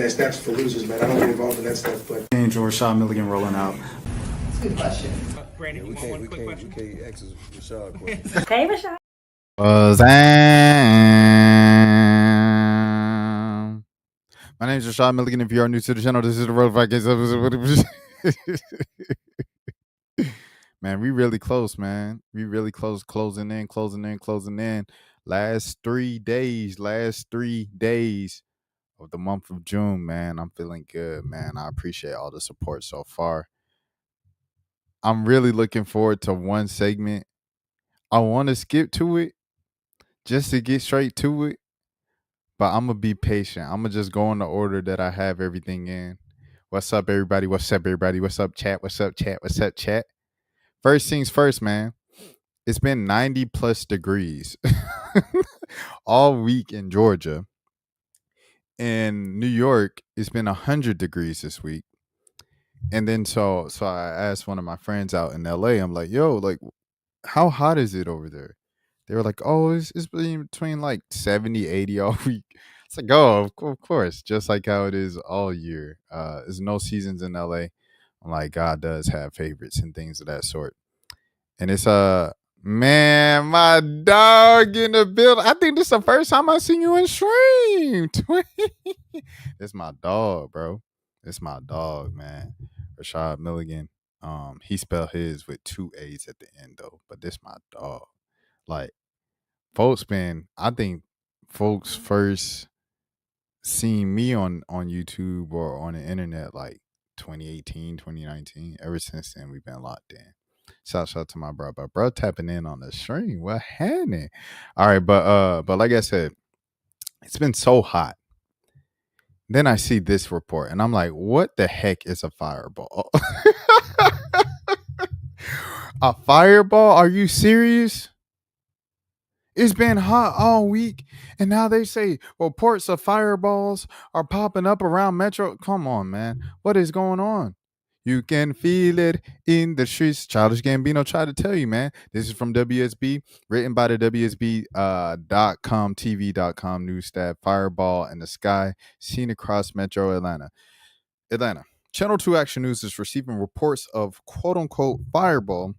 That's for losers, man. I don't get involved in that stuff, but Angel Rashad Milligan rolling out. That's a good question. Brandon, you want one quick question? We can't ask Rashad questions. Hey, Rashad. My name is Rashad Milligan. If you are new to the channel, this is the Road Vikings episode. Man, we really close, man. We really close, closing in. Last 3 days of the month of June, man. I'm feeling good, man. I appreciate all the support so far. I'm really looking forward to one segment. I want to skip to it just to get straight to it, but I'm going to be patient. I'm going to just go in the order that I have everything in. What's up, everybody? What's up, everybody? What's up, chat? What's up, chat? What's up, chat? First things first, man. It's been 90 plus degrees all week in Georgia. In New York, it's been 100 degrees this week. And then so I asked one of my friends out in LA, I'm like, yo, like, how hot is it over there? They were like, oh, it's between like 70, 80 all week. It's like, oh, of course, just like how it is all year. There's no seasons in LA. I'm like, God does have favorites and things of that sort. And it's man, my dog in the building. I think this is the first time I seen you in stream. It's my dog, bro. It's my dog, man. Rashad Milligan. He spelled his with 2 A's at the end though, but this my dog. Like, I think folks first seen me on YouTube or on the internet like 2018, 2019. Ever since then, we've been locked in. Shout out to my bro. But bro tapping in on the stream. What happened? All right, but like I said, it's been so hot. Then I see this report and I'm like, what the heck is a fireball? A fireball? Are you serious? It's been hot all week, and now they say reports of fireballs are popping up around Metro. Come on, man. What is going on? You can feel it in the streets. Childish Gambino tried to tell you, man. This is from WSB, written by the WSB.com, TV.com news staff. Fireball in the sky, seen across Metro Atlanta. Channel 2 Action News is receiving reports of quote-unquote fireball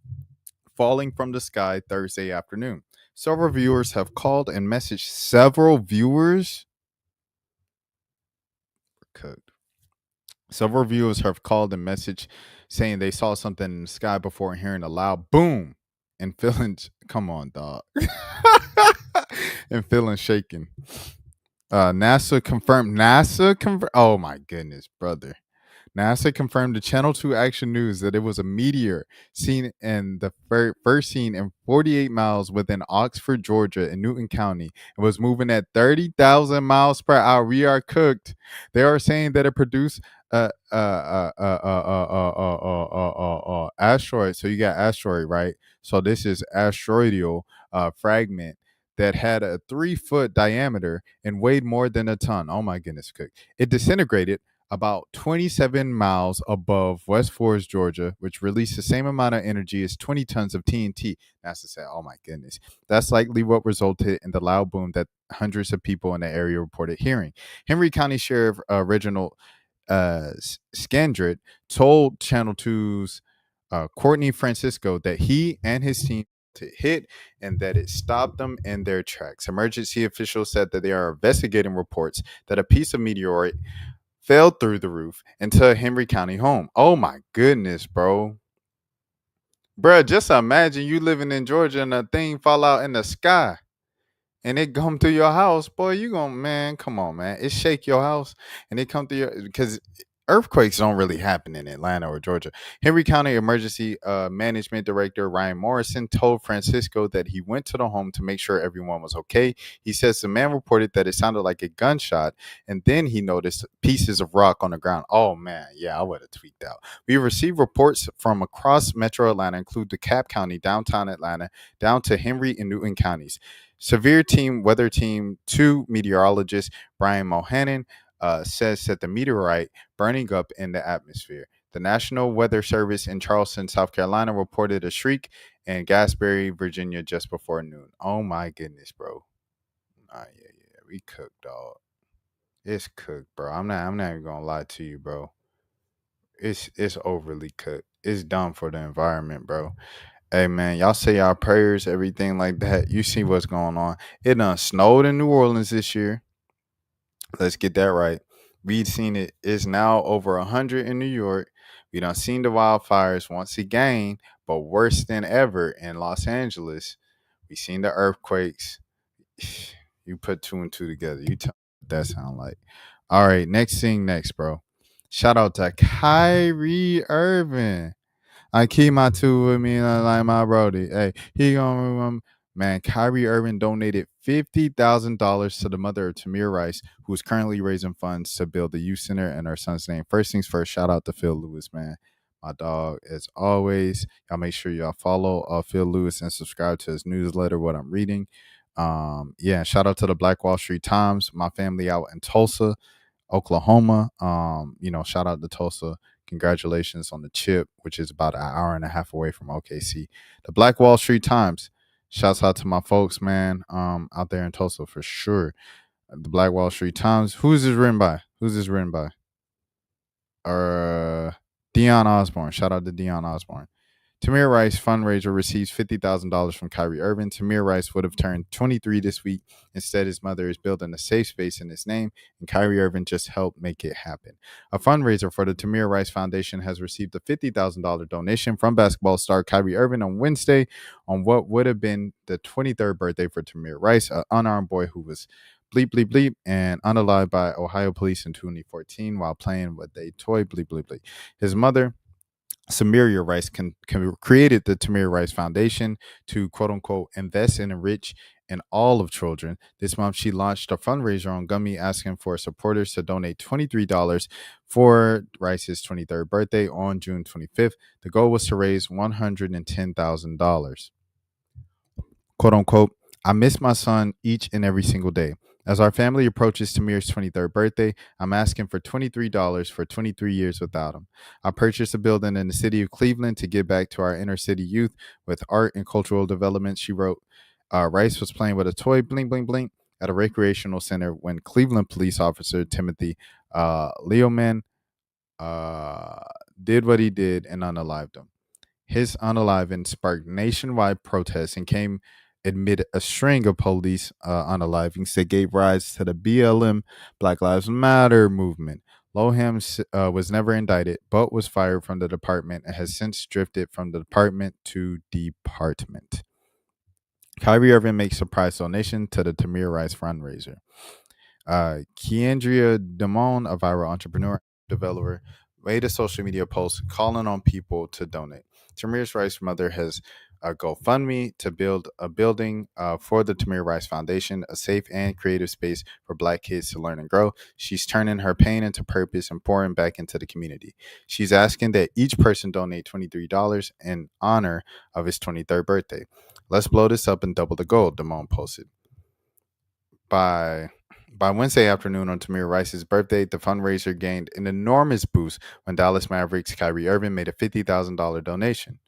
falling from the sky Thursday afternoon. Several viewers have called and messaged. Several viewers have called and messaged saying they saw something in the sky before hearing a loud boom and feeling, come on, dog, and feeling shaken. NASA confirmed. Oh my goodness, brother. NASA confirmed to Channel 2 Action News that it was a meteor seen in the first seen in 48 miles within Oxford, Georgia, in Newton County. It was moving at 30,000 miles per hour. We are cooked. They are saying that it produced asteroid. So you got asteroid, right? So this is asteroidal fragment that had a 3-foot diameter and weighed more than a ton. Oh my goodness, cook. It disintegrated about 27 miles above West Forest, Georgia, which released the same amount of energy as 20 tons of TNT. NASA said, oh my goodness. That's likely what resulted in the loud boom that hundreds of people in the area reported hearing. Henry County Sheriff Reginald Scandrett told Channel 2's Courtney Francisco that he and his team to hit and that it stopped them in their tracks. Emergency officials said that they are investigating reports that a piece of meteorite fell through the roof into a Henry County home. Oh my goodness, bro. Bruh, just imagine you living in Georgia and a thing fall out in the sky and it come to your house. Boy, you gonna, man, come on, man. It shake your house and it come to your, because earthquakes don't really happen in Atlanta or Georgia. Henry County Emergency Management Director Ryan Morrison told Francisco that he went to the home to make sure everyone was okay. He says the man reported that it sounded like a gunshot, and then he noticed pieces of rock on the ground. Oh, man, yeah, I would have tweaked out. We received reports from across Metro Atlanta, include DeKalb County, downtown Atlanta, down to Henry and Newton counties. Severe Weather Team 2 meteorologist Brian Mohanan says that the meteorite burning up in the atmosphere. The National Weather Service in Charleston, South Carolina reported a shriek in Gasbury, Virginia just before noon. Oh my goodness, bro. Yeah. We cooked, dog. It's cooked, bro. I'm not even gonna lie to you, bro. It's overly cooked. It's done for the environment, bro. Hey man, y'all say y'all prayers, everything like that. You see what's going on. It done snowed in New Orleans this year. Let's get that right. We've seen it. It's now over 100 in New York. We done seen the wildfires once again, but worse than ever in Los Angeles. We seen the earthquakes. You put two and two together. You tell me what that sound like. All right, next thing next, bro. Shout out to Kyrie Irving. I keep my two with me like my brody. Hey, he gonna man. Kyrie Irving donated $50,000 to the mother of Tamir Rice, who is currently raising funds to build the youth center in her son's name. First things first, shout out to Phil Lewis, man. My dog, as always. Y'all make sure y'all follow Phil Lewis and subscribe to his newsletter. What I'm reading. Yeah, shout out to the Black Wall Street Times. My family out in Tulsa, Oklahoma. Shout out to Tulsa. Congratulations on the chip, which is about an hour and a half away from OKC. The Black Wall Street Times. Shouts out to my folks, man. Out there in Tulsa for sure. The Black Wall Street Times. Who's this written by? Dion Osborne. Shout out to Dion Osborne. Tamir Rice fundraiser receives $50,000 from Kyrie Irving. Tamir Rice would have turned 23 this week. Instead, his mother is building a safe space in his name, and Kyrie Irving just helped make it happen. A fundraiser for the Tamir Rice Foundation has received a $50,000 donation from basketball star Kyrie Irving on Wednesday on what would have been the 23rd birthday for Tamir Rice, an unarmed boy who was bleep, bleep, bleep, and unalived by Ohio police in 2014 while playing with a toy, bleep, bleep, bleep. His mother, Samaria Rice, created the Tamir Rice Foundation to quote unquote invest and enrich in all of children. This month, she launched a fundraiser on Gummy asking for supporters to donate $23 for Rice's 23rd birthday on June 25th. The goal was to raise $110,000. Quote unquote, I miss my son each and every single day. As our family approaches Tamir's 23rd birthday, I'm asking for $23 for 23 years without him. I purchased a building in the city of Cleveland to give back to our inner city youth with art and cultural development, she wrote. Rice was playing with a toy, bling, bling, bling, at a recreational center when Cleveland police officer Timothy Leoman did what he did and unalived him. His unaliving sparked nationwide protests and came amid a string of police unalivings that gave rise to the BLM Black Lives Matter movement. Loham was never indicted, but was fired from the department and has since drifted from the department to department. Kyrie Irving makes surprise donation to the Tamir Rice fundraiser. Keandria Damone, a viral entrepreneur developer, made a social media post calling on people to donate. Tamir Rice's mother has a GoFundMe to build a building for the Tamir Rice Foundation, a safe and creative space for Black kids to learn and grow. She's turning her pain into purpose and pouring back into the community. She's asking that each person donate $23 in honor of his 23rd birthday. Let's blow this up and double the goal, Damone posted. By Wednesday afternoon on Tamir Rice's birthday, the fundraiser gained an enormous boost when Dallas Mavericks Kyrie Irving made a $50,000 donation.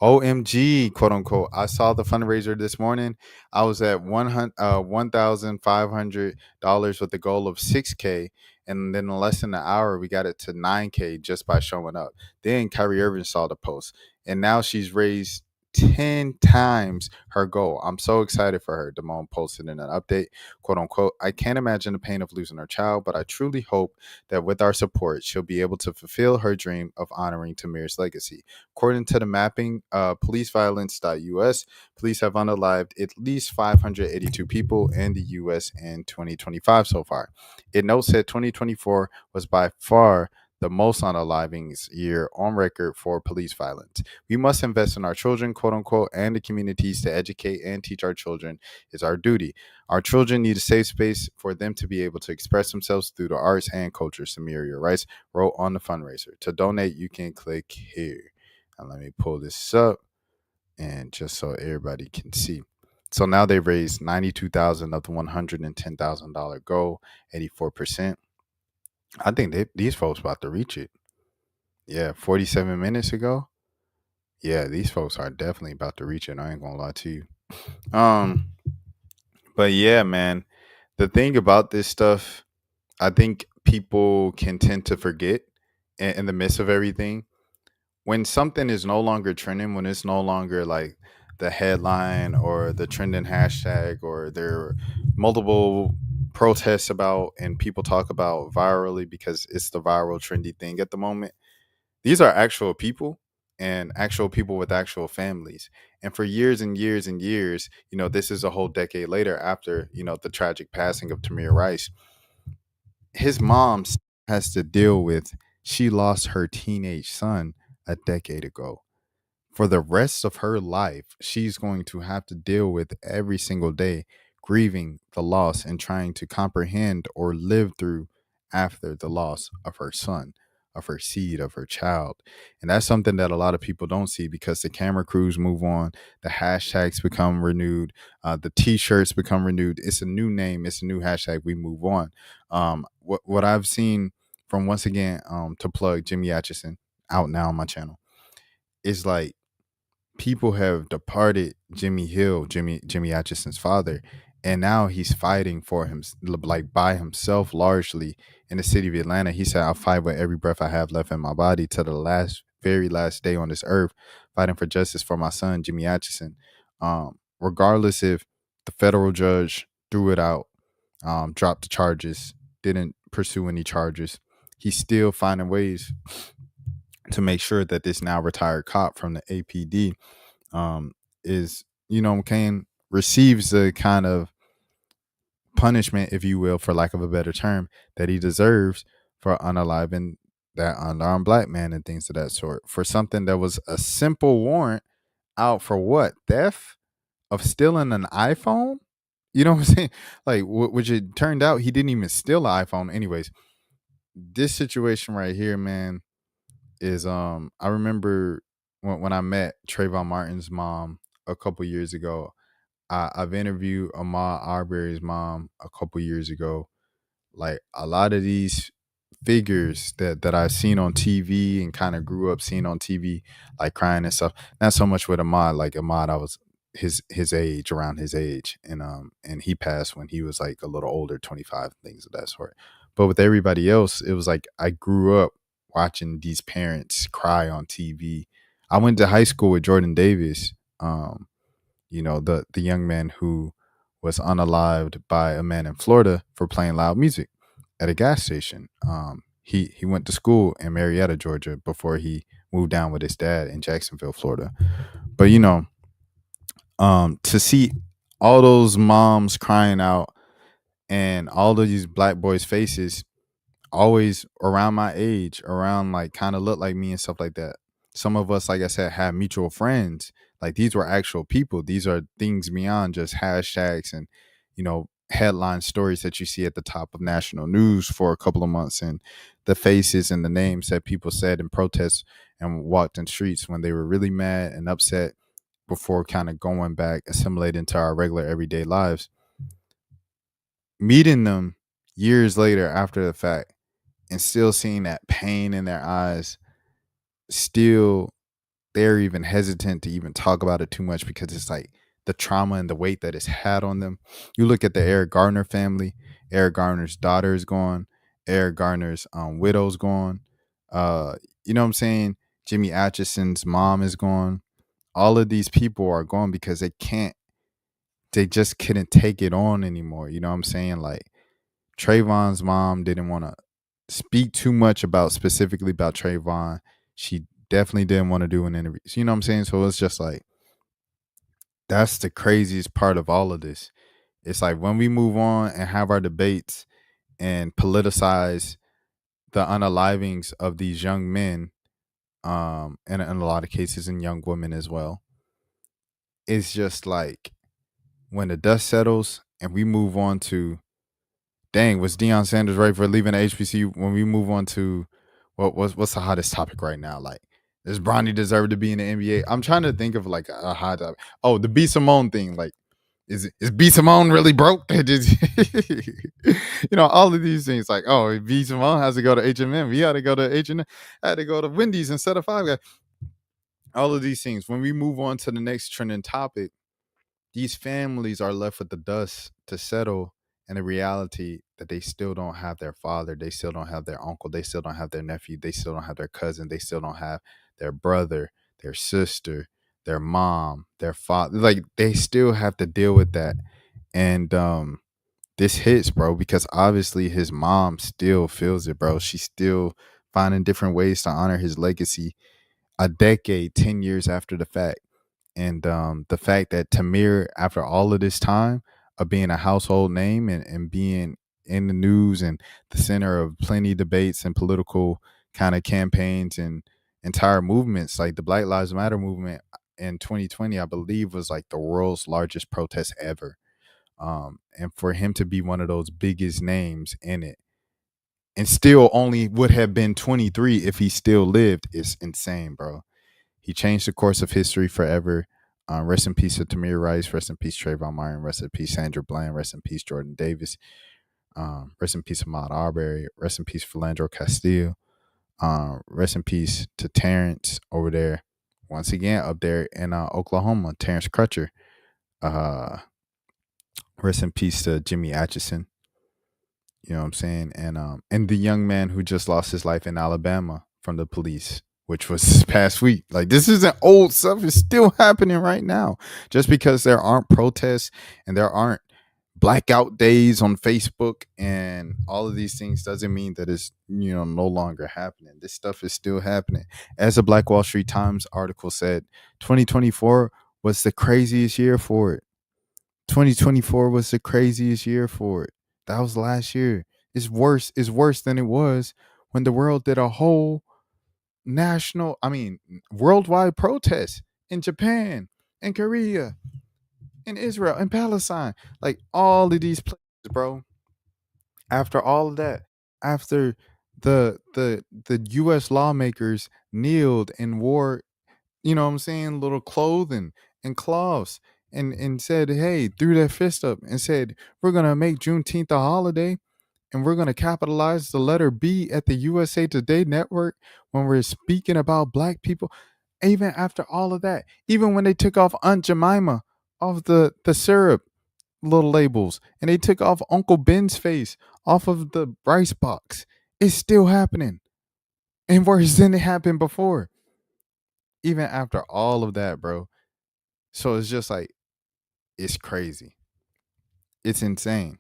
OMG, quote unquote. I saw the fundraiser this morning. I was at $1,500 with the goal of $6K. And then in less than an hour, we got it to $9K just by showing up. Then Kyrie Irving saw the post. And now she's raised 10 times her goal. I'm so excited for her, Damone posted in an update, quote unquote. I can't imagine the pain of losing her child, but I truly hope that with our support, she'll be able to fulfill her dream of honoring Tamir's legacy. According to the mapping, policeviolence.us, police have unalived at least 582 people in the U.S. in 2025 so far. It notes that 2024 was by far the most unalivings year on record for police violence. We must invest in our children, quote unquote, and the communities to educate and teach our children is our duty. Our children need a safe space for them to be able to express themselves through the arts and culture, Samaria Rice wrote on the fundraiser. To donate, you can click here. And let me pull this up and just so everybody can see. So now they've raised $92,000 of the $110,000 goal, 84%. I think these folks about to reach it. Yeah, 47 minutes ago. Yeah, these folks are definitely about to reach it. I ain't gonna lie to you. But yeah, man, the thing about this stuff, I think people can tend to forget in the midst of everything when something is no longer trending, when it's no longer like the headline or the trending hashtag, or there are multiple protests about and people talk about virally because it's the viral trendy thing at the moment. These are actual people, and actual people with actual families. And for years and years and years, this is a whole decade later after, the tragic passing of Tamir Rice. His mom has to deal with, she lost her teenage son a decade ago. For the rest of her life, she's going to have to deal with every single day grieving the loss and trying to comprehend or live through after the loss of her son, of her seed, of her child. And that's something that a lot of people don't see because the camera crews move on, the hashtags become renewed, the t-shirts become renewed. It's a new name, it's a new hashtag, we move on. What I've seen from, once again, to plug Jimmy Atchison, out now on my channel, is like, people have departed Jimmy Atchison's father, and now he's fighting for him, like by himself, largely in the city of Atlanta. He said, "I'll fight with every breath I have left in my body to the very last day on this earth, fighting for justice for my son, Jimmy Atchison." Regardless if the federal judge threw it out, dropped the charges, didn't pursue any charges, he's still finding ways to make sure that this now retired cop from the APD is, receives the kind of punishment, if you will, for lack of a better term, that he deserves for unaliving that unarmed black man and things of that sort, for something that was a simple warrant out for what? Theft of stealing an iPhone? You know what I'm saying? Like, which it turned out he didn't even steal an iPhone. Anyways, this situation right here, man, is I remember when I met Trayvon Martin's mom a couple years ago. I've interviewed Ahmaud Arbery's mom a couple years ago. Like, a lot of these figures that I've seen on TV and kind of grew up seeing on TV, like crying and stuff. Not so much with Ahmaud. Like, Ahmaud, I was his age, around his age, and he passed when he was like a little older, 25, things of that sort. But with everybody else, it was like I grew up watching these parents cry on TV. I went to high school with Jordan Davis. The young man who was unalived by a man in Florida for playing loud music at a gas station. He went to school in Marietta, Georgia, before he moved down with his dad in Jacksonville, Florida. But to see all those moms crying out and all of these black boys' faces, always around my age, around like kind of look like me and stuff like that. Some of us, like I said, have mutual friends. Like, these were actual people. These are things beyond just hashtags and, headline stories that you see at the top of national news for a couple of months, and the faces and the names that people said in protests and walked in streets when they were really mad and upset before kind of going back, assimilating into our regular everyday lives. Meeting them years later after the fact and still seeing that pain in their eyes, still they're even hesitant to even talk about it too much because it's like the trauma and the weight that it's had on them. You look at the Eric Garner family. Eric Garner's daughter is gone. Eric Garner's widow's gone. You know what I'm saying? Jimmy Atchison's mom is gone. All of these people are gone because they just couldn't take it on anymore. You know what I'm saying? Like, Trayvon's mom didn't want to speak too much specifically about Trayvon. She definitely didn't want to do an interview. You know what I'm saying? So it's just like, that's the craziest part of all of this. It's like, when we move on and have our debates and politicize the unalivings of these young men, and in a lot of cases in young women as well, it's just like, when the dust settles and we move on to, dang, was Deion Sanders right for leaving the HBCU? When we move on to what's the hottest topic right now? Like, does Bronny deserve to be in the NBA? I'm trying to think of like a hot topic. Oh, the B Simone thing. Like, is B Simone really broke? All of these things. Like, oh, B Simone has to go to HMM. We got to go to H&M. I had to go to Wendy's instead of Five Guys. All of these things. When we move on to the next trending topic, these families are left with the dust to settle, and the reality that they still don't have their father, they still don't have their uncle, they still don't have their nephew, they still don't have their cousin, they still don't have their brother, their sister, their mom, their father. Like they still have to deal with that. And this hits, bro, because obviously his mom still feels it, bro. She's still finding different ways to honor his legacy a decade, 10 years after the fact. And the fact that Tamir, after all of this time of being a household name and being in the news and the center of plenty debates and political kind of campaigns and entire movements, like the Black Lives Matter movement in 2020, I believe was like the world's largest protest ever. And for him to be one of those biggest names in it and still only would have been 23 if he still lived is insane, bro. He changed the course of history forever. Rest in peace to Tamir Rice. Rest in peace, Trayvon Martin. Rest in peace, Sandra Bland. Rest in peace, Jordan Davis. Rest in peace, Ahmaud Arbery. Rest in peace, Philandro Castile. Rest in peace to Terrence over there. Once again, up there in Oklahoma, Terrence Crutcher. Rest in peace to Jimmy Atchison. You know what I'm saying? And the young man who just lost his life in Alabama from the police, which was this past week. Like this isn't old stuff. It's still happening right now. Just because there aren't protests and there aren't blackout days on Facebook and all of these things doesn't mean that it's, no longer happening. This stuff is still happening. As the Black Wall Street Times article said, 2024 was the craziest year for it. 2024 was the craziest year for it. That was last year. It's worse. It's worse than it was when the world did a whole worldwide protest in Japan, in Korea, in Israel, in Palestine. Like all of these places, bro. After all of that, after the US lawmakers kneeled and wore, little clothing and cloths and said, hey, threw their fist up and said, we're going to make Juneteenth a holiday and we're going to capitalize the letter B at the USA Today network when we're speaking about black people. Even after all of that, even when they took off Aunt Jemima off the syrup little labels and they took off Uncle Ben's face off of the rice box, it's still happening. And worse than it happened before. Even after all of that, bro. So it's just like, it's crazy. It's insane.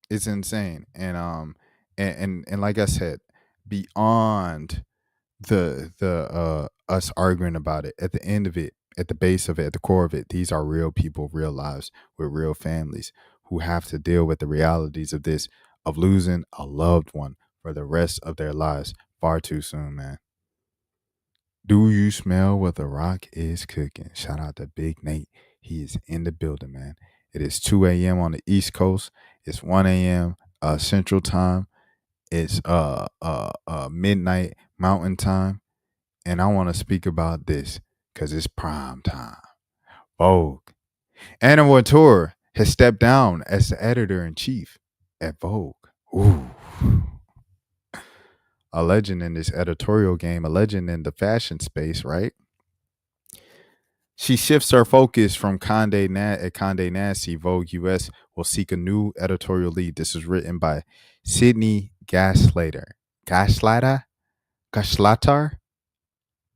It's insane. And like I said, beyond the us arguing about it, at the end of it, at the base of it, at the core of it, these are real people, real lives with real families who have to deal with the realities of this, of losing a loved one for the rest of their lives far too soon, man. Do you smell what The Rock is cooking? Shout out to Big Nate. He is in the building, man. It is 2 a.m. on the East Coast. It's 1 a.m. Central Time. It's midnight Mountain Time. And I want to speak about this because it's prime time. Vogue. Anna Wintour has stepped down as the editor-in-chief at Vogue. Ooh. A legend in this editorial game, a legend in the fashion space, right? She shifts her focus from Condé Nast. Vogue US will seek a new editorial lead. This is written by Sydney Gaslighter. Gashlatar?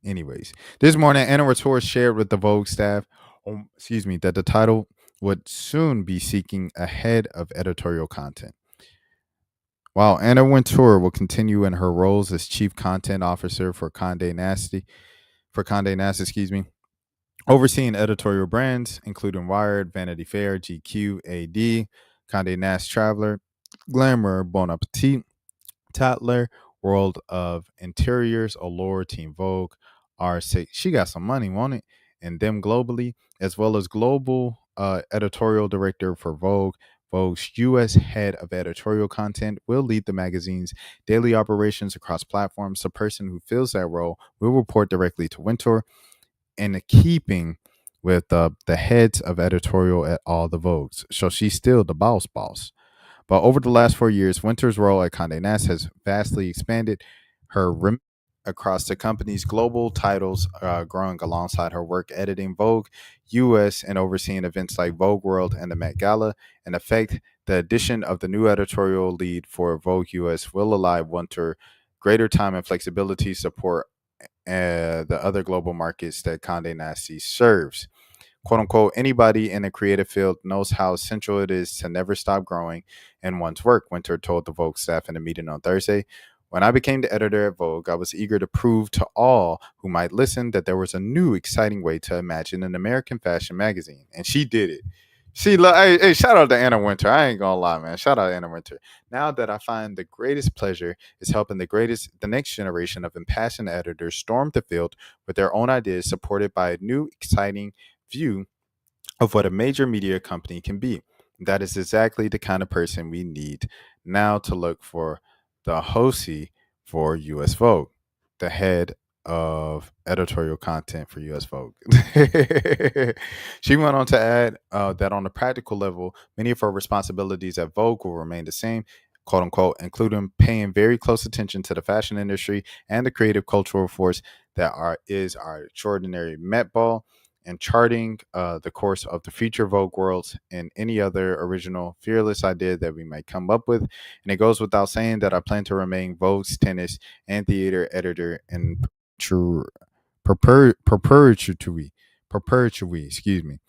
Anyways, this morning, Anna Wintour shared with the Vogue staff, that the title would soon be seeking a head of editorial content. While Anna Wintour will continue in her roles as chief content officer for Condé Nast, overseeing editorial brands including Wired, Vanity Fair, GQ, AD, Condé Nast Traveler, Glamour, Bon Appetit, Tatler, World of Interiors, Allure, Team Vogue, R6. She got some money, won't it? And them globally, as well as global editorial director for Vogue. Vogue's U.S. head of editorial content will lead the magazine's daily operations across platforms. The person who fills that role will report directly to Wintour, in keeping with the heads of editorial at all the Vogues. So she's still the boss. But over the last 4 years, Wintour's role at Condé Nast has vastly expanded. Her across the company's global titles, growing alongside her work editing Vogue US and overseeing events like Vogue World and the Met Gala, an effect The addition of the new editorial lead for Vogue US will allow Wintour greater time and flexibility to support the other global markets that Condé Nast serves. Quote unquote, anybody in the creative field knows how essential it is to never stop growing in one's work, Wintour told the Vogue staff in a meeting on Thursday. When I became the editor at Vogue, I was eager to prove to all who might listen that there was a new, exciting way to imagine an American fashion magazine. And she did it. Hey, shout out to Anna Wintour. I ain't gonna lie, man. Shout out to Anna Wintour. Now that I find the greatest pleasure is helping the next generation of impassioned editors storm the field with their own ideas, supported by a new, exciting view of what a major media company can be. That is exactly the kind of person we need now to look for the Hosie for US Vogue, the head of editorial content for US Vogue. She went on to add that on a practical level, many of her responsibilities at Vogue will remain the same, quote unquote, including paying very close attention to the fashion industry and the creative cultural force that is our extraordinary Met Ball, and charting the course of the future Vogue worlds and any other original, fearless idea that we might come up with. And it goes without saying that I plan to remain Vogue's tennis and theater editor in perpetuity, excuse me,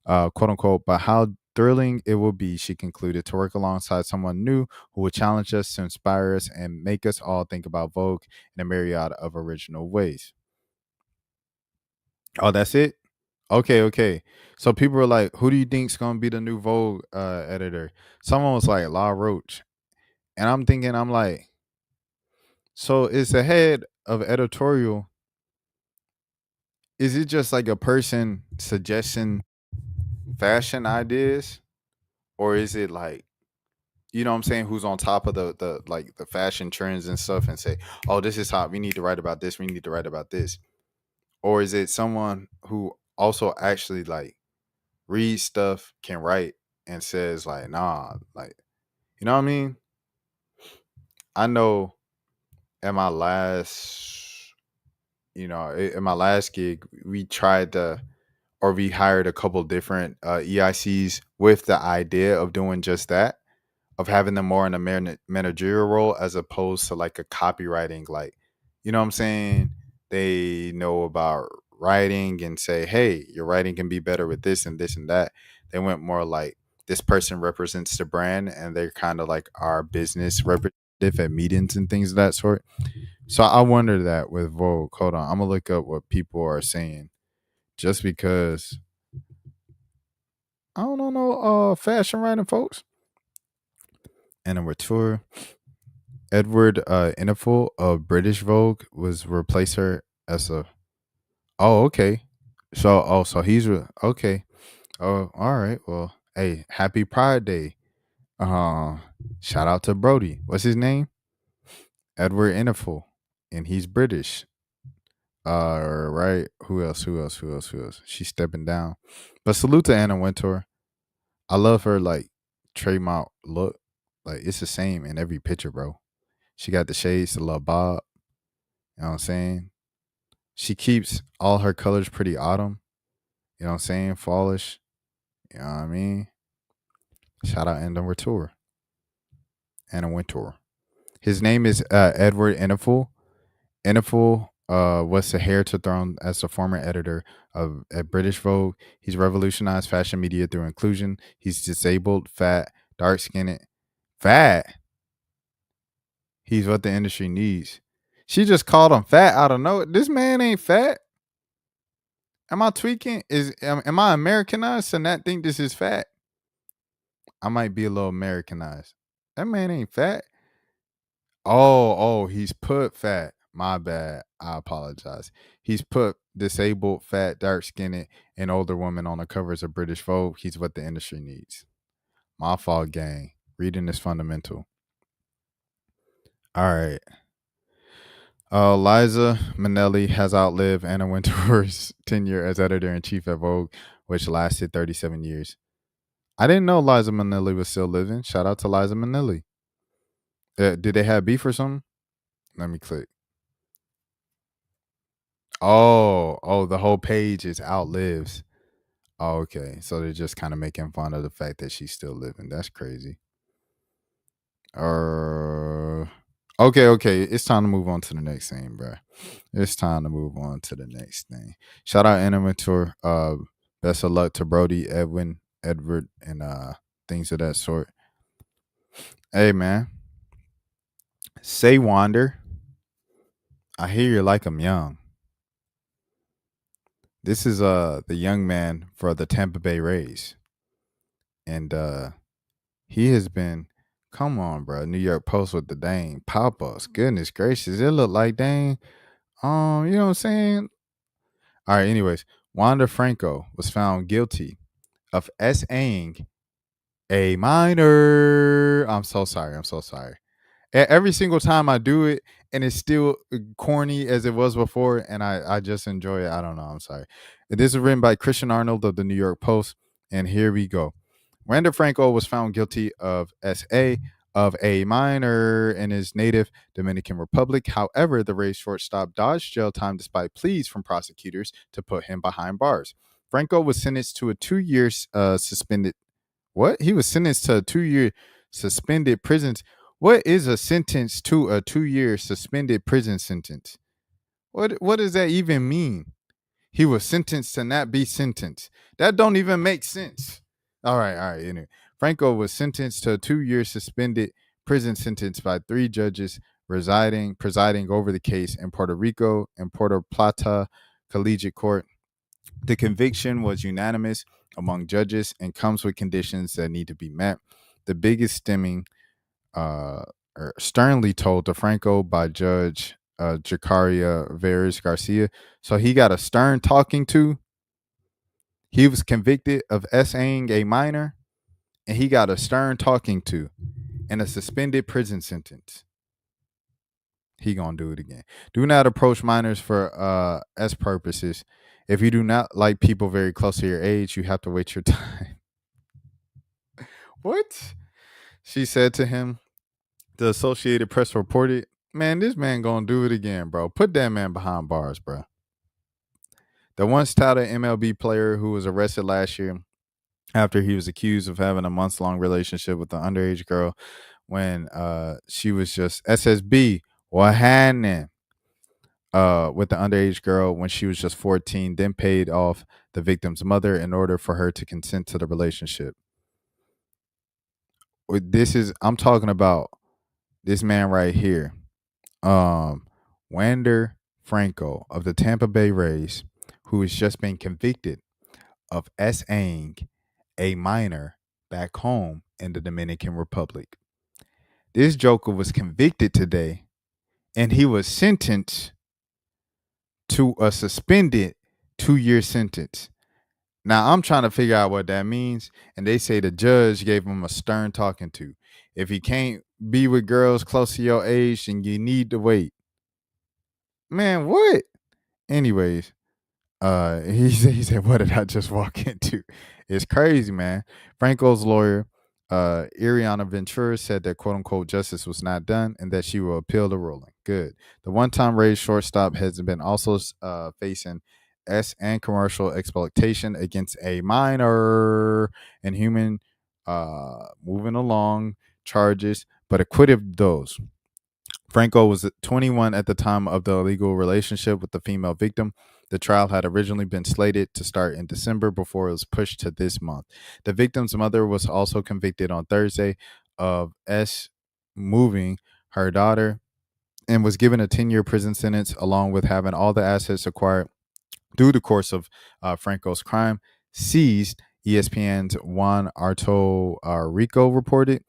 quote unquote. But how thrilling it will be, she concluded, to work alongside someone new who will challenge us, to inspire us, and make us all think about Vogue in a myriad of original ways. Oh, that's it? Okay. So people were like, who do you think's gonna be the new Vogue editor? Someone was like La Roach. And I'm thinking, I'm like, so is the head of editorial, is it just like a person suggesting fashion ideas? Or is it like, you know what I'm saying, who's on top of the like the fashion trends and stuff and say, oh, this is hot. We need to write about this. We need to write about this. Or is it someone who also actually like reads stuff, can write, and says like, nah, like, you know what I mean? I know at my last, in my last gig, we tried to, or we hired a couple different EICs with the idea of doing just that, of having them more in a managerial role as opposed to like a copywriting, like, you know what I'm saying? They know about writing and say, hey, your writing can be better with this and this and that. They went more like, this person represents the brand and they're kind of like our business representative at meetings and things of that sort. So I wonder that with Vogue. Hold on, I'm gonna look up what people are saying, just because I don't know fashion writing folks. And a Wintour. Edward Innifel of British Vogue was replace her as a. Oh, okay. So he's okay. Oh, all right. Well, hey, happy Pride Day. Uh, Shout out to Brody. What's his name? Edward Innifel, and he's British. Right. Who else? She's stepping down. But salute to Anna Wintour. I love her like trademark look. Like it's the same in every picture, bro. She got the shades, the little bob. You know what I'm saying? She keeps all her colors pretty autumn. You know what I'm saying? Fallish. You know what I mean? Shout out Anna Wintour. Anna Wintour. His name is Edward Innifel. Innifel was the heir to throne as the former editor of at British Vogue. He's revolutionized fashion media through inclusion. He's disabled, fat, dark skinned. Fat. He's what the industry needs. She just called him fat out of nowhere. This man ain't fat. Am I tweaking? Am I Americanized and not think this is fat? I might be a little Americanized. That man ain't fat. Oh, he's put fat. My bad. I apologize. He's put disabled, fat, dark skinned, and older women on the covers of British Vogue. He's what the industry needs. My fault, gang. Reading is fundamental. All right. Liza Minnelli has outlived Anna Wintour's tenure as editor in chief at Vogue, which lasted 37 years. I didn't know Liza Minnelli was still living. Shout out to Liza Minnelli. Did they have beef or something? Let me click. Oh, the whole page is outlives. Oh, okay. So they're just kind of making fun of the fact that she's still living. That's crazy. Okay. It's time to move on to the next thing, bro. It's time to move on to the next thing. Shout out Wintour. Best of luck to Brody, Edwin, Edward, and things of that sort. Hey man, say Wander. I hear you like him young. This is the young man for the Tampa Bay Rays. And he has been, come on, bro. New York Post with the dang pop-ups. Goodness gracious. It looked like dang, you know what I'm saying? All right, anyways. Wander Franco was found guilty of SAing a minor. I'm so sorry. Every single time I do it, and it's still corny as it was before, and I just enjoy it. I don't know. I'm sorry. This is written by Christian Arnold of the New York Post, and here we go. Wander Franco was found guilty of SA of a minor in his native Dominican Republic. However, the Rays shortstop dodged jail time despite pleas from prosecutors to put him behind bars. Franco was sentenced to a 2-year suspended. What? He was sentenced to a 2-year suspended prison. What is a sentence to a 2-year suspended prison sentence? What does that even mean? He was sentenced to not be sentenced. That don't even make sense. All right. Anyway, Franco was sentenced to a 2-year suspended prison sentence by 3 judges presiding over the case in Puerto Rico and Puerto Plata Collegiate Court. The conviction was unanimous among judges and comes with conditions that need to be met. The biggest stemming sternly told to Franco by Judge Jacaria Veras Garcia. So he got a stern talking to. He was convicted of SAing a minor, and he got a stern talking to and a suspended prison sentence. He gonna do it again. Do not approach minors for S purposes. If you do not like people very close to your age, you have to wait your time. What? She said to him. The Associated Press reported, man, this man gonna do it again, bro. Put that man behind bars, bro. The once touted MLB player who was arrested last year after he was accused of having a months-long relationship with an underage girl when she was just SSB, what happened? With the underage girl when she was just 14, then paid off the victim's mother in order for her to consent to the relationship. I'm talking about this man right here. Wander Franco of the Tampa Bay Rays, who has just been convicted of SAing a minor back home in the Dominican Republic. This joker was convicted today, and he was sentenced to a suspended 2-year sentence. Now, I'm trying to figure out what that means, and they say the judge gave him a stern talking to. If he can't be with girls close to your age, then you need to wait. Man, what? Anyways, he said, what did I just walk into? It's crazy, man. Franco's lawyer, Iriana Ventura, said that quote unquote justice was not done and that she will appeal the ruling. Good. The one-time Rays shortstop has been also facing S and commercial exploitation against a minor and human moving along charges, but acquitted of those. Franco was 21 at the time of the illegal relationship with the female victim. The trial had originally been slated to start in December before it was pushed to this month. The victim's mother was also convicted on Thursday of S moving her daughter and was given a 10-year prison sentence along with having all the assets acquired through the course of Franco's crime seized, ESPN's Juan Arto Rico reported.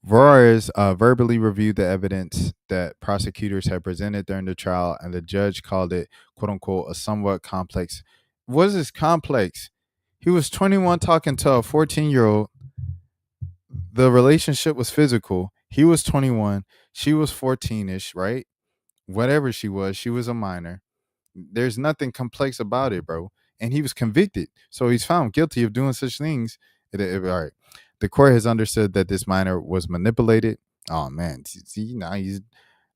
Vargas verbally reviewed the evidence that prosecutors had presented during the trial, and the judge called it, quote unquote, a somewhat complex. What is this complex? He was 21 talking to a 14-year-old. The relationship was physical. He was 21. She was 14-ish, right? Whatever she was a minor. There's nothing complex about it, bro. And he was convicted. So he's found guilty of doing such things. All right. The court has understood that this minor was manipulated. Oh, man. See, now he's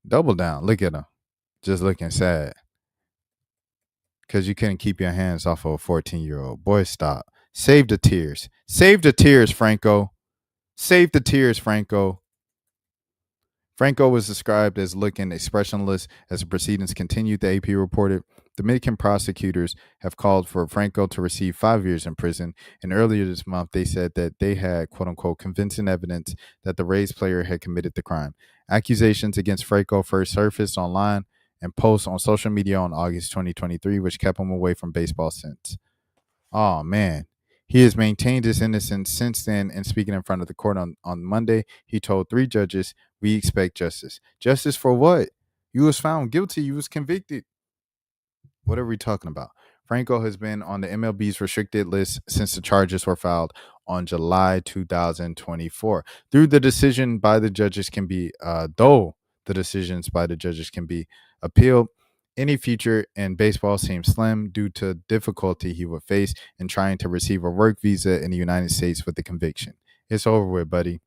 double down. Look at him. Just looking sad. Because you couldn't keep your hands off of a 14-year-old. Boy, stop. Save the tears. Save the tears, Franco. Save the tears, Franco. Franco was described as looking expressionless as the proceedings continued, the AP reported. Dominican prosecutors have called for Franco to receive 5 years in prison, and earlier this month they said that they had, quote unquote, convincing evidence that the Rays player had committed the crime. Accusations against Franco first surfaced online and posts on social media on August 2023, which kept him away from baseball since. Oh, man. He has maintained his innocence since then, and speaking in front of the court on Monday, he told 3 judges, "We expect justice." Justice for what? You was found guilty. You was convicted. What are we talking about? Franco has been on the MLB's restricted list since the charges were filed on July 2024. Through the decision by the judges can be, though the decisions by the judges can be appealed, any future in baseball seems slim due to difficulty he would face in trying to receive a work visa in the United States with the conviction. It's over with, buddy.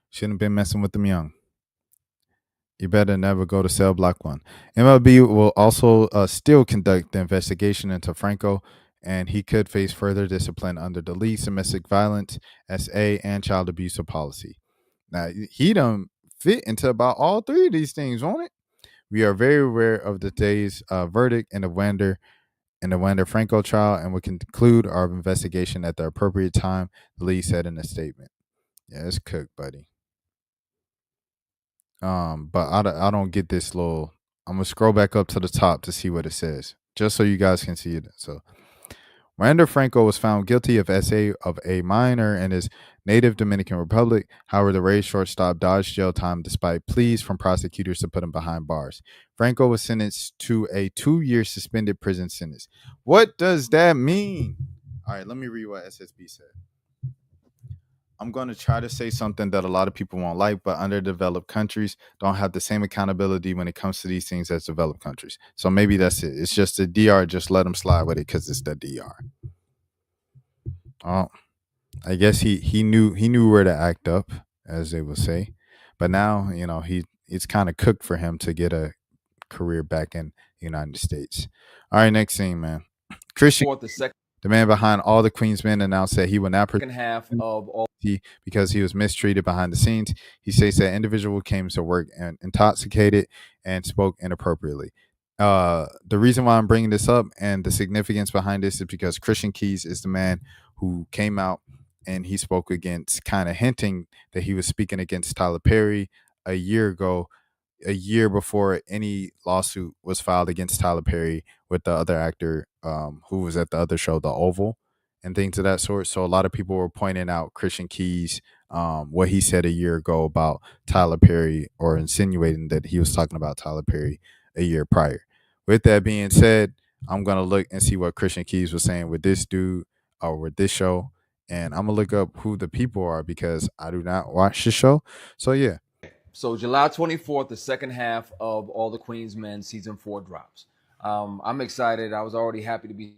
Shouldn't have been messing with them young. You better never go to cell block 1. MLB will also still conduct the investigation into Franco, and he could face further discipline under the league's domestic violence, SA, and child abuse policy. Now, he done fit into about all 3 of these things, won't it? We are very aware of today's verdict in the Wander Franco trial, and will conclude our investigation at the appropriate time, the league said in a statement. Yeah, it's cooked, buddy. But I don't get this little. I'm gonna scroll back up to the top to see what it says, just so you guys can see it. So, Miranda Franco was found guilty of SA of a minor in his native Dominican Republic. However, the Rays shortstop dodged jail time despite pleas from prosecutors to put him behind bars. Franco was sentenced to a 2-year suspended prison sentence. What does that mean? All right, let me read what SSB said. I'm going to try to say something that a lot of people won't like, but underdeveloped countries don't have the same accountability when it comes to these things as developed countries. So maybe that's it. It's just the DR. Just let them slide with it because it's the DR. Oh, I guess he knew where to act up, as they would say, but now it's kind of cooked for him to get a career back in the United States. All right, next thing, man. Christian, the man behind all the Queensmen, announced that he will not Second half of all because he was mistreated behind the scenes. He says that individual came to work and intoxicated and spoke inappropriately. The reason why I'm bringing this up and the significance behind this is because Christian Keys is the man who came out and he spoke against, kind of hinting that he was speaking against Tyler Perry a year ago, a year before any lawsuit was filed against Tyler Perry with the other actor who was at the other show, The Oval, and things of that sort. So a lot of people were pointing out Christian Keys, what he said a year ago about Tyler Perry, or insinuating that he was talking about Tyler Perry a year prior. With that being said, I'm going to look and see what Christian Keys was saying with this dude or with this show. And I'm going to look up who the people are because I do not watch the show. So, yeah. So July 24th, the second half of All the Queen's Men season 4 drops. I'm excited. I was already happy to be.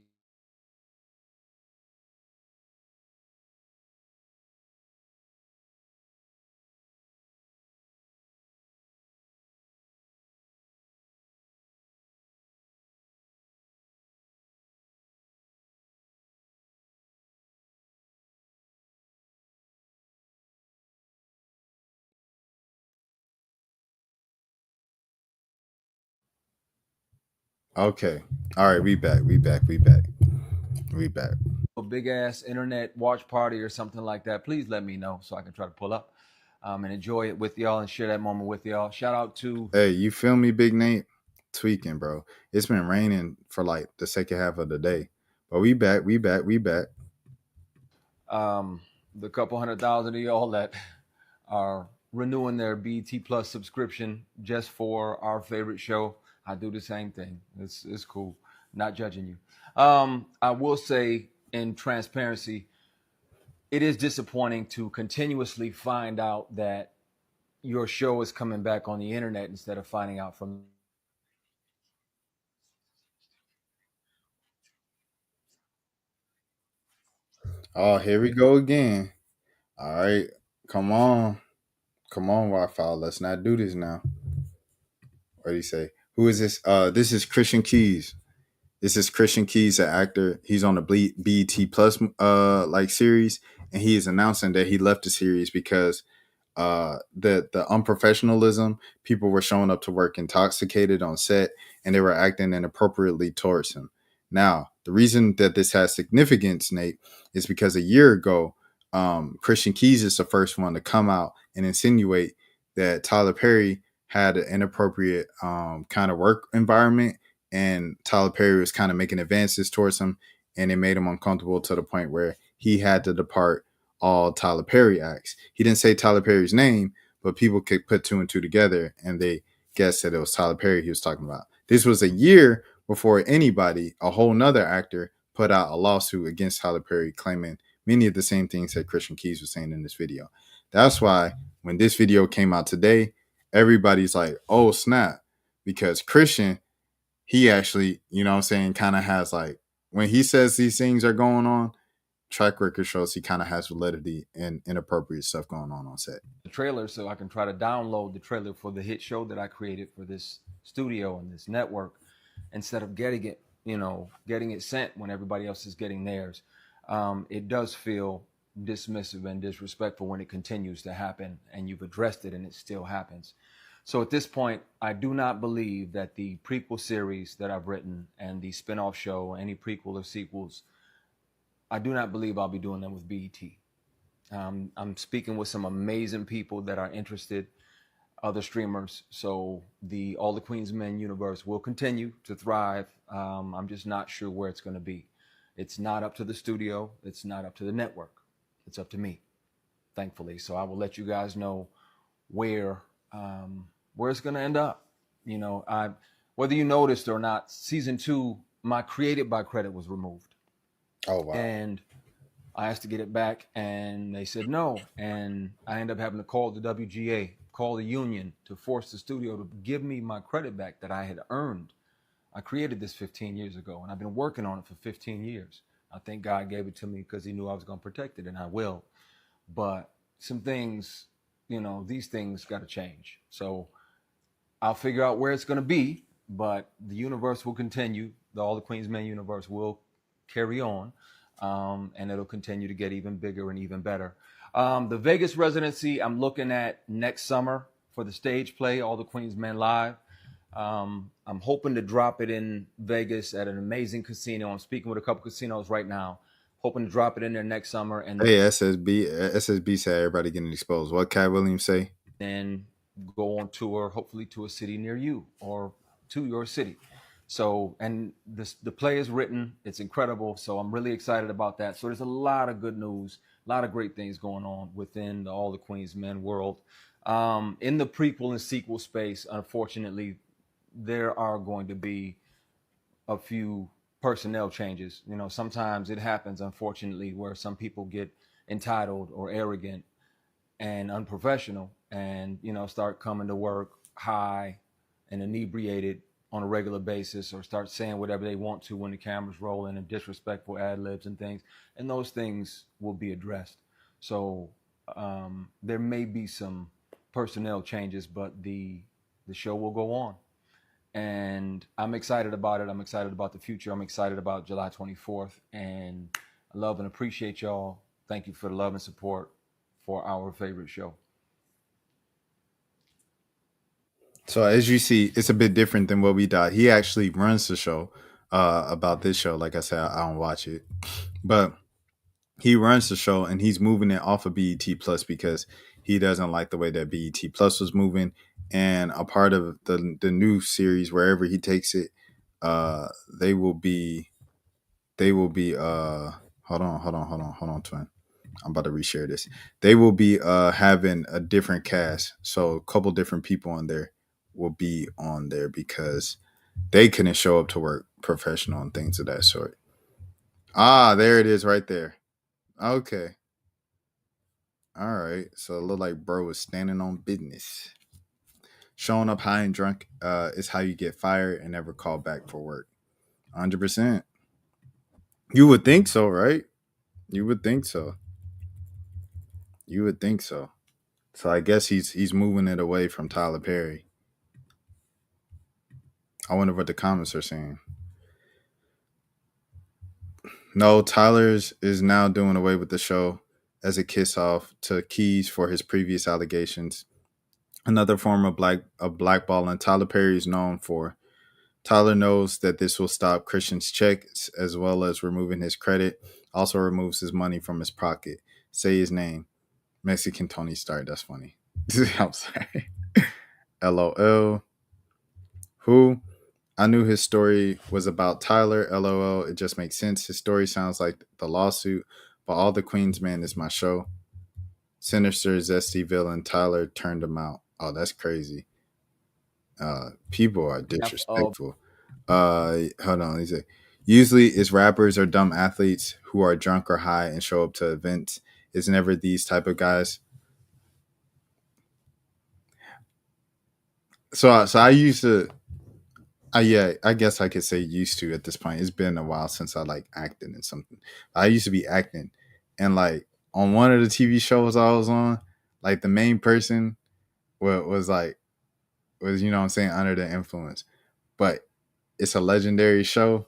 Okay. All right. We back. A big ass internet watch party or something like that, please let me know so I can try to pull up and enjoy it with y'all and share that moment with y'all. Shout out to Hey, you feel me, Big Nate? Tweaking, bro. It's been raining for like the second half of the day. But we back. the couple 100,000 of y'all that are renewing their BT Plus subscription just for our favorite show. I do the same thing. It's cool. Not judging you. I will say, in transparency, it is disappointing to continuously find out that your show is coming back on the internet instead of finding out from. Oh, here we go again. All right. Come on. Wi-Fi. Let's not do this now. What do you say? Who is this? This is Christian Keys. This is Christian Keys, an actor. He's on the BET Plus like series, and he is announcing that he left the series because the unprofessionalism. People were showing up to work intoxicated on set, and they were acting inappropriately towards him. Now, the reason that this has significance, Nate, is because a year ago, Christian Keys is the first one to come out and insinuate that Tyler Perry had an inappropriate kind of work environment, and Tyler Perry was kind of making advances towards him, and it made him uncomfortable to the point where he had to depart all Tyler Perry acts. He didn't say Tyler Perry's name, but people could put two and two together, and they guessed that it was Tyler Perry he was talking about. This was a year before anybody, a whole nother actor, put out a lawsuit against Tyler Perry claiming many of the same things that Christian Keys was saying in this video. That's why when this video came out today, everybody's like, oh, snap. Because Christian, he actually, you know what I'm saying, kind of has like, when he says these things are going on, track record shows he kind of has validity and inappropriate stuff going on set. The trailer, so I can try to download the trailer for the hit show that I created for this studio and this network, instead of getting it sent when everybody else is getting theirs. It does feel dismissive and disrespectful when it continues to happen, and you've addressed it and it still happens. So at this point, I do not believe that the prequel series that I've written and the spinoff show, any prequel or sequels, I do not believe I'll be doing them with BET. I'm speaking with some amazing people that are interested, other streamers. So the All the Queens Men universe will continue to thrive. I'm just not sure where it's going to be. It's not up to the studio. It's not up to the network. It's up to me, thankfully. So I will let you guys know where it's going to end up. Whether you noticed or not, season 2, my Created by credit was removed. Oh, wow. And I asked to get it back, and they said no. And I ended up having to call the WGA, call the union to force the studio to give me my credit back that I had earned. I created this 15 years ago, and I've been working on it for 15 years. I think God gave it to me because he knew I was going to protect it, and I will. But some things, these things got to change. So I'll figure out where it's going to be, but the universe will continue. All the Queens Men universe will carry on, and it'll continue to get even bigger and even better. The Vegas residency, I'm looking at next summer for the stage play, All the Queens Men Live. I'm hoping to drop it in Vegas at an amazing casino. I'm speaking with a couple casinos right now, hoping to drop it in there next summer. And hey, SSB said everybody getting exposed. What Cat Williams say? And go on tour, hopefully to a city near you or to your city. So, and the play is written. It's incredible. So I'm really excited about that. So there's a lot of good news, a lot of great things going on within the All the Queens Men world. In the prequel and sequel space, unfortunately, there are going to be a few personnel changes. Sometimes it happens, unfortunately, where some people get entitled or arrogant and unprofessional and, start coming to work high and inebriated on a regular basis, or start saying whatever they want to when the camera's rolling, and disrespectful ad libs and things. And those things will be addressed. So there may be some personnel changes, but the show will go on. And I'm excited about it. I'm excited about the future. I'm excited about July 24th. And I love and appreciate y'all. Thank you for the love and support for our favorite show. So as you see, it's a bit different than what we thought. He actually runs the show about this show. Like I said, I don't watch it. But he runs the show, and he's moving it off of BET Plus because he doesn't like the way that BET Plus was moving. And a part of the new series, wherever he takes it, they will be hold on, twin. I'm about to reshare this. They will be having a different cast. So a couple different people on there will be on there because they couldn't show up to work professional and things of that sort. Ah, there it is right there. Okay. All right. So it looked like bro was standing on business. Showing up high and drunk is how you get fired and never called back for work. 100%. You would think so, right? You would think so. So I guess he's moving it away from Tyler Perry. I wonder what the comments are saying. No, Tyler's is now doing away with the show, as a kiss off to Keys for his previous allegations. Another form of blackballing Tyler Perry is known for. Tyler knows that this will stop Christian's checks as well as removing his credit. Also removes his money from his pocket. Say his name. Mexican Tony Stark. That's funny. I'm sorry. LOL. Who? I knew his story was about Tyler. LOL. It just makes sense. His story sounds like the lawsuit, but All the Queen's Man is my show. Sinister zesty villain Tyler turned him out. Oh, that's crazy. People are disrespectful. Hold on. He said, usually it's rappers or dumb athletes who are drunk or high and show up to events. It's never these type of guys. So I used to. Yeah, I guess I could say used to at this point. It's been a while since I like acted in something. I used to be acting, and like on one of the TV shows I was on, like the main person was you know what I'm saying, under the influence. But it's a legendary show.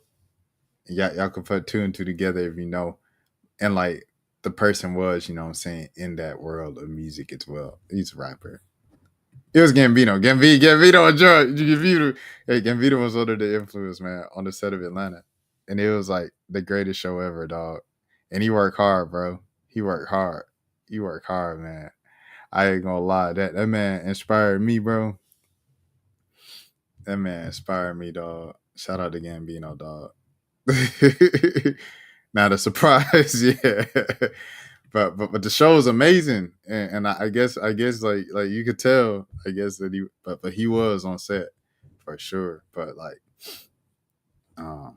Y'all can put two and two together if you know. And like the person was, you know what I'm saying, in that world of music as well. He's a rapper. It was Gambino. Gambino a drug. Gambino was under the influence, man, on the set of Atlanta. And it was like the greatest show ever, dog. And he worked hard, bro. He worked hard. Man. I ain't gonna lie. That man inspired me, bro. That man inspired me, dog. Shout out to Gambino, dog. Not a surprise, yeah. But the show is amazing, and I guess like you could tell, I guess that he was on set for sure. But like, I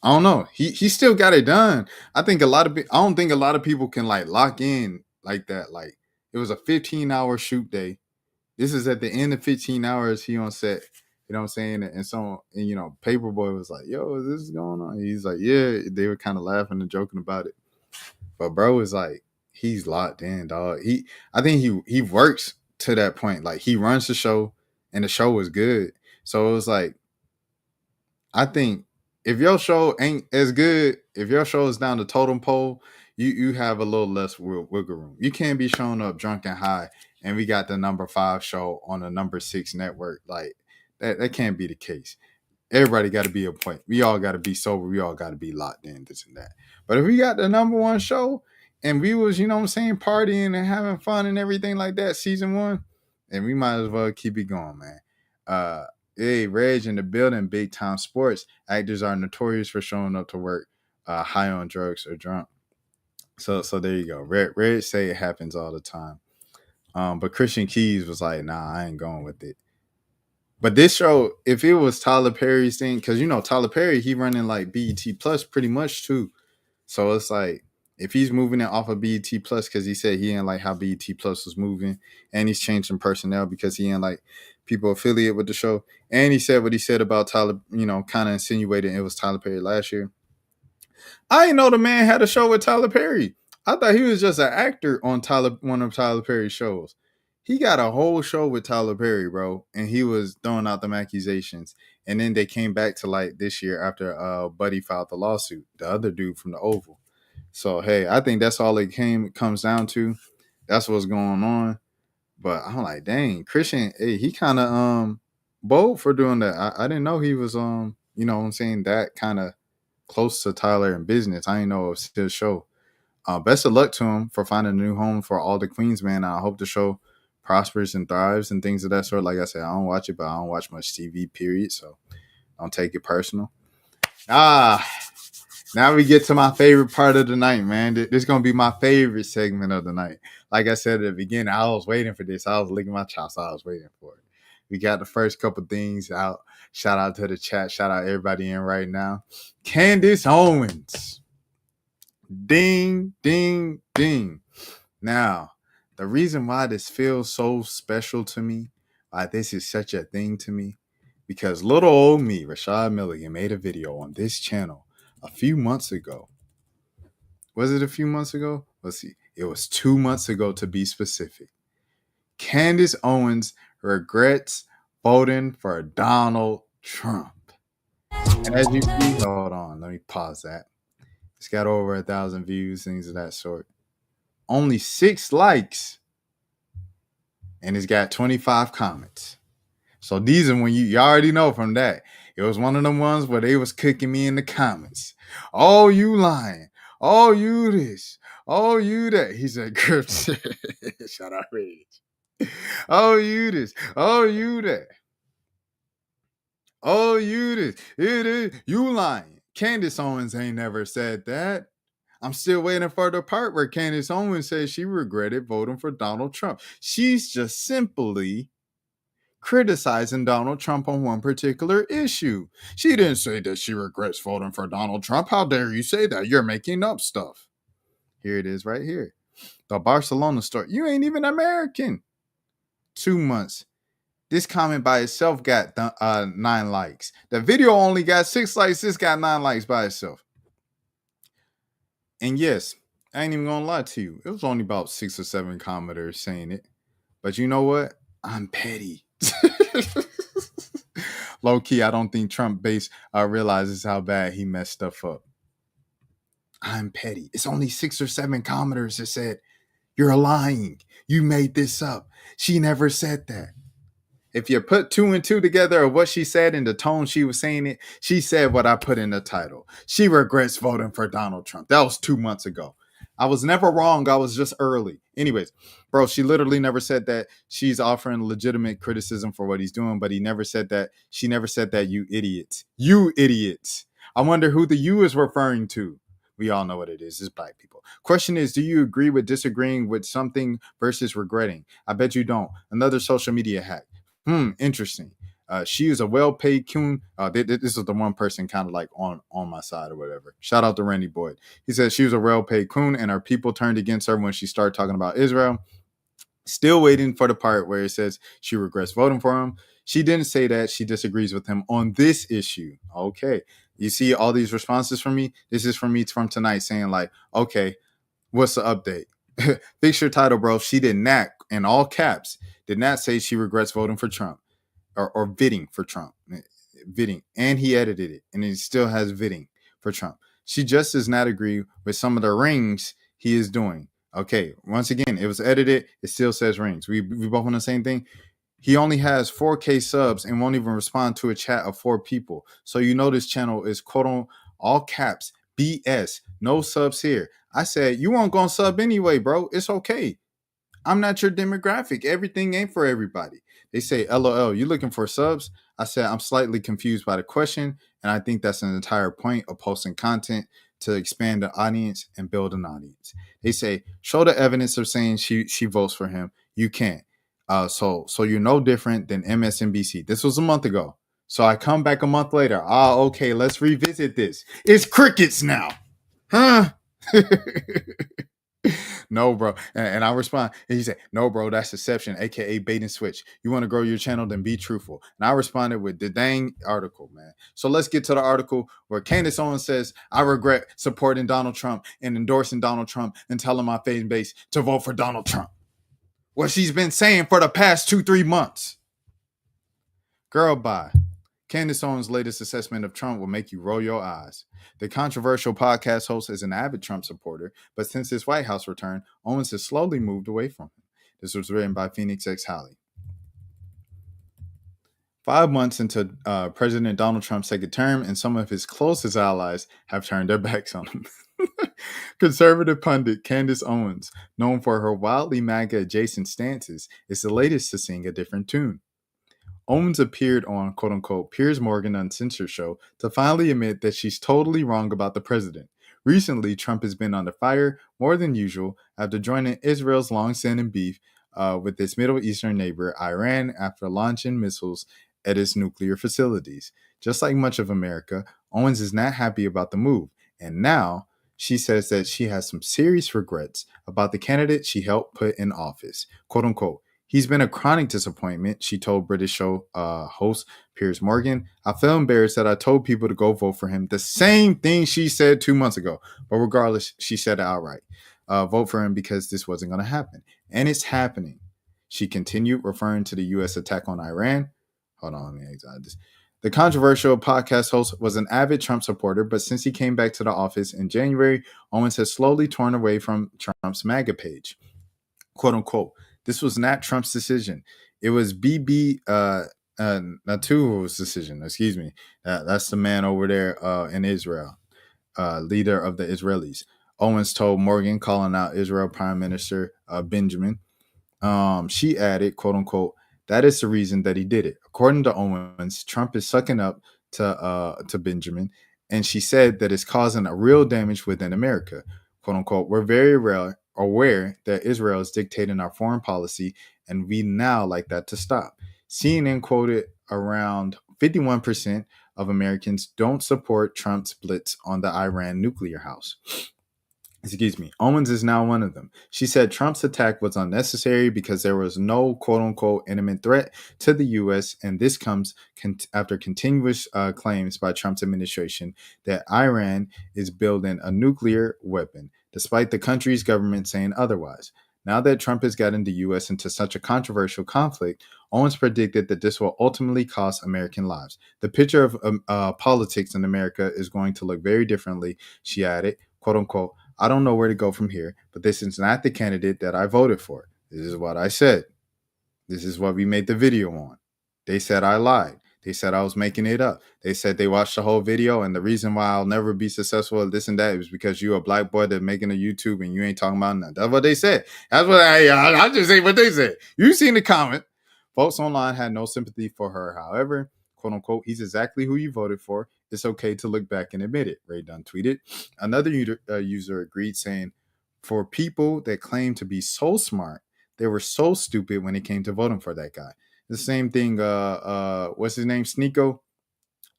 don't know. He still got it done. I don't think a lot of people can like lock in like that. Like it was a 15-hour shoot day. This is at the end of 15 hours. He on set. You know what I'm saying? And you know, Paperboy was like, "Yo, is this going on?" He's like, "Yeah." They were kind of laughing and joking about it. But bro is like, he's locked in, dog. I think he works to that point. Like he runs the show, and the show was good. So it was like, I think if your show ain't as good, if your show is down the totem pole, you have a little less wiggle room. You can't be showing up drunk and high, and we got the number 5 show on the number 6 network. Like that can't be the case. Everybody got to be a point. We all got to be sober. We all got to be locked in, this and that. But if we got the number 1 show and we was, you know what I'm saying, partying and having fun and everything like that, season 1, then we might as well keep it going, man. Hey, Reg in the building, big time sports. Actors are notorious for showing up to work high on drugs or drunk. So there you go. Reg say it happens all the time. But Christian Keys was like, nah, I ain't going with it. But this show, if it was Tyler Perry's thing, because you know Tyler Perry, he running like BET Plus pretty much too. So it's like if he's moving it off of BET Plus because he said he didn't like how BET Plus was moving, and he's changing personnel because he didn't like people affiliate with the show, and he said what he said about Tyler, you know, kind of insinuating it was Tyler Perry last year. I didn't know the man had a show with Tyler Perry. I thought he was just an actor on one of Tyler Perry's shows. He got a whole show with Tyler Perry, bro, and he was throwing out them accusations. And then they came back to light this year after Buddy filed the lawsuit, the other dude from the Oval. So hey, I think that's all it comes down to. That's what's going on. But I'm like, dang, Christian, hey, he kind of bold for doing that. I didn't know he was you know what I'm saying, that kind of close to Tyler in business. I didn't know it was his show. Best of luck to him for finding a new home for All the Queens, man. I hope the show prospers and thrives and things of that sort. Like I said, I don't watch it, but I don't watch much TV, period. So don't take it personal. Now we get to my favorite part of the night, man. This is going to be my favorite segment of the night. Like I said at the beginning, I was waiting for this. I was licking my chops. I was waiting for it. We got the first couple things out. Shout out to the chat. Shout out everybody in right now. Candace Owens. Ding, ding, ding. Now, the reason why this feels so special to me, why this is such a thing to me, because little old me, Rashad Milligan, made a video on this channel a few months ago. Was it a few months ago? Let's see. It was 2 months ago to be specific. Candace Owens regrets voting for Donald Trump. And as you see, hold on, let me pause that. It's got over 1,000 views, things of that sort. only 6 likes, and it's got 25 comments. So these are when you already know from that. It was one of them ones where they was cooking me in the comments. Oh, you lying. Oh, you this. Oh, you that. He said, Grip. Shout out, Reggie. Oh, you this. Oh, you that. Oh, you this. It is. You lying. Candace Owens ain't never said that. I'm still waiting for the part where Candace Owens says she regretted voting for Donald Trump. She's just simply criticizing Donald Trump on one particular issue. She didn't say that she regrets voting for Donald Trump. How dare you say that? You're making up stuff. Here it is right here. The Barcelona story. You ain't even American. 2 months. This comment by itself got 9 likes. The video only got 6 likes. This got 9 likes by itself. And yes, I ain't even gonna lie to you. It was only about 6 or 7 commenters saying it. But you know what? I'm petty. Low key, I don't think Trump base realizes how bad he messed stuff up. I'm petty. It's only 6 or 7 commenters that said, you're lying. You made this up. She never said that. If you put 2 and 2 together of what she said and the tone she was saying it, she said what I put in the title. She regrets voting for Donald Trump. That was 2 months ago. I was never wrong. I was just early. Anyways, bro, she literally never said that. She's offering legitimate criticism for what he's doing, but he never said that. She never said that, you idiots. You idiots. I wonder who the you is referring to. We all know what it is. It's black people. Question is, do you agree with disagreeing with something versus regretting? I bet you don't. Another social media hack. Interesting. She is a well-paid coon. This is the one person kind of like on my side or whatever. Shout out to Randy Boyd. He says she was a well-paid coon and her people turned against her when she started talking about Israel. Still waiting for the part where it says she regrets voting for him. She didn't say that. She disagrees with him on this issue. Okay. You see all these responses from me? This is from me from tonight saying like, okay, what's the update? Fix your title, bro. She did not, in all caps, did not say she regrets voting for Trump or bidding for Trump. Bidding. And he edited it. And he still has bidding for Trump. She just does not agree with some of the rings he is doing. Okay. Once again, it was edited. It still says rings. We both on the same thing. He only has 4K subs and won't even respond to a chat of 4 people. So you know this channel is quote on all caps BS. No subs here. I said, you weren't going to sub anyway, bro. It's okay. I'm not your demographic. Everything ain't for everybody. They say, LOL, you looking for subs? I said, I'm slightly confused by the question. And I think that's an entire point of posting content to expand the audience and build an audience. They say, show the evidence of saying she votes for him. You can't. So you're no different than MSNBC. This was a month ago. So I come back a month later. Okay, let's revisit this. It's crickets now. Huh? No, bro. And I respond, and he said, no, bro, that's deception, aka bait and switch. You want to grow your channel, then be truthful. And I responded with the dang article, man. So let's get to the article where Candace Owens says, I regret supporting Donald Trump and endorsing Donald Trump and telling my fan base to vote for Donald Trump. What she's been saying for the past 2-3 months. Girl, bye. Candace Owens' latest assessment of Trump will make you roll your eyes. The controversial podcast host is an avid Trump supporter, but since his White House return, Owens has slowly moved away from him. This was written by Phoenix X Holly. 5 months into President Donald Trump's second term, and some of his closest allies have turned their backs on him. Conservative pundit Candace Owens, known for her wildly MAGA-adjacent stances, is the latest to sing a different tune. Owens appeared on quote-unquote Piers Morgan Uncensored show to finally admit that she's totally wrong about the president. Recently, Trump has been under fire more than usual after joining Israel's long-standing beef with its Middle Eastern neighbor, Iran, after launching missiles at its nuclear facilities. Just like much of America, Owens is not happy about the move, and now she says that she has some serious regrets about the candidate she helped put in office. Quote-unquote, he's been a chronic disappointment, she told British show host Piers Morgan. I feel embarrassed that I told people to go vote for him. The same thing she said 2 months ago. But regardless, she said it outright. Vote for him because this wasn't going to happen. And it's happening. She continued, referring to the U.S. attack on Iran. Hold on, let me exit this. The controversial podcast host was an avid Trump supporter, but since he came back to the office in January, Owens has slowly torn away from Trump's MAGA page. Quote unquote. This was not Trump's decision. It was Bibi Netanyahu's decision. Excuse me. That's the man over there in Israel, leader of the Israelis. Owens told Morgan, calling out Israel Prime Minister Benjamin. She added, quote unquote, that is the reason that he did it. According to Owens, Trump is sucking up to Benjamin, and she said that it's causing a real damage within America. Quote unquote, we're very aware that Israel is dictating our foreign policy, and we now like that to stop. CNN quoted around 51% of Americans don't support Trump's blitz on the Iran nuclear house. Excuse me. Owens is now one of them. She said Trump's attack was unnecessary because there was no quote unquote imminent threat to the U.S. And this comes after continuous claims by Trump's administration that Iran is building a nuclear weapon, despite the country's government saying otherwise. Now that Trump has gotten the U.S. into such a controversial conflict, Owens predicted that this will ultimately cost American lives. The picture of politics in America is going to look very differently, she added, quote unquote. I don't know where to go from here, but this is not the candidate that I voted for. This is what I said. This is what we made the video on. They said I lied. They said I was making it up. They said they watched the whole video, and the reason why I'll never be successful at this and that is because you're a black boy that's making a YouTube and you ain't talking about nothing. That's what they said. That's what I just say what they said. You seen the comment. Folks online had no sympathy for her. However, quote unquote, he's exactly who you voted for. It's okay to look back and admit it, Ray Dunn tweeted. Another user agreed, saying, for people that claim to be so smart, they were so stupid when it came to voting for that guy. The same thing, what's his name? Sneeko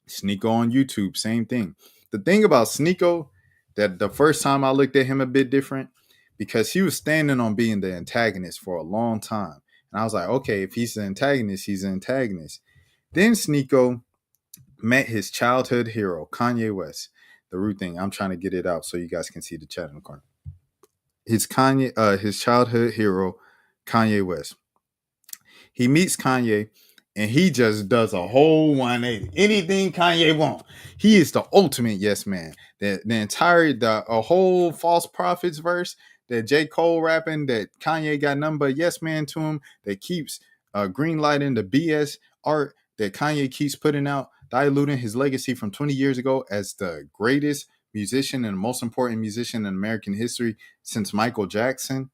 on YouTube, same thing. The thing about Sneeko, that the first time I looked at him a bit different, because he was standing on being the antagonist for a long time. And I was like, okay, if he's the antagonist, he's the antagonist. Then Sneeko met his childhood hero, Kanye West. The root thing, I'm trying to get it out so you guys can see the chat in the corner. His childhood hero, Kanye West. He meets Kanye, and he just does a whole 180. Anything Kanye wants. He is the ultimate yes man. A whole false prophets verse that J. Cole rapping, that Kanye got nothing but yes man to him, that keeps green lighting the BS art that Kanye keeps putting out, diluting his legacy from 20 years ago as the greatest musician and most important musician in American history since Michael Jackson,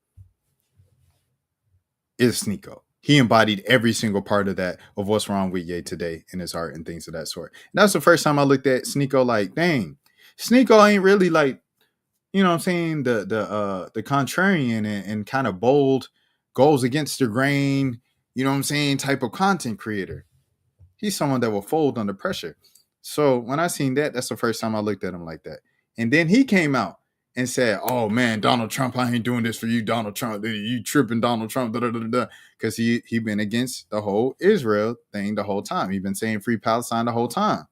is Sneeko. He embodied every single part of that, of what's wrong with Ye today in his art and things of that sort. And that's the first time I looked at Sneeko like, dang, Sneeko ain't really like, you know what I'm saying, the contrarian and kind of bold, goes against the grain, you know what I'm saying, type of content creator. He's someone that will fold under pressure. So when I seen that, that's the first time I looked at him like that. And then he came out and said, oh man, Donald Trump, I ain't doing this for you, Donald Trump. You tripping, Donald Trump, because he been against the whole Israel thing the whole time. He been saying free Palestine the whole time.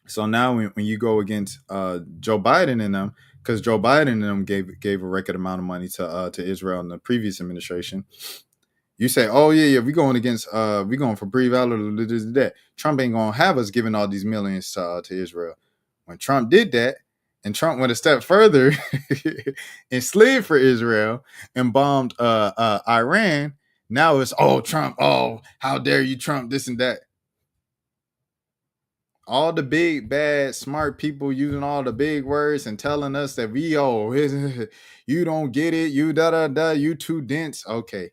So now when you go against Joe Biden and them, because Joe Biden and them gave a record amount of money to Israel in the previous administration, you say, oh, yeah, we going for pre-valor, that. Trump ain't going to have us giving all these millions to Israel. When Trump did that, and Trump went a step further and slid for Israel and bombed Iran, now it's, oh, Trump, oh, how dare you, Trump, this and that. All the big, bad, smart people using all the big words and telling us that you don't get it, you da-da-da, you too dense. Okay.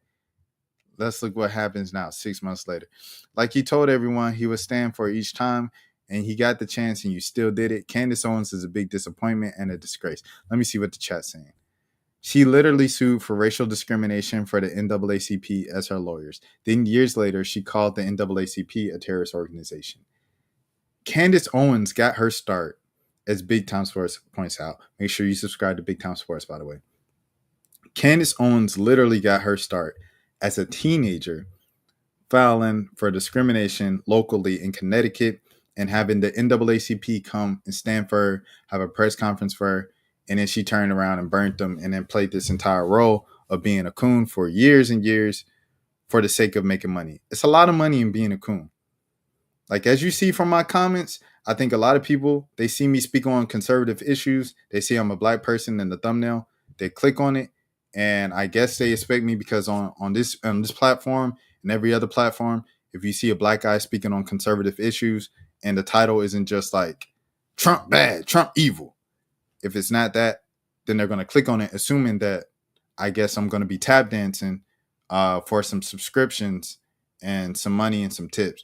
Let's look what happens now, 6 months later. Like he told everyone he would stand for each time, and he got the chance, and you still did it. Candace Owens is a big disappointment and a disgrace. Let me see what the chat's saying. She literally sued for racial discrimination for the NAACP as her lawyers. Then years later, she called the NAACP a terrorist organization. Candace Owens got her start, as Big Time Sports points out. Make sure you subscribe to Big Time Sports, by the way. Candace Owens literally got her start as a teenager, filing for discrimination locally in Connecticut and having the NAACP come and stand for her, have a press conference for her, and then she turned around and burnt them and then played this entire role of being a coon for years and years for the sake of making money. It's a lot of money in being a coon. Like, as you see from my comments, I think a lot of people, they see me speak on conservative issues. They see I'm a black person in the thumbnail. They click on it, and I guess they expect me because on this platform and every other platform, if you see a black guy speaking on conservative issues and the title isn't just like Trump bad, Trump evil. If it's not that, then they're going to click on it, assuming that I guess I'm going to be tap dancing for some subscriptions and some money and some tips.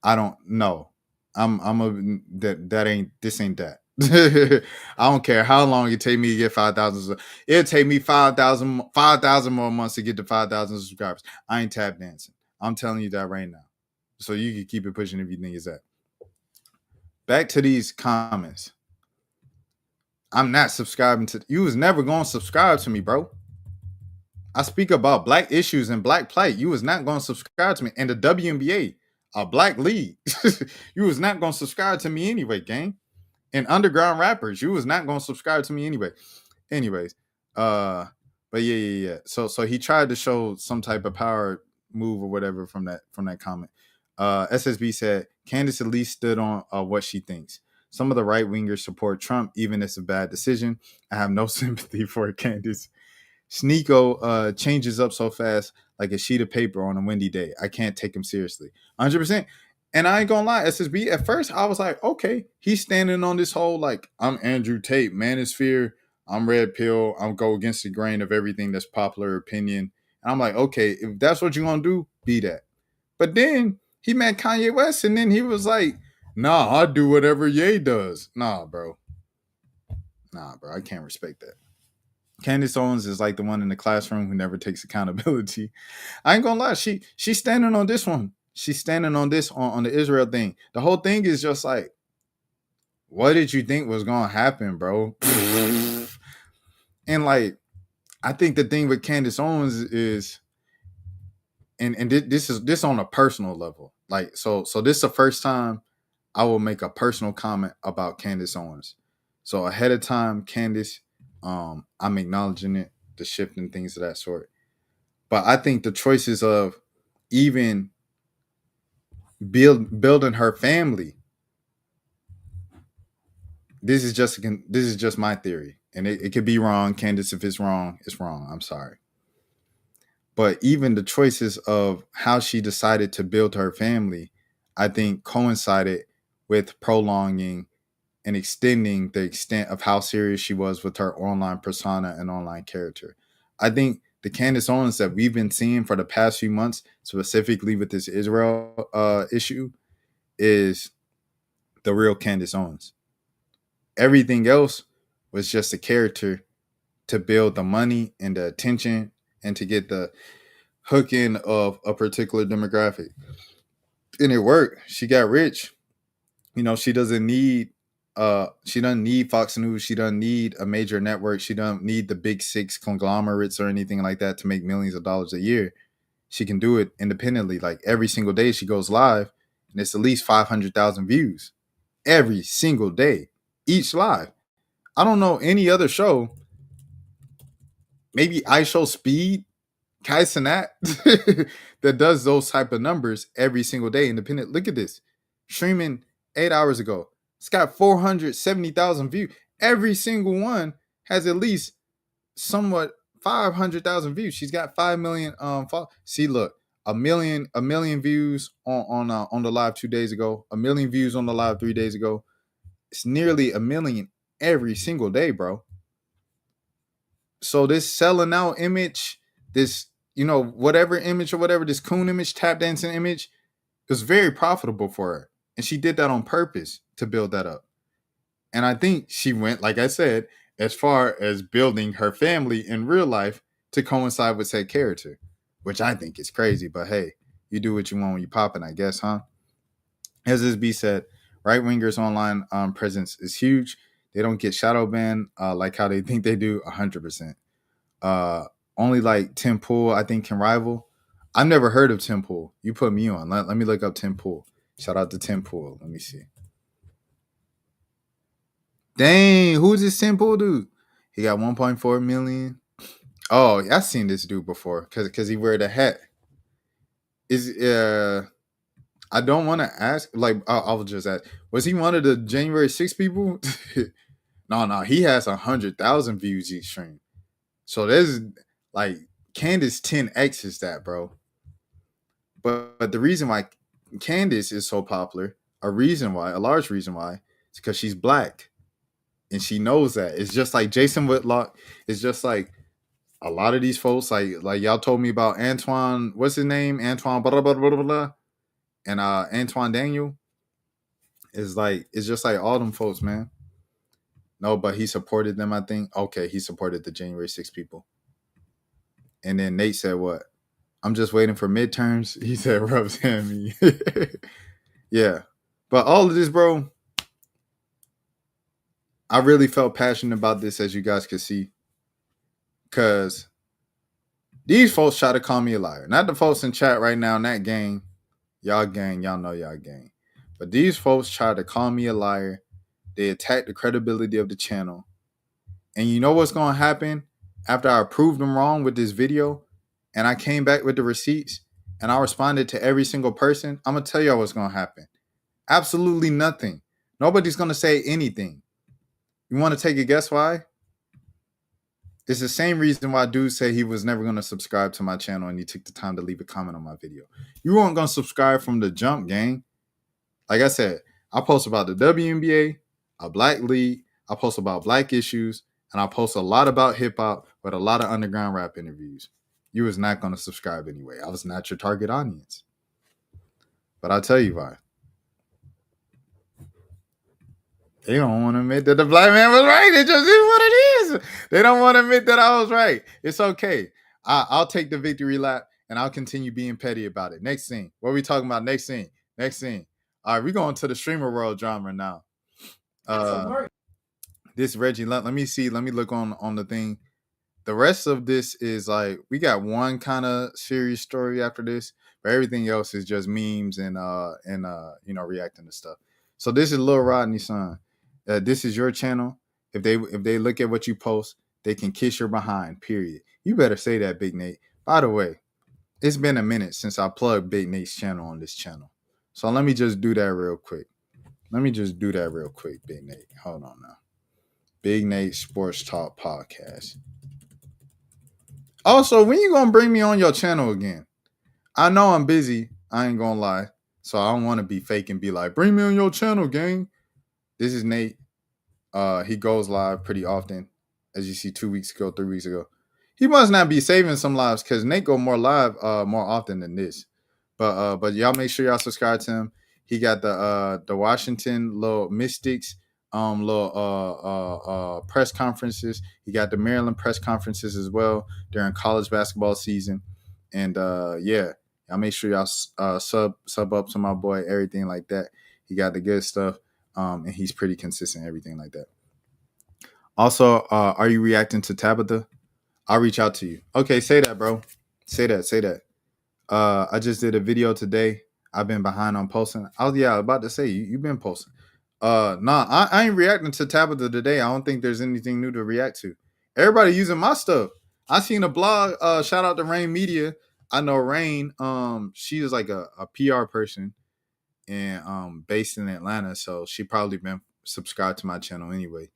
I don't know. This ain't that. I don't care how long it take me to get 5,000. It'll take me 5,000 more months to get to 5,000 subscribers. I ain't tap dancing. I'm telling you that right now. So you can keep it pushing if you think it's that. Back to these comments. I'm not subscribing to you. Was never going to subscribe to me, bro. I speak about black issues and black plight. You was not going to subscribe to me. And the WNBA, a black league. You was not going to subscribe to me anyway, gang. And underground rappers, you was not going to subscribe to me anyway. Anyways, but yeah. So he tried to show some type of power move or whatever from that comment. SSB said Candace at least stood on what she thinks. Some of the right wingers support Trump, even if it's a bad decision. I have no sympathy for Candace. Sneeko changes up so fast like a sheet of paper on a windy day. I can't take him seriously. 100%. And I ain't gonna lie, SSB, at first I was like, okay, he's standing on this whole, like, I'm Andrew Tate, manosphere, I'm red pill, I'm go against the grain of everything that's popular opinion. And I'm like, okay, if that's what you're gonna do, be that. But then he met Kanye West, and then he was like, nah, I'll do whatever Ye does. Nah, bro, I can't respect that. Candace Owens is like the one in the classroom who never takes accountability. I ain't gonna lie, she's standing on this one. She's standing on this on the Israel thing. The whole thing is just like, what did you think was gonna happen, bro? And like, I think the thing with Candace Owens is, and this on a personal level. Like, so this is the first time I will make a personal comment about Candace Owens. So ahead of time, Candace, I'm acknowledging it, the shift and things of that sort. But I think the choices of even building her family, this is just my theory, and it could be wrong. Candace, if it's wrong, it's wrong. I'm sorry. But even the choices of how she decided to build her family, I think coincided with prolonging and extending the extent of how serious she was with her online persona and online character. I think the Candace Owens that we've been seeing for the past few months, specifically with this Israel issue, is the real Candace Owens. Everything else was just a character to build the money and the attention and to get the hook in of a particular demographic. And it worked. She got rich. You know, she doesn't need Fox News. She doesn't need a major network. She doesn't need the big six conglomerates or anything like that to make millions of dollars a year. She can do it independently. Like, every single day she goes live, and it's at least 500,000 views every single day, each live. I don't know any other show. Maybe iShow Speed, Kai Cenat, that does those type of numbers every single day independent. Look at this. Streaming 8 hours ago. It's got 470,000 views. Every single one has at least somewhat 500,000 views. She's got 5 million See, look, a million views on the live 2 days ago, a million views on the live 3 days ago. It's nearly a million every single day, bro. So this selling out image, this, whatever image or whatever, this coon image, tap dancing image, was very profitable for her. And she did that on purpose to build that up. And I think she went, like I said, as far as building her family in real life to coincide with said character, which I think is crazy. But hey, you do what you want when you popping, I guess, huh? As this B said, right-wingers online presence is huge. They don't get shadow banned like how they think they do, 100%. Only like Tim Pool, I think, can rival. I've never heard of Tim Pool. You put me on. Let me look up Tim Pool. Shout out to Tim Pool. Let me see. Dang, who's this Tim Pool dude? He got 1.4 million. Oh, I've seen this dude before because he wear the hat. I I don't want to ask. Like, I will just ask. Was he one of the January 6th people? No. He has 100,000 views each stream. So there's like Candace 10x is that, bro. But the reason why Candace is so popular, a large reason why, is because she's black. And she knows that. It's just like Jason Whitlock. It's just like a lot of these folks, like y'all told me about Antoine, what's his name? Antoine blah, blah, blah, blah, blah, and Antoine Daniel. Is like, it's just like all them folks, man. No, but he supported them, I think. Okay, he supported the January 6 people. And then Nate said what? I'm just waiting for midterms. He said rubs me. Yeah. But all of this, bro, I really felt passionate about this, as you guys could see. Because these folks try to call me a liar. Not the folks in chat right now, not gang. Y'all gang, y'all know y'all gang. But these folks try to call me a liar. They attack the credibility of the channel. And you know what's going to happen after I proved them wrong with this video and I came back with the receipts and I responded to every single person? I'm going to tell y'all what's going to happen. Absolutely nothing. Nobody's going to say anything. You want to take a guess why? It's the same reason why dude said he was never going to subscribe to my channel and he took the time to leave a comment on my video. You weren't going to subscribe from the jump, gang. Like I said, I post about the WNBA, a black league, I post about black issues, and I post a lot about hip-hop with a lot of underground rap interviews. You was not going to subscribe anyway. I was not your target audience. But I'll tell you why. They don't want to admit that the black man was right. It just is what it is. They don't want to admit that I was right. It's okay. I'll take the victory lap, and I'll continue being petty about it. Next scene. What are we talking about? Next scene. All right, we're going to the streamer world drama now. This Reggie, let me see. Let me look on the thing. The rest of this is like, we got one kind of serious story after this, but everything else is just memes and reacting to stuff. So this is Lil Rodney's son. This is your channel. If they look at what you post, they can kiss your behind, period. You better say that, Big Nate. By the way, it's been a minute since I plugged Big Nate's channel on this channel. So let me just do that real quick. Big Nate. Hold on now. Big Nate Sports Talk Podcast. Also, when you gonna bring me on your channel again? I know I'm busy. I ain't gonna lie. So I don't want to be fake and be like, bring me on your channel, gang. This is Nate. He goes live pretty often. As you see, 2 weeks ago, 3 weeks ago. He must not be saving some lives because Nate go more live more often than this. But y'all make sure y'all subscribe to him. He got the Washington little Mystics press conferences. He got the Maryland press conferences as well during college basketball season. And y'all make sure y'all sub up to my boy, everything like that. He got the good stuff. And he's pretty consistent, everything like that. Also, are you reacting to Tabitha? I'll reach out to you. Okay, say that, bro. Say that. I just did a video today. I've been behind on posting. I was about to say you've been posting. I ain't reacting to Tabitha today. I don't think there's anything new to react to. Everybody using my stuff. I seen a blog. Shout out to Rain Media. I know Rain. She is like a PR person and based in Atlanta, so she probably been subscribed to my channel anyway.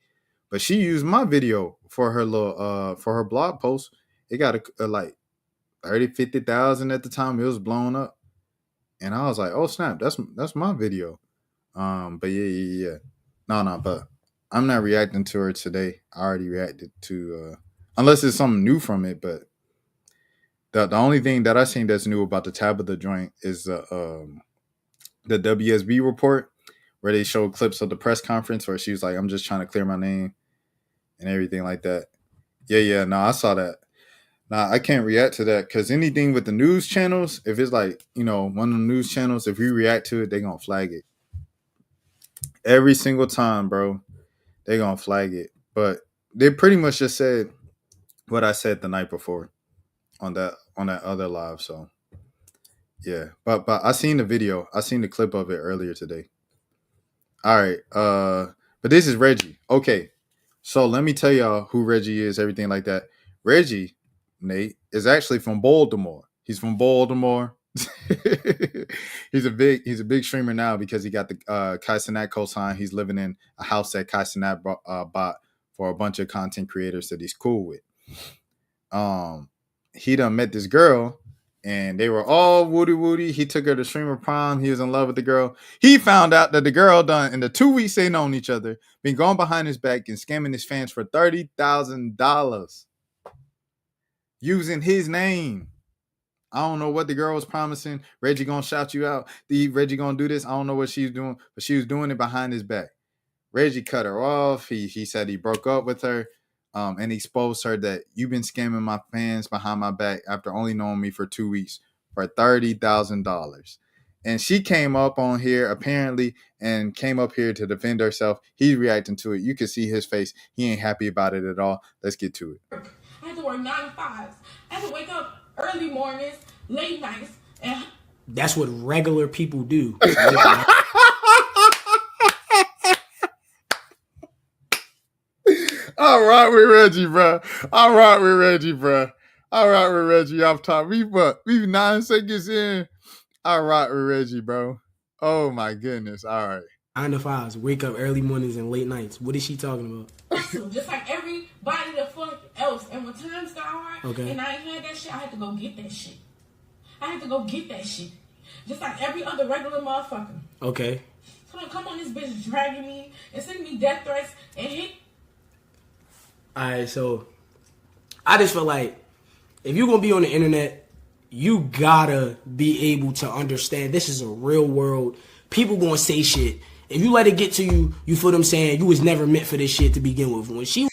But she used my video for her little for her blog post. It got a like 50,000 at the time. It was blown up, and I was like, "Oh snap, that's my video." But yeah. No, but I'm not reacting to her today. I already reacted to unless it's something new from it. But the only thing that I seen that's new about the Tabitha joint is the WSB report where they showed clips of the press conference where she was like, "I'm just trying to clear my name," and everything like that. Yeah. No, I saw that. Nah, I can't react to that because anything with the news channels, if it's like, one of the news channels, if we react to it, they're going to flag it. Every single time, bro, they're going to flag it. But they pretty much just said what I said the night before on that other live. So, yeah. But I seen the video. I seen the clip of it earlier today. All right. But this is Reggie. Okay. So let me tell y'all who Reggie is, everything like that. Reggie, Nate, is actually from Baltimore. He's from Baltimore. He's a big streamer now because he got the Kai Cenat cosign. He's living in a house that Kai Cenat bought for a bunch of content creators that he's cool with. He done met this girl and they were all woody. He took her to streamer prom. He was in love with the girl. He found out that the girl done in the 2 weeks they known each other, been going behind his back and scamming his fans for $30,000 using his name. I don't know what the girl was promising. Reggie gonna shout you out. Reggie gonna do this. I don't know what she was doing, but she was doing it behind his back. Reggie cut her off. He said he broke up with her, and exposed her that you've been scamming my fans behind my back after only knowing me for 2 weeks for $30,000. And she came up on here apparently and came up here to defend herself. He's reacting to it. You can see his face. He ain't happy about it at all. Let's get to it. I had to work 9 to 5s. I had to wake up early mornings, late nights, and that's what regular people do. All right with Reggie, bro. All right with Reggie off top. We 9 seconds in. All right with Reggie, bro. Oh my goodness. All right. 9 to 5s, wake up early mornings and late nights. What is she talking about? just like everybody the fuck else. And when times got hard, Okay. and I ain't had that shit, I had to go get that shit. Just like every other regular motherfucker. Okay. So don't come on this bitch dragging me and sending me death threats and hit. Alright, so I just feel like if you're gonna be on the internet, you gotta be able to understand this is a real world. People gonna say shit. If you let it get to you, you feel them saying you was never meant for this shit to begin with. When she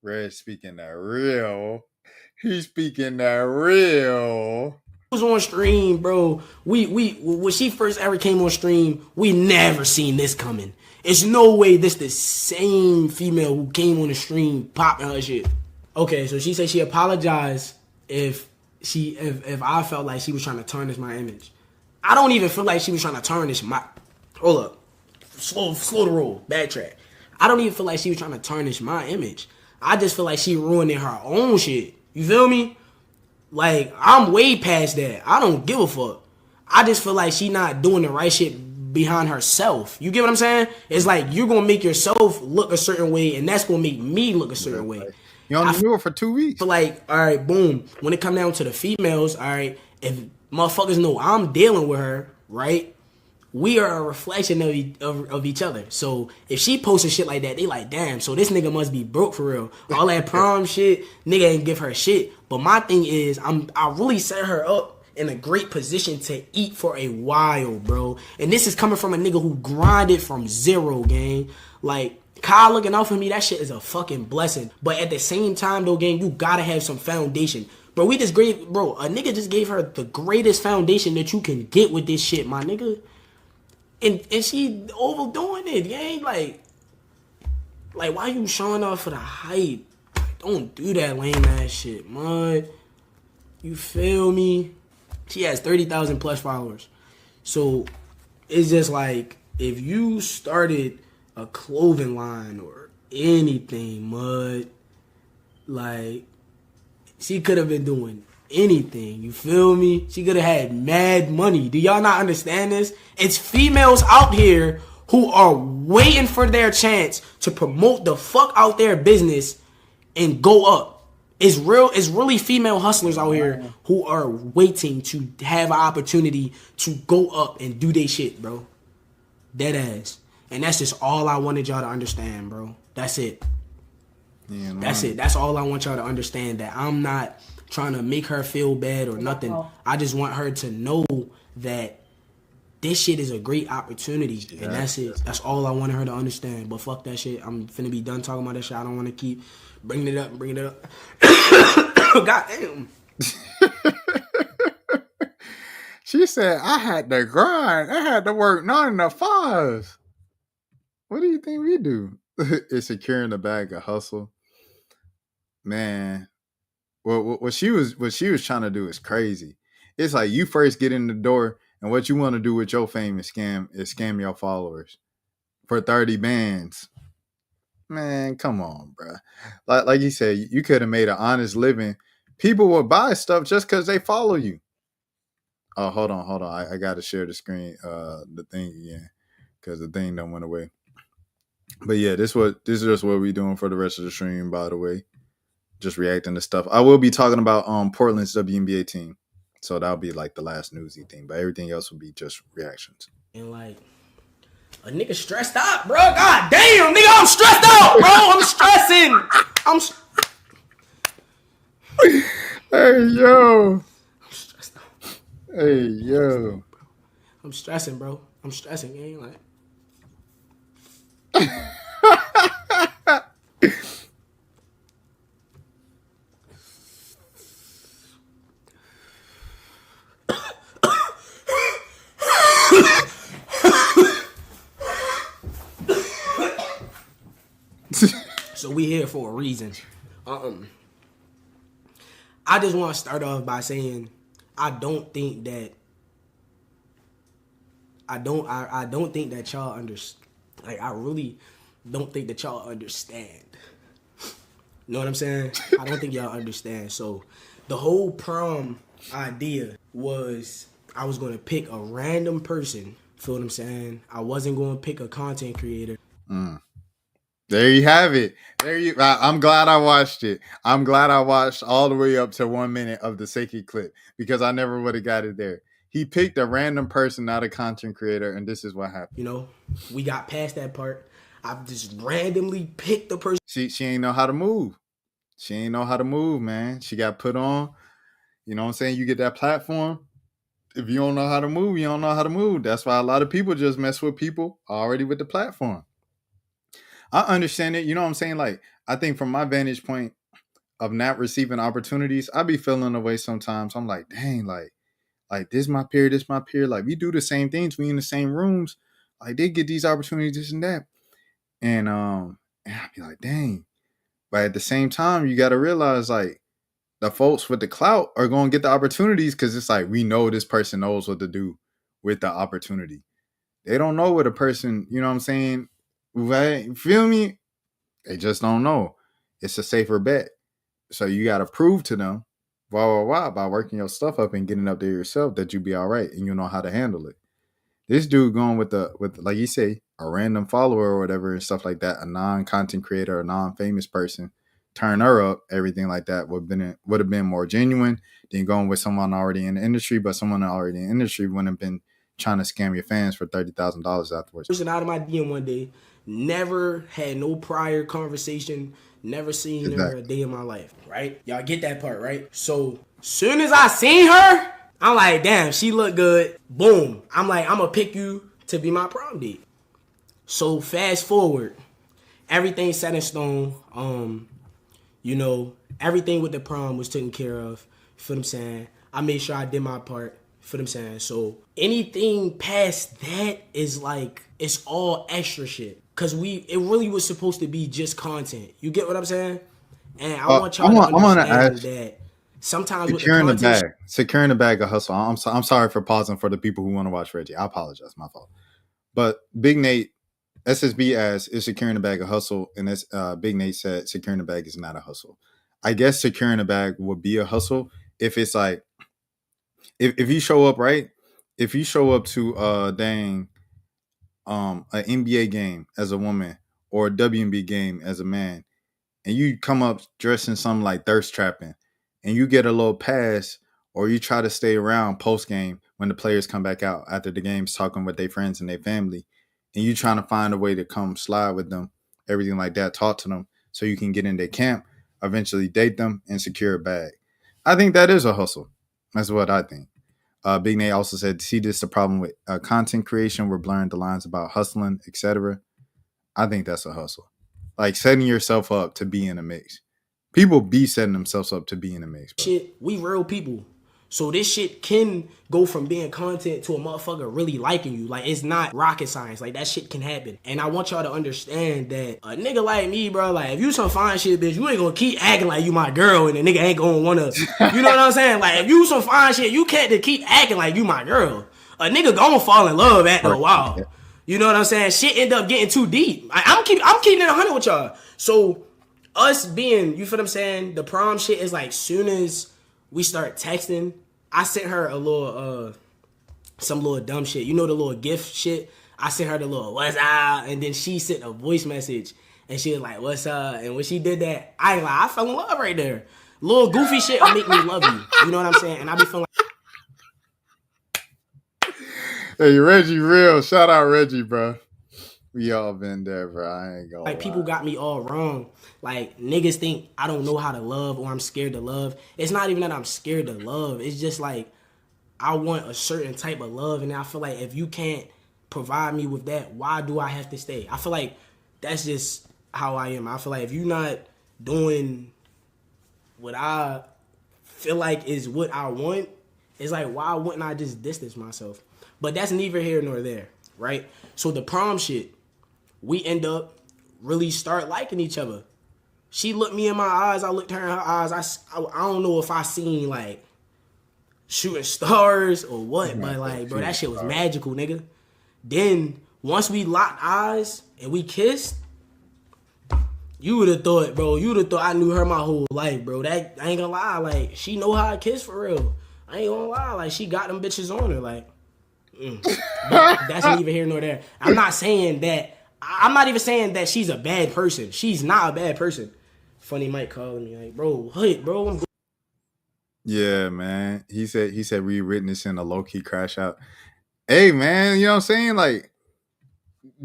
Red speaking that real. He's speaking that real. was on stream, bro, we when she first ever came on stream, we never seen this coming. It's no way this the same female who came on the stream popping her shit. Okay, so she said she apologized if I felt like she was trying to tarnish my image. I don't even feel like she was trying to tarnish my. Hold up, slow the roll, backtrack. I don't even feel like she was trying to tarnish my image. I just feel like she ruining her own shit. You feel me? Like, I'm way past that. I don't give a fuck. I just feel like she not doing the right shit behind herself. You get what I'm saying? It's like you're gonna make yourself look a certain way, and that's gonna make me look a certain way. You only knew her for 2 weeks. Feel like, all right, boom. When it come down to the females, all right, if motherfuckers know I'm dealing with her, right? We are a reflection of each other. So if she posting shit like that, they like, damn, so this nigga must be broke for real. All that prom shit, nigga ain't give her shit. But my thing is, I really set her up in a great position to eat for a while, bro. And this is coming from a nigga who grinded from zero, gang. Like, Kyle looking out for me, that shit is a fucking blessing. But at the same time, though, gang, you gotta have some foundation. Bro, a nigga just gave her the greatest foundation that you can get with this shit, my nigga. And she overdoing it, gang. Like why you showing off for the hype? Don't do that lame ass shit, man. You feel me? She has 30,000 plus followers. So it's just like if you started a clothing line or anything, mud, like she could have been doing anything. You feel me? She could have had mad money. Do y'all not understand this? It's females out here who are waiting for their chance to promote the fuck out their business and go up. It's really female hustlers out here who are waiting to have an opportunity to go up and do their shit, bro. Dead ass. And that's just all I wanted y'all to understand, bro. That's it. Yeah, that's it. That's all I want y'all to understand, that I'm not trying to make her feel bad or nothing. I just want her to know that this shit is a great opportunity. Yeah, and that's it. That's all I wanted her to understand. But fuck that shit. I'm finna be done talking about that shit. I don't want to keep bringing it up. God damn. She said, I had to grind. I had to work 9 to 5. What do you think we do? It's securing the bag of hustle. Man. Well, what she was trying to do is crazy. It's like you first get in the door, and what you want to do with your fame is scam your followers for 30 bands. Man, come on, bro. Like you said, you could have made an honest living. People will buy stuff just because they follow you. Oh, hold on. I gotta share the screen, the thing again, because the thing done went away. But yeah, this is just what we doing for the rest of the stream. By the way, just reacting to stuff. I will be talking about Portland's WNBA team, so that'll be like the last newsy thing. But everything else will be just reactions. And like a nigga stressed out, bro. God damn, nigga, I'm stressed out, bro. I'm stressing. Hey yo. I'm stressed out. Hey yo. I'm stressing, bro. I'm stressing, gang. Like. So we here for a reason. I just want to start off by saying I don't think that y'all understand. Like, I really don't think that y'all understand. You know what I'm saying? I don't think y'all understand. So the whole prom idea was I was going to pick a random person. Feel what I'm saying? I wasn't going to pick a content creator. There you have it. I'm glad I watched it. I'm glad I watched all the way up to 1 minute of the sacred clip because I never would have got it there. He picked a random person, not a content creator, and this is what happened. You know, we got past that part. I just randomly picked the person. She ain't know how to move. She ain't know how to move, man. She got put on. You know what I'm saying? You get that platform. If you don't know how to move, you don't know how to move. That's why a lot of people just mess with people already with the platform. I understand it. You know what I'm saying? Like, I think from my vantage point of not receiving opportunities, I be feeling away sometimes. I'm like, dang, like this my peer, this my peer. Like, we do the same things. We in the same rooms. Like, they get these opportunities, this and that. And I be like, dang. But at the same time, you got to realize, like, the folks with the clout are going to get the opportunities because it's like, we know this person knows what to do with the opportunity. They don't know what a person, you know what I'm saying? Right? Feel me? They just don't know. It's a safer bet. So you got to prove to them, by working your stuff up and getting up there yourself that you be all right and you know how to handle it. This dude going with like you say, a random follower or whatever and stuff like that, a non-content creator, a non-famous person, turn her up, everything like that would have been more genuine than going with someone already in the industry, but someone already in the industry wouldn't have been trying to scam your fans for $30,000 afterwards. Person out of my DM one day, never had no prior conversation, never seen her a day in my life, right? Y'all get that part, right? So soon as I seen her, I'm like, damn, she look good. Boom. I'm like, I'm gonna pick you to be my prom date. So fast forward, everything set in stone. You know, everything with the prom was taken care of. Feel what I'm saying? I made sure I did my part. Feel what I'm saying? So anything past that is like, it's all extra shit. Cause it really was supposed to be just content. You get what I'm saying? And I want y'all to understand that sometimes with the content, securing the bag of hustle. I'm sorry for pausing for the people who want to watch Reggie. I apologize, my fault. But Big Nate, SSB is securing the bag of hustle, and Big Nate said securing the bag is not a hustle. I guess securing the bag would be a hustle if it's like if you show up right. If you show up to an NBA game as a woman or a WNBA game as a man, and you come up dressed in something like thirst trapping, and you get a little pass, or you try to stay around post game when the players come back out after the games talking with their friends and their family, and you trying to find a way to come slide with them, everything like that, talk to them so you can get in their camp, eventually date them, and secure a bag. I think that is a hustle. That's what I think. Big Nate also said, see, this is the problem with content creation. We're blurring the lines about hustling, etc. I think that's a hustle. Like setting yourself up to be in a mix. People be setting themselves up to be in a mix. Bro. Shit, we real people. So this shit can go from being content to a motherfucker really liking you. Like, it's not rocket science. Like, that shit can happen. And I want y'all to understand that a nigga like me, bro, like, if you some fine shit, bitch, you ain't gonna keep acting like you my girl and the nigga ain't gonna wanna, you know what I'm saying? Like, if you some fine shit, you can't just keep acting like you my girl. A nigga gonna fall in love after a while. You know what I'm saying? Shit end up getting too deep. I'm keeping it 100 with y'all. So, us being, you feel what I'm saying? The prom shit is like, soon as we start texting, I sent her a little some little dumb shit. You know the little gift shit? I sent her the little what's up, and then she sent a voice message, and she was like, what's up? And when she did that, I fell in love right there. Little goofy shit will make me love you. You know what I'm saying? And I be feeling like, Hey, Reggie, real. Shout out Reggie, bro. We all been there, bro. I ain't gonna lie. people got me all wrong. Like, niggas think I don't know how to love or I'm scared to love. It's not even that I'm scared to love. It's just like I want a certain type of love, and I feel like if you can't provide me with that, why do I have to stay? I feel like that's just how I am. I feel like if you're not doing what I feel like is what I want, it's like, why wouldn't I just distance myself? But that's neither here nor there, right? So the prom shit, we end up really start liking each other. She looked me in my eyes, I looked her in her eyes. I don't know if I seen like shooting stars or what, but like, bro, that shit was magical, nigga. Then once we locked eyes and we kissed, you would have thought, bro, I knew her my whole life, bro. That, I ain't gonna lie, like, she know how I kiss for real. I ain't gonna lie, like, she got them bitches on her, like, But that's neither here nor there. I'm not even saying that she's a bad person. She's not a bad person. Funny Mike calling me, like, bro, I'm Yeah, man. He said we witnessing a low-key crash out. Hey, man, you know what I'm saying? Like,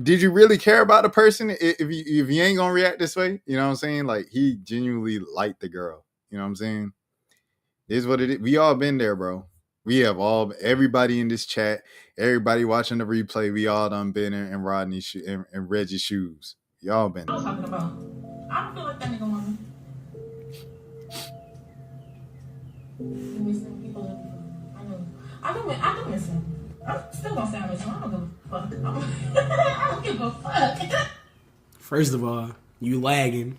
did you really care about the person if you ain't gonna react this way? You know what I'm saying? Like, he genuinely liked the girl. You know what I'm saying? It is what it is. We all been there, bro. We have everybody in this chat, everybody watching the replay, we all done been in Rodney's and Reggie's shoes. Y'all been there. I was talking about. I don't feel like that nigga want me. You missing people? I know. I do miss him. I'm still gonna say I miss him. I don't give a fuck. I don't give a fuck. First of all, you lagging.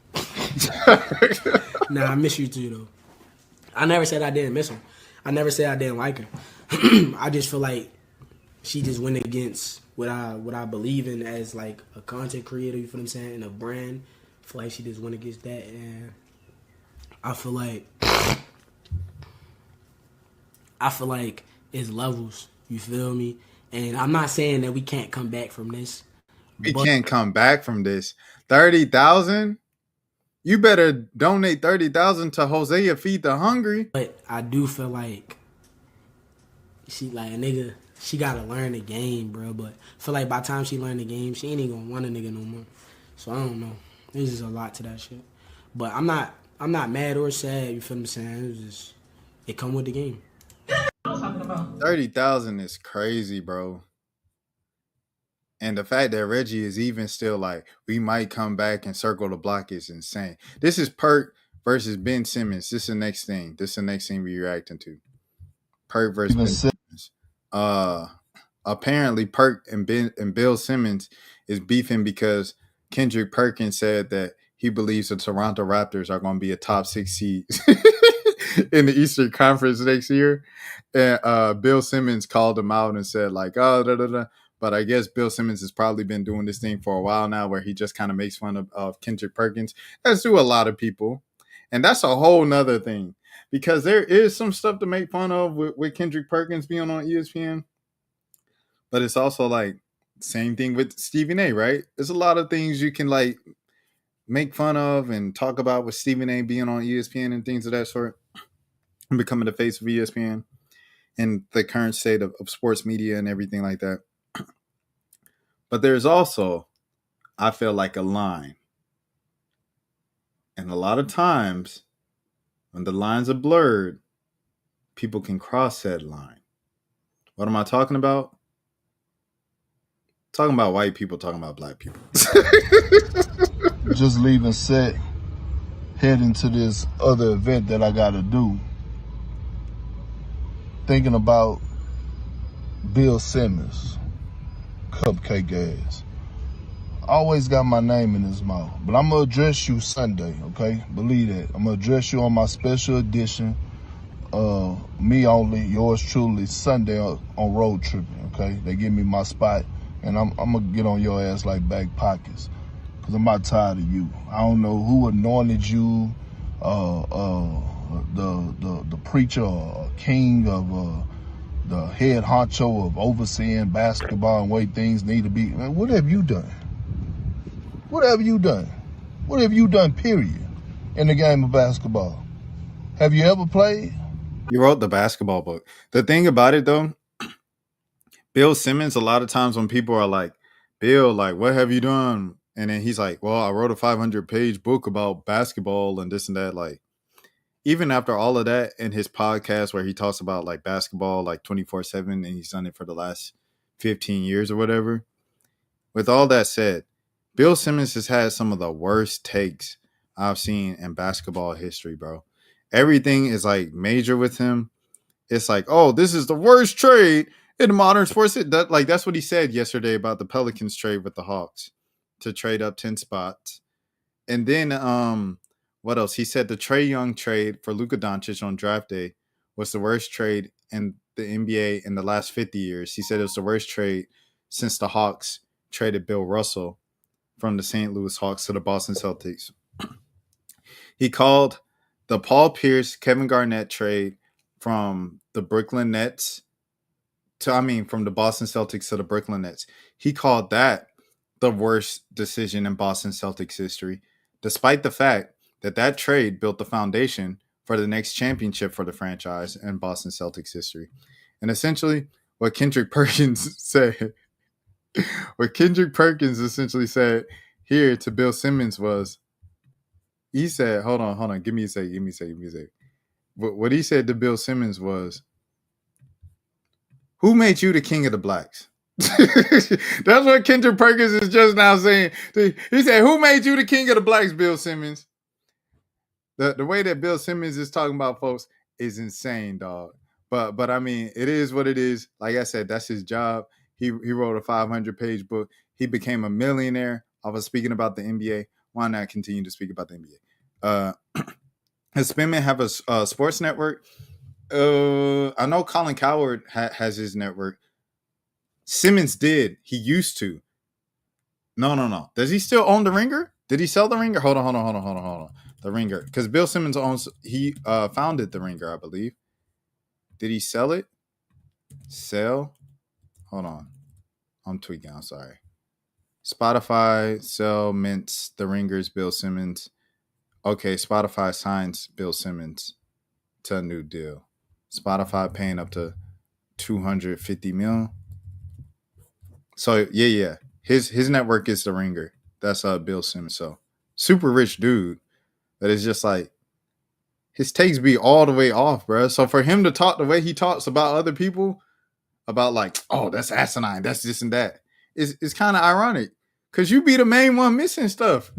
Nah, I miss you too, though. I never said I didn't miss her. I never said I didn't like her. I just feel like she just went against what I believe in as like a content creator, you feel what I'm saying, and a brand. I feel like she just went against that, and I feel like it's levels, you feel me? And I'm not saying that we can't come back from this. We can't come back from this. 30,000? You better donate 30,000 to Hosea Feed the Hungry. But I do feel like she like a nigga. She gotta learn the game, bro. But I feel like by the time she learn the game, she ain't even gonna want a nigga no more. So I don't know. There's just a lot to that shit. But I'm not mad or sad. You feel what I'm saying? It come with the game. 30,000 is crazy, bro. And the fact that Reggie is even still like, we might come back and circle the block is insane. This is Perk versus Ben Simmons. This is the next thing. This is the next thing we're reacting to. Perk versus Ben Simmons. Apparently Perk and Bill Simmons is beefing because Kendrick Perkins said that he believes the Toronto Raptors are going to be a top 6 seed in the Eastern Conference next year. And Bill Simmons called him out and said like, oh, da, da, da. But I guess Bill Simmons has probably been doing this thing for a while now where he just kind of makes fun of Kendrick Perkins, as do a lot of people. And that's a whole nother thing because there is some stuff to make fun of with Kendrick Perkins being on ESPN. But it's also like same thing with Stephen A, right? There's a lot of things you can like make fun of and talk about with Stephen A being on ESPN and things of that sort and becoming the face of ESPN and the current state of sports media and everything like that. But there's also, I feel like, a line. And a lot of times, when the lines are blurred, people can cross that line. What am I talking about? Talking about white people, talking about black people. Just leaving set, heading to this other event that I got to do. Thinking about Bill Simmons. Cupcake ass. Always got my name in his mouth. But I'm going to address you Sunday, okay? Believe that. I'm going to address you on my special edition, me only, yours truly, Sunday on Road Tripping, okay? They give me my spot, and I'm going to get on your ass like back pockets because I'm not tired of you. I don't know who anointed you, the preacher or king of the head honcho of overseeing basketball and way things need to be. Man, what have you done? What have you done? What have you done, period, in the game of basketball? Have you ever played? You wrote the basketball book. The thing about it, though, Bill Simmons, a lot of times when people are like, Bill, like, what have you done? And then he's like, well, I wrote a 500-page book about basketball and this and that. Like, even after all of that in his podcast where he talks about like basketball like 24/7 and he's done it for the last 15 years or whatever. With all that said, Bill Simmons has had some of the worst takes I've seen in basketball history, bro. Everything is like major with him. It's like, oh, this is the worst trade in modern sports. That's what he said yesterday about the Pelicans trade with the Hawks to trade up 10 spots. And then what else? He said the Trae Young trade for Luka Doncic on draft day was the worst trade in the NBA in the last 50 years. He said it was the worst trade since the Hawks traded Bill Russell from the St. Louis Hawks to the Boston Celtics. He called the Paul Pierce, Kevin Garnett trade from the Brooklyn Nets from the Boston Celtics to the Brooklyn Nets. He called that the worst decision in Boston Celtics history, despite the fact that trade built the foundation for the next championship for the franchise in Boston Celtics history. And essentially, what Kendrick Perkins said, essentially said here to Bill Simmons was, he said, hold on, give me a second. What he said to Bill Simmons was, who made you the king of the blacks? That's what Kendrick Perkins is just now saying. He said, who made you the king of the blacks, Bill Simmons? The way that Bill Simmons is talking about folks is insane, dog. But I mean, it is what it is. Like I said, that's his job. He wrote a 500-page book. He became a millionaire. I was speaking about the NBA. Why not continue to speak about the NBA? Does Spinman have a sports network? I know Colin Cowherd has his network. Simmons did. He used to. No. Does he still own The Ringer? Did he sell The Ringer? Hold on. The Ringer. Because Bill Simmons founded The Ringer, I believe. Did he sell it? Sell? Hold on. I'm tweaking. I'm sorry. Spotify, sell, mints, The Ringer's Bill Simmons. Okay, Spotify signs Bill Simmons to a new deal. Spotify paying up to $250 million. So yeah. His network is The Ringer. That's Bill Simmons. So super rich dude. But it's just like his takes be all the way off, bro. So for him to talk the way he talks about other people, about like, oh, that's asinine, that's this and that, it's kind of ironic. Because you be the main one missing stuff.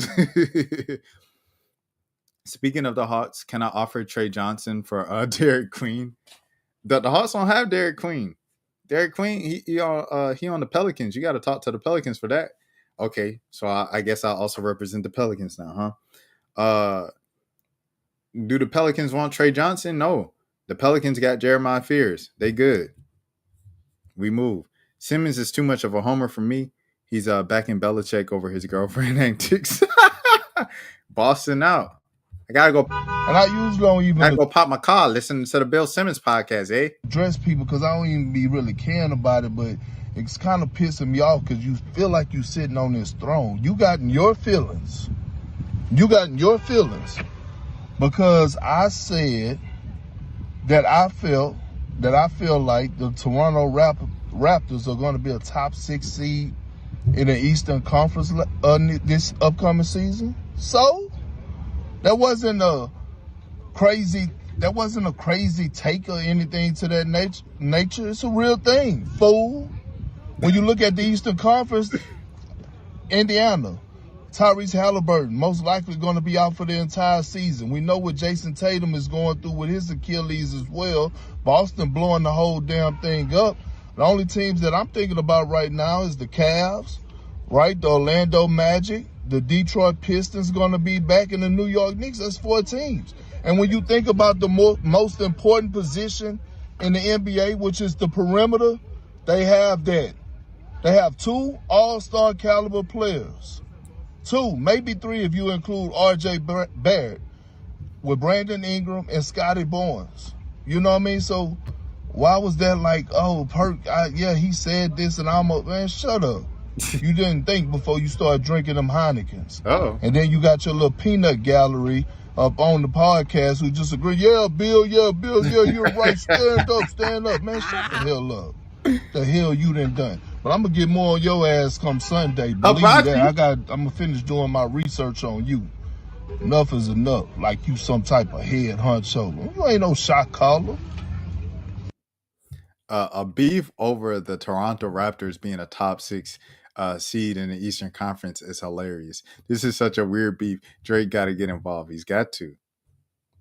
Speaking of the Hawks, can I offer Trey Johnson for Derek Queen? The Hawks don't have Derek Queen. Derek Queen, he on the Pelicans. You got to talk to the Pelicans for that. Okay, so I guess I'll also represent the Pelicans now, huh? Do the Pelicans want Trey Johnson? No. The Pelicans got Jeremiah Fears. They good. We move. Simmons is too much of a homer for me. He's backing Belichick over his girlfriend antics. Boston out. I gotta go. And I usually don't even go pop my car, listen to the Bill Simmons podcast, eh? Address people because I don't even be really caring about it, but it's kind of pissing me off because you feel like you're sitting on this throne. You got in your feelings. Because I said that I feel like the Toronto Raptors are going to be a top 6 seed in the Eastern Conference this upcoming season. So that wasn't a crazy take or anything to that nature. It's a real thing, fool. When you look at the Eastern Conference, Indiana, Tyrese Halliburton most likely going to be out for the entire season. We know what Jason Tatum is going through with his Achilles as well. Boston blowing the whole damn thing up. The only teams that I'm thinking about right now is the Cavs, right? The Orlando Magic, the Detroit Pistons going to be back, in the New York Knicks. That's 4 teams. And when you think about the most important position in the NBA, which is the perimeter, they have that. They have 2 all-star caliber players. 2, maybe 3 if you include R.J. Barrett, with Brandon Ingram and Scotty Barnes. You know what I mean? So why was that like, oh, Perk, yeah, he said this and I'm a, man, shut up. You didn't think before you started drinking them Heinekens. Oh. And then you got your little peanut gallery up on the podcast who just agree, yeah, Bill, you're right, stand up. Man, shut the hell up. The hell you done. But I'm going to get more on your ass come Sunday. Believe that. I'm going to finish doing my research on you. Enough is enough. Like you some type of head honcho. You ain't no shot caller. A beef over the Toronto Raptors being a top 6 seed in the Eastern Conference is hilarious. This is such a weird beef. Drake got to get involved. He's got to.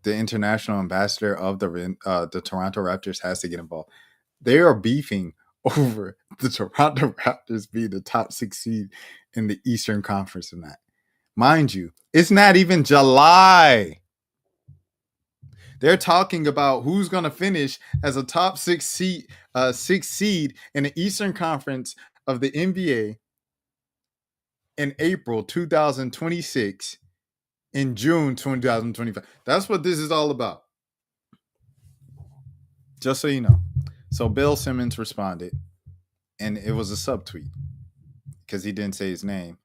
The international ambassador of the Toronto Raptors has to get involved. They are beefing over the Toronto Raptors being the top 6 seed in the Eastern Conference tonight. Mind you, it's not even July. They're talking about who's going to finish as a top 6 seed in the Eastern Conference of the NBA in April 2026, in June 2025. That's what this is all about. Just so you know. So Bill Simmons responded, and it was a subtweet because he didn't say his name.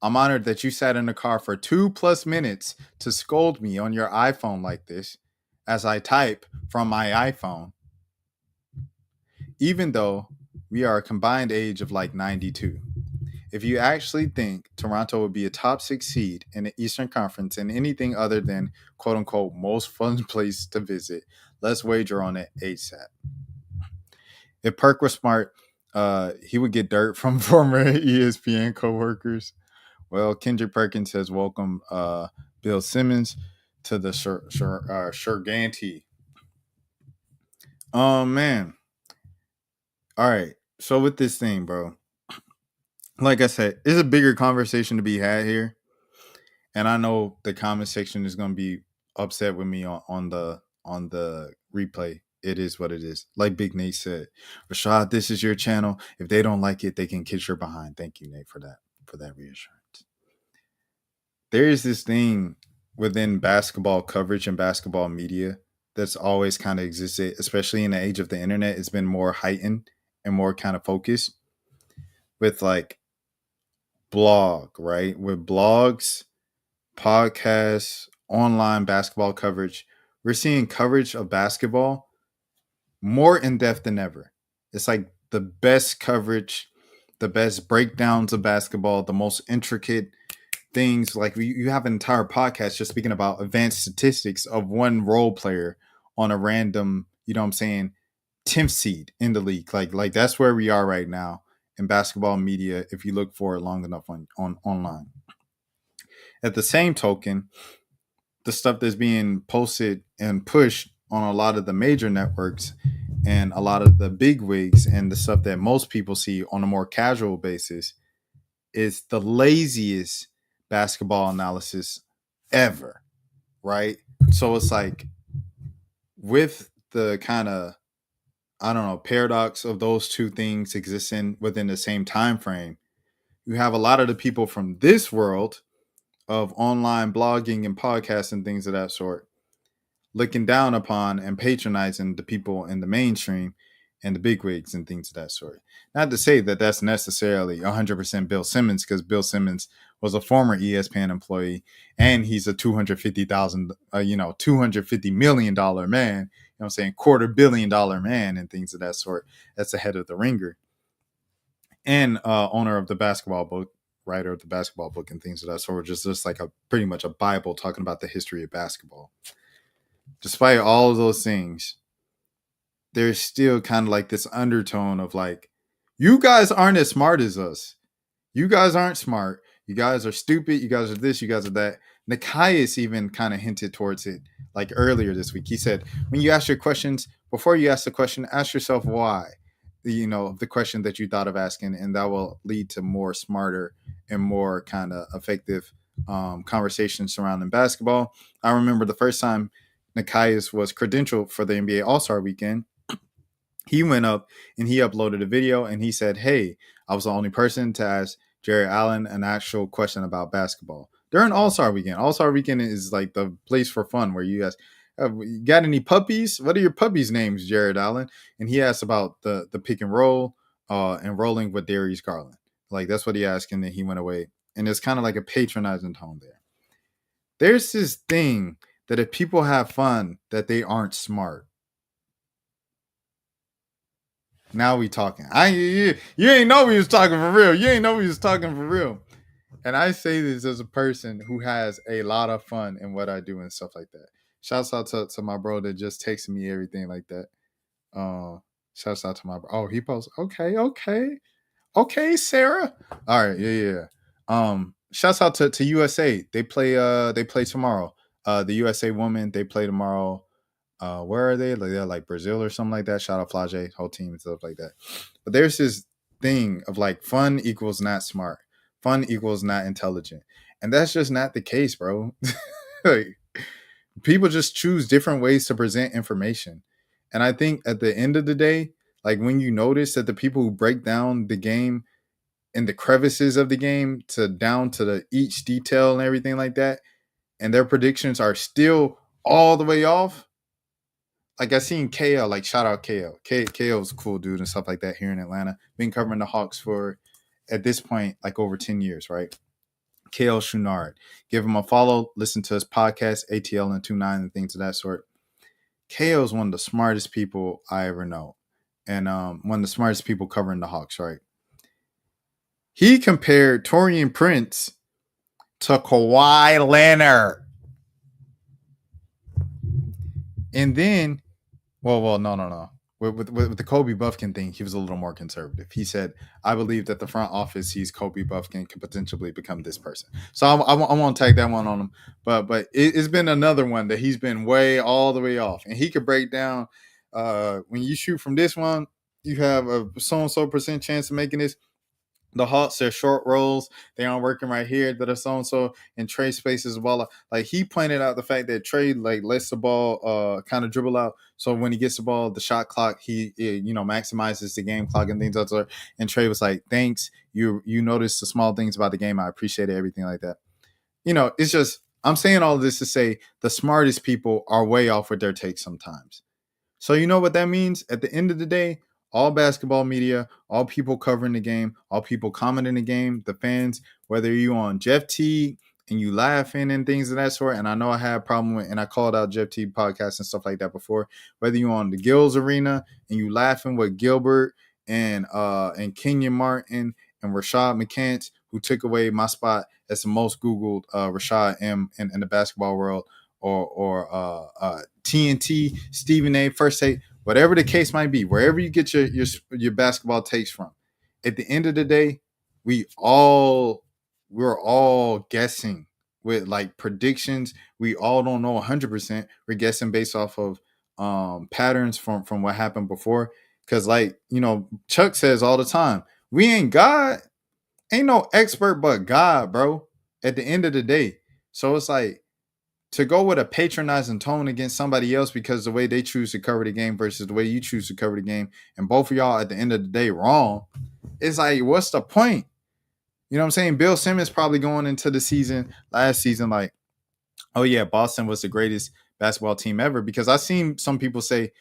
I'm honored that you sat in the car for 2+ minutes to scold me on your iPhone like this as I type from my iPhone, even though we are a combined age of like 92. If you actually think Toronto would be a top 6 seed in the Eastern Conference and anything other than quote unquote most fun place to visit, let's wager on it ASAP. If Perk was smart, he would get dirt from former ESPN coworkers. Well, Kendrick Perkins says, welcome Bill Simmons to the Sherganty. Oh, man. All right. So with this thing, bro, like I said, it's a bigger conversation to be had here. And I know the comment section is going to be upset with me on the replay. It is what it is. Like Big Nate said, Rashad, this is your channel. If they don't like it, they can kiss your behind. Thank you, Nate, for that reassurance. There is this thing within basketball coverage and basketball media that's always kind of existed, especially in the age of the internet. It's been more heightened and more kind of focused with like blog, right? With blogs, podcasts, online basketball coverage. We're seeing coverage of basketball more in depth than ever. It's like the best coverage, the best breakdowns of basketball, the most intricate things. Like you have an entire podcast just speaking about advanced statistics of one role player on a random, you know what I'm saying, 10th seed in the league. Like that's where we are right now in basketball media if you look for it long enough on online. At the same token, the stuff that's being posted and pushed on a lot of the major networks and a lot of the big wigs and the stuff that most people see on a more casual basis is the laziest basketball analysis ever, right? So it's like with the kind of, I don't know, paradox of those two things existing within the same time frame, you have a lot of the people from this world of online blogging and podcasts and things of that sort looking down upon and patronizing the people in the mainstream and the bigwigs and things of that sort. Not to say that that's necessarily 100% Bill Simmons, because Bill Simmons was a former ESPN employee and he's a $250 million man, you know what I'm saying, $250 million man and things of that sort. That's the head of the Ringer and owner of the basketball book, writer of the basketball book and things of that sort. Just like pretty much a Bible talking about the history of basketball. Despite all of those things, there's still kind of like this undertone of like, you guys aren't as smart as us. You guys aren't smart. You guys are stupid. You guys are this. You guys are that. Nikias even kind of hinted towards it like earlier this week. He said, when you ask your questions, before you ask the question, ask yourself why. The question that you thought of asking, and that will lead to more smarter and more kind of effective conversations surrounding basketball. I remember the first time Nikias was credentialed for the NBA All-Star Weekend. He went up and he uploaded a video and he said, hey, I was the only person to ask Jerry Allen an actual question about basketball. during All-Star Weekend. All-Star Weekend is like the place for fun where you guys you got any puppies? What are your puppies' names, Jared Allen? And he asked about the pick and roll and rolling with Darius Garland. Like that's what he asked, and then he went away. And it's kind of like a patronizing tone there. There's this thing that if people have fun, that they aren't smart. Now we talking. You ain't know we was talking for real. You ain't know we was talking for real. And I say this as a person who has a lot of fun in what I do and stuff like that. Shouts out to my bro that just texted me everything like that. Shouts out to my bro. Oh, he posts. Okay, Sarah. All right, yeah. Shouts out to USA. They play tomorrow. The USA women, they play tomorrow. Where are they? Like they're like Brazil or something like that. Shout out Flage, whole team and stuff like that. But there's this thing of like fun equals not smart. Fun equals not intelligent. And that's just not the case, bro. Like, people just choose different ways to present information. And I think at the end of the day, like when you notice that the people who break down the game and the crevices of the game to down to the each detail and everything like that, and their predictions are still all the way off. Like I seen KL, like shout out KL. KL's a cool dude and stuff like that here in Atlanta. Been covering the Hawks for, at this point, like over 10 years, right? KL Chouinard. Give him a follow. Listen to his podcast, ATL and 29 and things of that sort. KL is one of the smartest people I ever know. And one of the smartest people covering the Hawks, right? He compared Taurean Prince to Kawhi Leonard. And then, no. With the Kobe Buffkin thing, he was a little more conservative. He said, I believe that the front office sees Kobe Buffkin could potentially become this person. So I won't tag that one on him. But it's been another one that he's been all the way off. And he could break down, when you shoot from this one, you have a so-and-so percent chance of making this. The Hawks, they're short rolls. They aren't working right here. That are so-and-so in Trey spaces as well. Like he pointed out the fact that Trey like lets the ball kind of dribble out. So when he gets the ball, the shot clock, he maximizes the game clock and things like that. And Trey was like, thanks. You notice the small things about the game. I appreciate it, everything like that. It's just, I'm saying all of this to say the smartest people are way off with their takes sometimes. So you know what that means? At the end of the day, all basketball media, all people covering the game, all people commenting the game, the fans, whether you on Jeff Teague and you laughing and things of that sort, and I know I had a problem with, and I called out Jeff Teague podcasts and stuff like that before, whether you on the Gills Arena and you laughing with Gilbert and Kenyon Martin and Rashad McCants, who took away my spot as the most Googled Rashad M in the basketball world, or TNT, Stephen A, First Take, whatever the case might be, wherever you get your basketball takes from. At the end of the day, we're all guessing with like predictions. We all don't know 100%. We're guessing based off of patterns from what happened before. Because Chuck says all the time, we ain't God. Ain't no expert but God, bro. At the end of the day. So it's like, to go with a patronizing tone against somebody else because the way they choose to cover the game versus the way you choose to cover the game, and both of y'all at the end of the day wrong, it's like, what's the point? You know what I'm saying? Bill Simmons probably going into the season, last season, like, oh yeah, Boston was the greatest basketball team ever, because I've seen some people say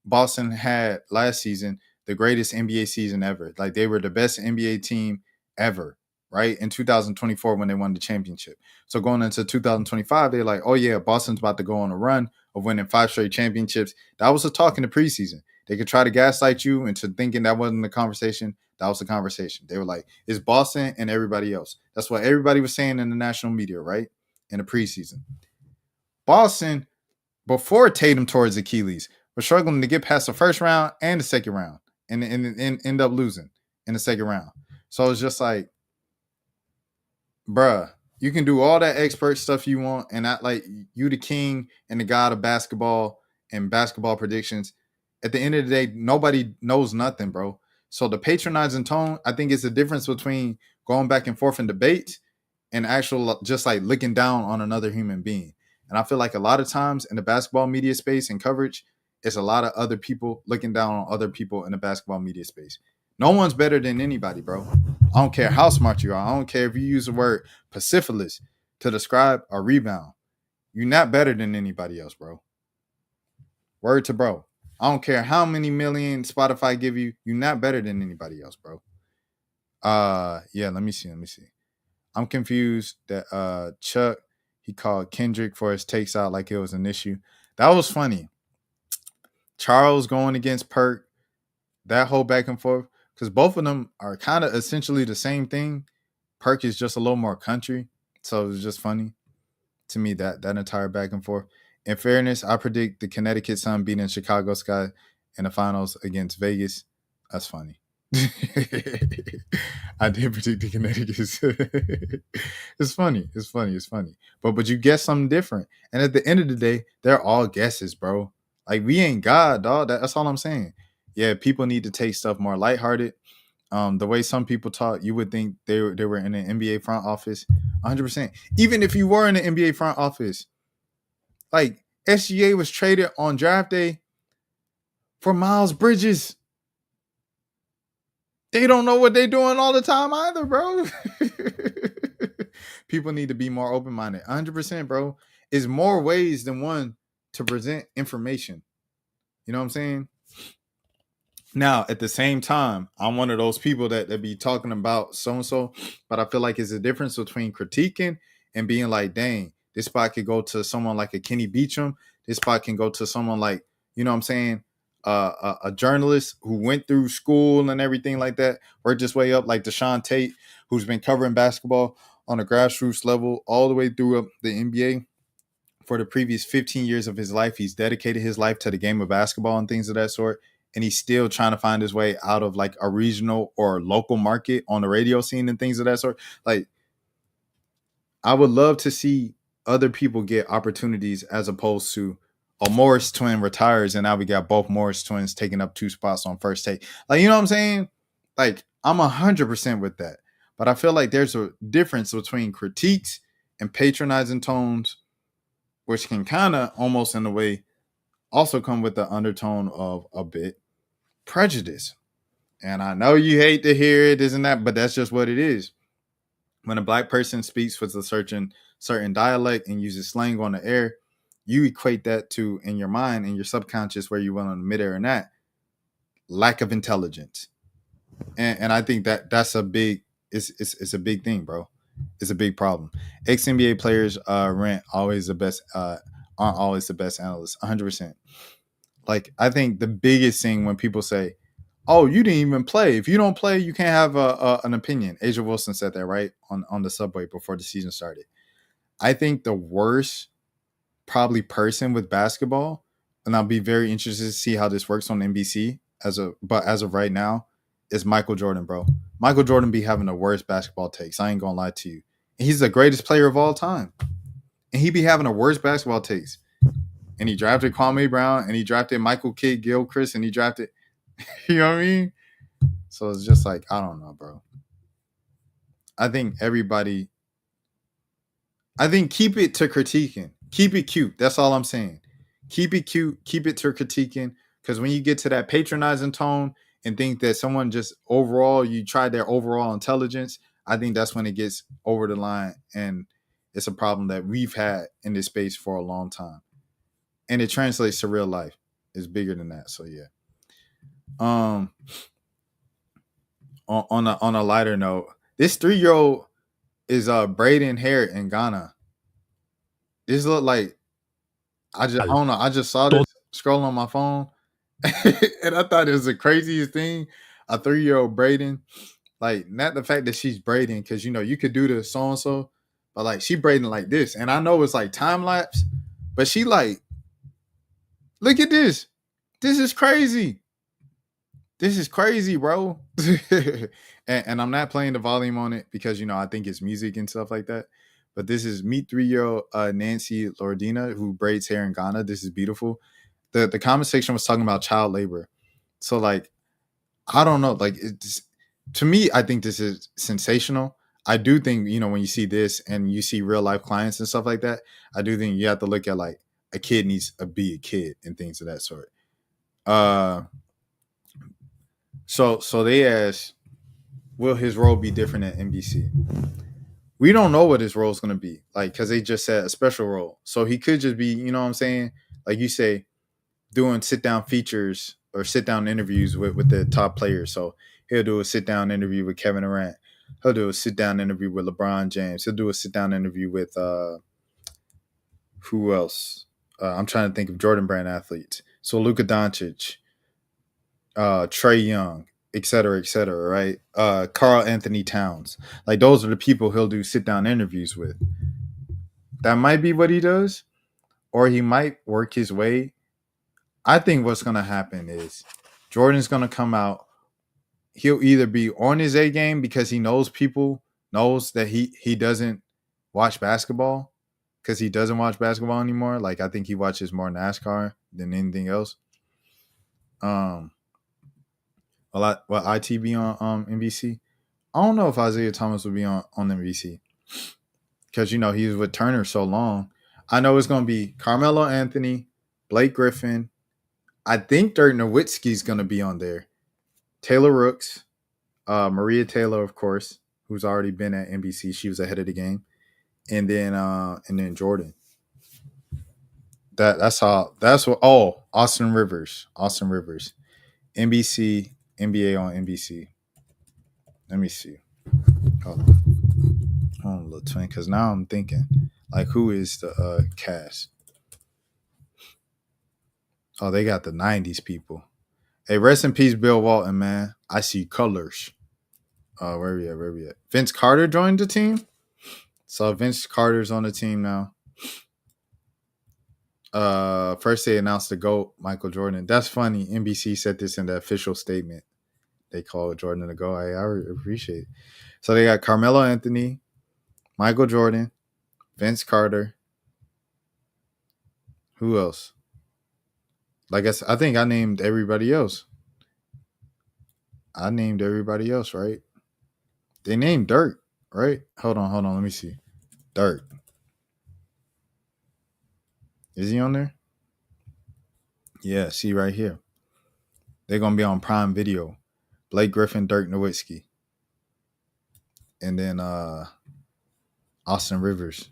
Boston had last season the greatest NBA season ever. Like they were the best NBA team ever. Right, in 2024 when they won the championship. So going into 2025, they're like, oh yeah, Boston's about to go on a run of winning 5 straight championships. That was a talk in the preseason. They could try to gaslight you into thinking that wasn't the conversation. That was the conversation. They were like, it's Boston and everybody else. That's what everybody was saying in the national media, right? In the preseason. Boston, before Tatum tore his Achilles, was struggling to get past the first round and the second round and end up losing in the second round. So it's just like, bruh, you can do all that expert stuff you want and act like you the king and the god of basketball and basketball predictions. At the end of the day, nobody knows nothing, bro. So the patronizing tone, I think it's the difference between going back and forth in debates and actual just like looking down on another human being. And I feel like a lot of times in the basketball media space and coverage, it's a lot of other people looking down on other people in the basketball media space. No one's better than anybody, bro. I don't care how smart you are. I don't care if you use the word Pacifilis. to describe a rebound. You're not better than anybody else, bro. Word to bro. I don't care how many million Spotify give you. You're not better than anybody else, bro. Yeah, let me see. I'm confused that Chuck, he called Kendrick for his takes out like it was an issue. That was funny. Charles going against Perk, that whole back and forth, because both of them are kind of essentially the same thing. Perk is just a little more country, so it was just funny to me that entire back and forth. In fairness, I predict the Connecticut Sun beating Chicago Sky in the finals against Vegas. That's funny. I did predict the Connecticut. It's funny. But you guess something different. And at the end of the day, they're all guesses, bro. Like, we ain't God, dog. That's all I'm saying. Yeah, people need to take stuff more lighthearted. The way some people talk, you would think they were in an NBA front office. 100%. Even if you were in the NBA front office, like, SGA was traded on draft day for Miles Bridges. They don't know what they're doing all the time either, bro. People need to be more open-minded. 100%, bro. It's more ways than one to present information. You know what I'm saying? Now, at the same time, I'm one of those people that be talking about so-and-so, but I feel like it's a difference between critiquing and being like, dang, this spot could go to someone like a Kenny Beecham. This spot can go to someone like, you know what I'm saying, a journalist who went through school and everything like that, worked his way up, like Deshaun Tate, who's been covering basketball on a grassroots level all the way through up the NBA. For the previous 15 years of his life, he's dedicated his life to the game of basketball and things of that sort. And he's still trying to find his way out of like a regional or local market on the radio scene and things of that sort. Like, I would love to see other people get opportunities as opposed to a Morris twin retires and now we got both Morris twins taking up 2 spots on First Take. Like, you know what I'm saying? Like, I'm 100% with that. But I feel like there's a difference between critiques and patronizing tones, which can kind of almost in a way also come with the undertone of a bit prejudice. And I know you hate to hear it, isn't that? But that's just what it is. When a black person speaks with a certain dialect and uses slang on the air, you equate that to, in your mind, in your subconscious, where you want to admit it or not, lack of intelligence. And I think that's a big, it's a big thing, bro. It's a big problem. Ex-NBA players aren't always the best analysts. 100%. Like, I think the biggest thing when people say, oh, you didn't even play. If you don't play, you can't have an opinion. Asia Wilson said that, right, on the subway before the season started. I think the worst probably person with basketball, and I'll be very interested to see how this works on NBC as of right now, is Michael Jordan, bro. Michael Jordan be having the worst basketball takes. I ain't gonna lie to you. And he's the greatest player of all time. And he be having the worst basketball takes. And he drafted Kwame Brown, and he drafted Michael Kidd Gilchrist, and he drafted, you know what I mean? So it's just like, I don't know, bro. I think keep it to critiquing. Keep it cute. That's all I'm saying. Keep it cute. Keep it to critiquing. Because when you get to that patronizing tone and think that someone just overall, you tried their overall intelligence, I think that's when it gets over the line. And it's a problem that we've had in this space for a long time. And it translates to real life. It's bigger than that. So yeah. On a lighter note, this 3-year-old is braiding hair in Ghana. This look like, I don't know. I just saw this scrolling on my phone, and I thought it was the craziest thing. A 3-year-old braiding, like, not the fact that she's braiding, because you know you could do the so and so, but like she braiding like this, and I know it's like time lapse, but she like, look at this. This is crazy. This is crazy, bro. and I'm not playing the volume on it because, you know, I think it's music and stuff like that. But this is meet 3-year-old Nancy Lordina, who braids hair in Ghana. This is beautiful. The comment section was talking about child labor. So, like, I don't know. Like, to me, I think this is sensational. I do think, you know, when you see this and you see real life clients and stuff like that, I do think you have to look at, like, a kid needs to be a kid and things of that sort. So they asked, will his role be different at NBC? we don't know what his role is going to be, like, because they just said a special role. So he could just be, you know what I'm saying? Like you say, doing sit down features or sit down interviews with the top players. So he'll do a sit down interview with Kevin Durant. He'll do a sit down interview with LeBron James. He'll do a sit down interview with who else? I'm trying to think of Jordan Brand athletes. So Luka Doncic, Trey Young, et cetera, right? Carl Anthony Towns. Like, those are the people he'll do sit down interviews with. That might be what he does, or he might work his way. I think what's going to happen is Jordan's going to come out. He'll either be on his A game because he knows that he doesn't watch basketball, because he doesn't watch basketball anymore. Like, I think he watches more NASCAR than anything else. IT be on NBC? I don't know if Isaiah Thomas will be on NBC, because, he was with Turner so long. I know it's going to be Carmelo Anthony, Blake Griffin. I think Dirk Nowitzki's going to be on there. Taylor Rooks, Maria Taylor, of course, who's already been at NBC. She was ahead of the game. And then Jordan. That's what. Oh, Austin Rivers. NBC, NBA on NBC. Let me see. Hold on, little twin, because now I'm thinking, like, who is the cast? Oh, they got the 90s people. Hey, rest in peace, Bill Walton, man. I see colors. Where we at? Vince Carter joined the team. So Vince Carter's on the team now. First they announced the GOAT, Michael Jordan. That's funny. NBC said this in the official statement. They called Jordan the GOAT. I appreciate it. So they got Carmelo Anthony, Michael Jordan, Vince Carter. Who else? Like I think I named everybody else. Right? They named Dirk, right? Hold on. Let me see. Dirk. Is he on there? Yeah, see right here. They're going to be on Prime Video. Blake Griffin, Dirk Nowitzki. And then Austin Rivers.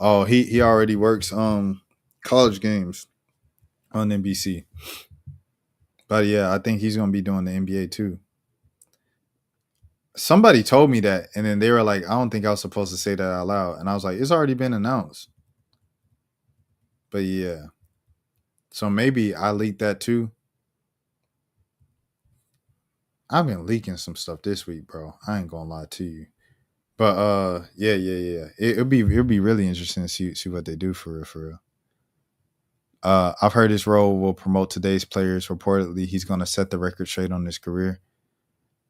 Oh, he already works college games on NBC. But yeah, I think he's going to be doing the NBA too. Somebody told me that, and then they were like, I don't think I was supposed to say that out loud. And I was like, it's already been announced. But yeah. So maybe I leaked that too. I've been leaking some stuff this week, bro. I ain't gonna lie to you. But yeah. It'll be really interesting to see what they do for real. I've heard his role will promote today's players. Reportedly, he's gonna set the record straight on his career.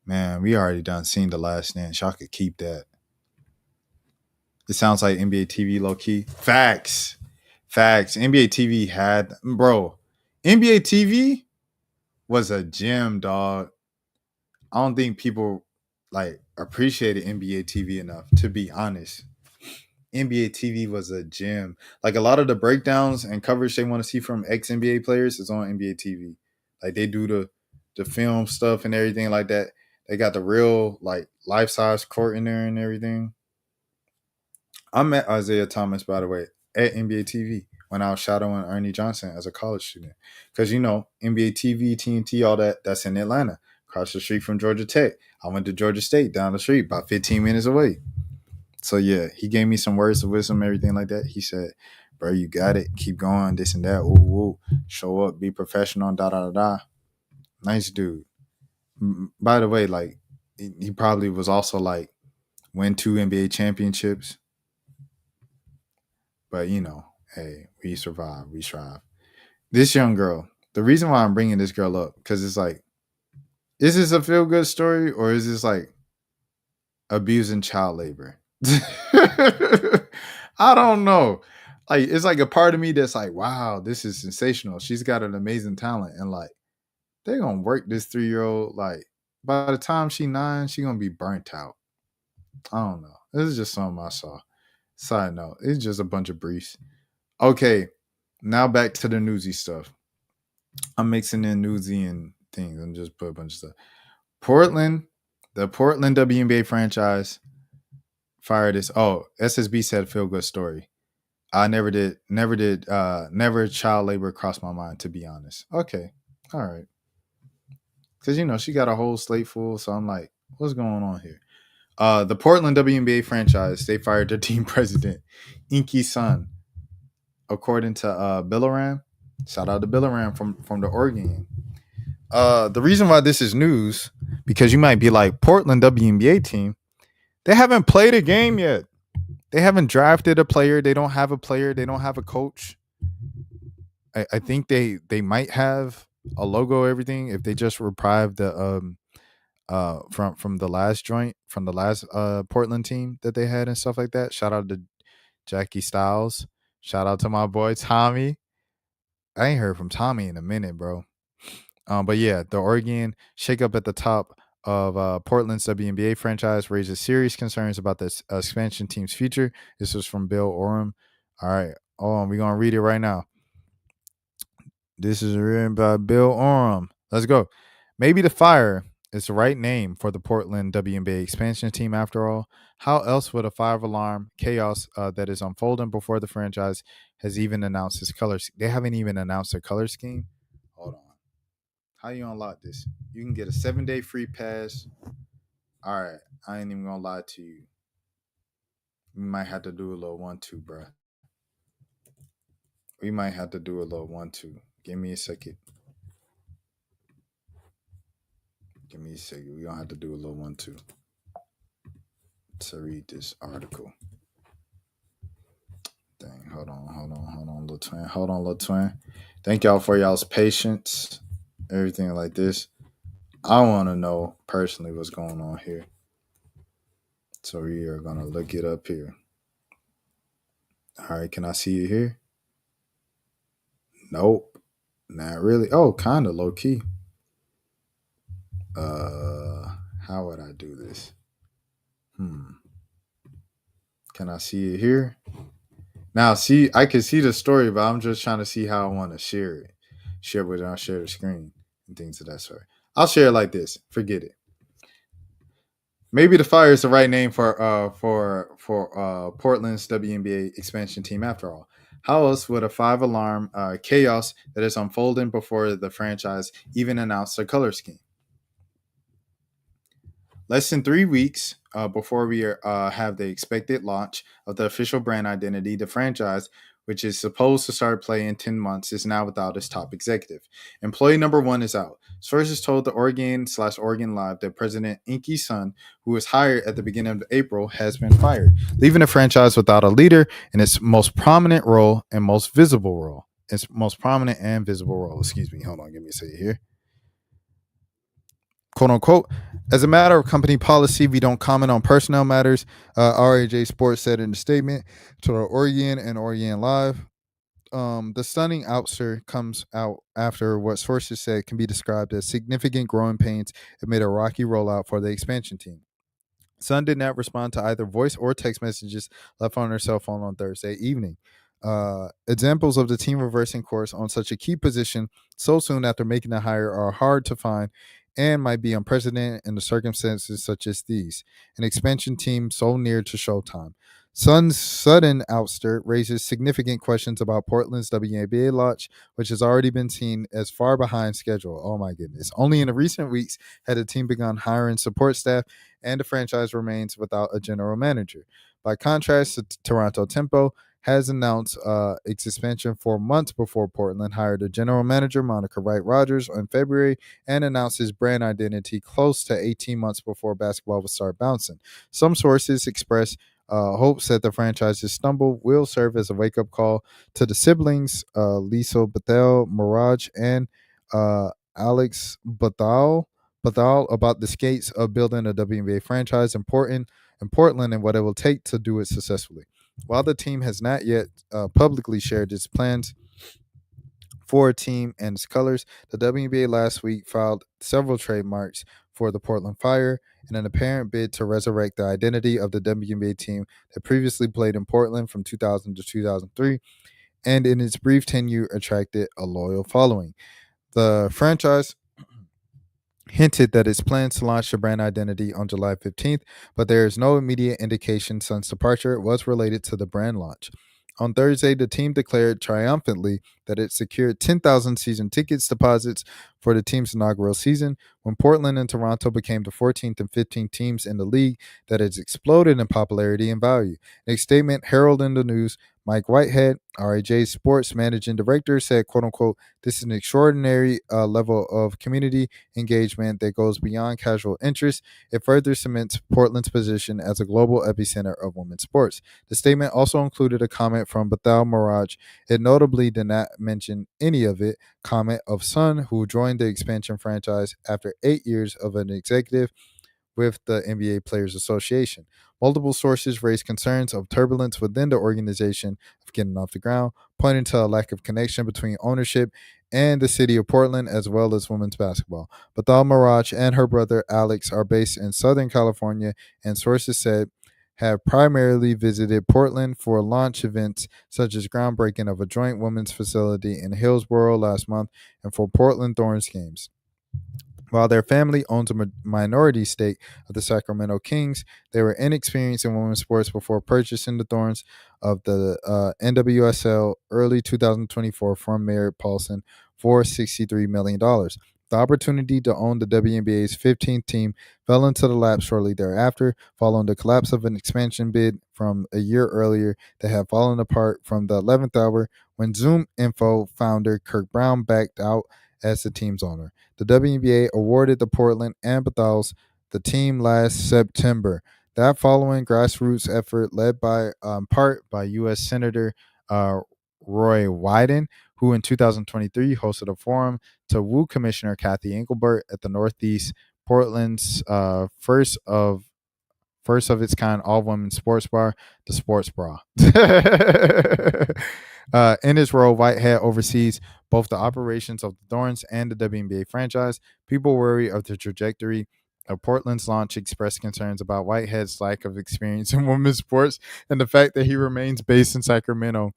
Man, we already done seen The Last Dance. Y'all could keep that. It sounds like NBA TV low key. Facts. NBA TV NBA TV was a gem, dog. I don't think people like appreciated NBA TV enough, to be honest. NBA TV was a gem. Like, a lot of the breakdowns and coverage they want to see from ex-NBA players is on NBA TV. Like, they do the film stuff and everything like that. They got the real, like, life-size court in there and everything. I met Isaiah Thomas, by the way, at NBA TV when I was shadowing Ernie Johnson as a college student. Because, NBA TV, TNT, all that's in Atlanta, across the street from Georgia Tech. I went to Georgia State down the street, about 15 minutes away. So, yeah, he gave me some words of wisdom, everything like that. He said, bro, you got it. Keep going, this and that. Ooh, ooh. Show up, be professional, da-da-da-da. Nice dude. By the way, like, he probably was also, like, win 2 NBA championships. But, hey, we survive, we strive. This young girl, the reason why I'm bringing this girl up, because it's like, is this a feel-good story, or is this, like, abusing child labor? I don't know. Like, it's like a part of me that's like, wow, this is sensational. She's got an amazing talent. And, like, they're going to work this 3-year-old. Like, by the time she's 9, she's going to be burnt out. I don't know. This is just something I saw. Side note, it's just a bunch of briefs. Okay, now back to the newsy stuff. I'm mixing in newsy and things and just put a bunch of stuff. The Portland WNBA franchise fired this. Oh, SSB said feel good story. I never child labor crossed my mind, to be honest. Okay. All right. Because, she got a whole slate full. So I'm like, what's going on here? The Portland WNBA franchise, they fired their team president, Inky Sun, according to Billaram. Shout out to Billaram from the Oregon. The reason why this is news, because you might be like, Portland WNBA team, they haven't played a game yet. They haven't drafted a player. They don't have a player. They don't have a coach. I think they might have a logo, everything, if they just reprived the from the last joint, from the last Portland team that they had and stuff like that. Shout out to Jackie Styles. Shout out to my boy Tommy. I ain't heard from Tommy in a minute, bro. But yeah, the Oregon shakeup at the top of Portland's WNBA franchise raises serious concerns about the expansion team's future. This was from Bill Oram. All right. We're going to read it right now. This is written by Bill Oram. Let's go. Maybe the fire is the right name for the Portland WNBA expansion team after all. How else would a five-alarm chaos that is unfolding before the franchise has even announced its colors? They haven't even announced their color scheme. Hold on. How you unlock this? You can get a 7-day free pass. All right. I ain't even going to lie to you. We might have to do a little 1-2, bro. We might have to do a little 1-2. Give me a second. We're going to have to do a little 1-2 to read this article. Dang, hold on, little twin. Thank y'all for y'all's patience. Everything like this. I want to know personally what's going on here. So we are going to look it up here. All right, can I see you here? Nope. Not really. Oh, kind of low key. How would I do this? Can I see it here? Now, see, I can see the story, but I'm just trying to see how I want to share it. Share the screen and things of that sort. I'll share it like this. Forget it. Maybe the fire is the right name for Portland's WNBA expansion team after all. How else would a five-alarm chaos that is unfolding before the franchise even announced their color scheme? Less than 3 weeks before we have the expected launch of the official brand identity, the franchise, which is supposed to start play in 10 months, is now without its top executive. Employee number 1 is out. Sources told the Oregon Live that President Inky Sun, who was hired at the beginning of April, has been fired, leaving the franchise without a leader in its most prominent role and most visible role. Excuse me. Hold on. Give me a second here. Quote unquote, as a matter of company policy, we don't comment on personnel matters. RAJ Sports said in a statement to the Oregon and Oregon Live. The stunning ouster comes out after what sources said can be described as significant growing pains amid a rocky rollout for the expansion team. Sun did not respond to either voice or text messages left on her cell phone on Thursday evening. Examples of the team reversing course on such a key position so soon after making the hire are hard to find and might be unprecedented in the circumstances such as these. An expansion team so near to showtime. Sun's sudden ouster raises significant questions about Portland's WNBA launch, which has already been seen as far behind schedule. Oh my goodness. Only in the recent weeks had the team begun hiring support staff, and the franchise remains without a general manager. By contrast, the Toronto Tempo has announced its expansion 4 months before Portland hired a general manager, Monica Wright-Rogers, in February and announced his brand identity close to 18 months before basketball would start bouncing. Some sources express hopes that the franchise's stumble will serve as a wake-up call to the siblings, Lisa Bethel Mirage and Alex Bethal, about the skates of building a WNBA franchise in Portland and what it will take to do it successfully. While the team has not yet publicly shared its plans for a team and its colors, the WNBA last week filed several trademarks for the Portland Fire in an apparent bid to resurrect the identity of the WNBA team that previously played in Portland from 2000 to 2003 and in its brief tenure attracted a loyal following. The franchise hinted that it plans to launch the brand identity on July 15th, but there is no immediate indication Sun's departure was related to the brand launch. On Thursday, the team declared triumphantly that it secured 10,000 season tickets deposits for the team's inaugural season, when Portland and Toronto became the 14th and 15th teams in the league that has exploded in popularity and value. In a statement heralding the news, Mike Whitehead, RAJ's sports managing director, said, quote unquote, this is an extraordinary level of community engagement that goes beyond casual interest. It further cements Portland's position as a global epicenter of women's sports. The statement also included a comment from Bethel Mirage. It notably did not mention any of it. Comment of Sun, who joined the expansion franchise after 8 years of an executive with the NBA Players Association. Multiple sources raised concerns of turbulence within the organization of getting off the ground, pointing to a lack of connection between ownership and the city of Portland, as well as women's basketball. Bethel Mirage and her brother Alex are based in Southern California, and sources said have primarily visited Portland for launch events such as groundbreaking of a joint women's facility in Hillsborough last month and for Portland Thorns games. While their family owns a minority stake of the Sacramento Kings, they were inexperienced in women's sports before purchasing the Thorns of the NWSL early 2024 from Merritt Paulson for $63 million. The opportunity to own the WNBA's 15th team fell into the lap shortly thereafter, following the collapse of an expansion bid from a year earlier that had fallen apart from the 11th hour when Zoom Info founder Kirk Brown backed out as the team's owner. The WNBA awarded the Portland and Bethels the team last September. That following grassroots effort led by part by U.S. Senator Roy Wyden, who in 2023 hosted a forum to woo Commissioner Kathy Engelbert at the Northeast Portland's first of its kind all women sports bar, the Sports Bra. In his role, Whitehead oversees both the operations of the Thorns and the WNBA franchise. People worry of the trajectory of Portland's launch expressed concerns about Whitehead's lack of experience in women's sports and the fact that he remains based in Sacramento,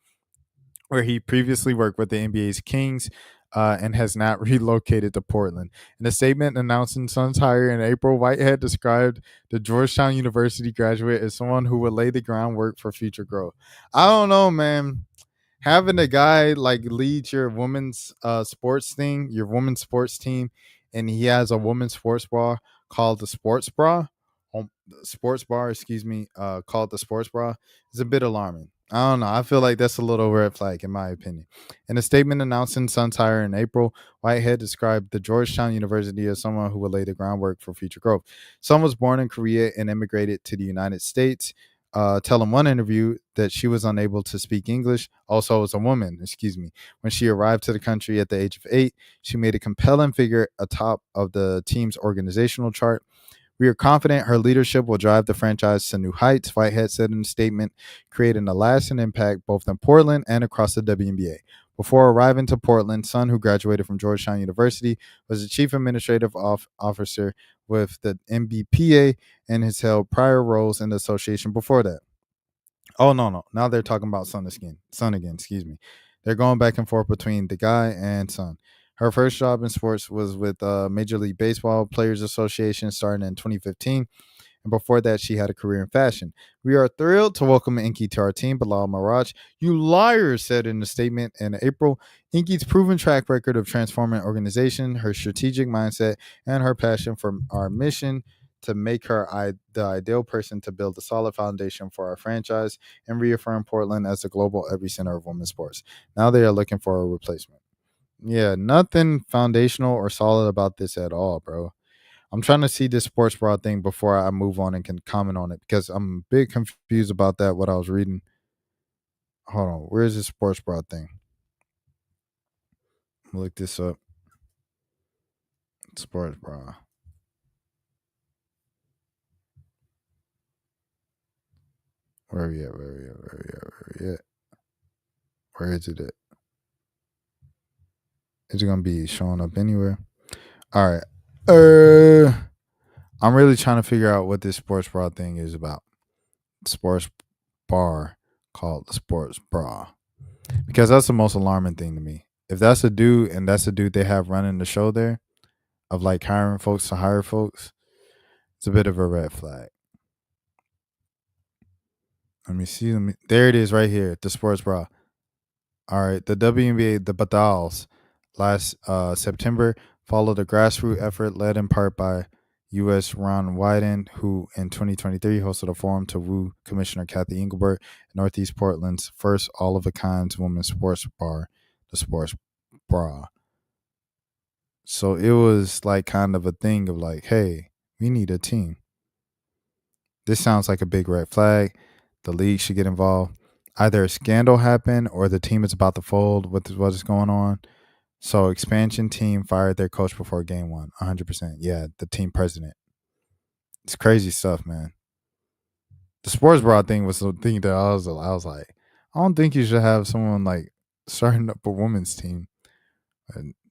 where he previously worked with the NBA's Kings and has not relocated to Portland. In a statement announcing Suns' hire in April, Whitehead described the Georgetown University graduate as someone who would lay the groundwork for future growth. I don't know, man. Having a guy like lead your women's sports thing, your women's sports team, and he has a women's sports bar called the Sports Bra, sports bar, excuse me, called the Sports Bra, is a bit alarming. I don't know. I feel like that's a little red flag, in my opinion. In a statement announcing Suns' hire in April, Whitehead described the Georgetown University as someone who would lay the groundwork for future growth. Sun was born in Korea and immigrated to the United States. Tell in one interview that she was unable to speak English, also as a woman, when she arrived to the country at the age of 8. She made a compelling figure atop of the team's organizational chart. We are confident her leadership will drive the franchise to new heights, Whitehead said in a statement, creating a lasting impact both in Portland and across the WNBA. Before arriving to Portland, Sun, who graduated from Georgetown University, was the chief administrative officer with the NBPA and has held prior roles in the association before that. Oh, no. Now they're talking about Sun again, They're going back and forth between the guy and Sun. Her first job in sports was with Major League Baseball Players Association starting in 2015. And before that, she had a career in fashion. We are thrilled to welcome Inky to our team, Bilal Maraj. You liars, said in a statement in April. Inky's proven track record of transforming organization, her strategic mindset, and her passion for our mission to make her the ideal person to build a solid foundation for our franchise and reaffirm Portland as the global epicenter of women's sports. Now they are looking for a replacement. Yeah, nothing foundational or solid about this at all, bro. I'm trying to see this sports bra thing before I move on and can comment on it because I'm a bit confused about that, what I was reading. Hold on. Where's this sports bra thing? Look this up. Sports bra. Where are we at? Where is it at? Is it going to be showing up anywhere? All right. I'm really trying to figure out what this sports bra thing is about. Sports bar called the Sports Bra. Because that's the most alarming thing to me. If that's a dude and that's a dude they have running the show there, of like hiring folks to hire folks, it's a bit of a red flag. Let me see. There it is right here. The sports bra. All right. The WNBA, the Badals, last September followed a grassroots effort led in part by U.S. Ron Wyden, who in 2023 hosted a forum to woo Commissioner Kathy Engelbert, Northeast Portland's first all-of-a-kind women's sports bar, the Sports Bra. So it was like kind of a thing of like, hey, we need a team. This sounds like a big red flag. The league should get involved. Either a scandal happened or the team is about to fold with what is going on. So expansion team fired their coach before game 1. 100%. Yeah, the team president. It's crazy stuff, man. The sports bra thing was the thing that I was like, I don't think you should have someone like starting up a women's team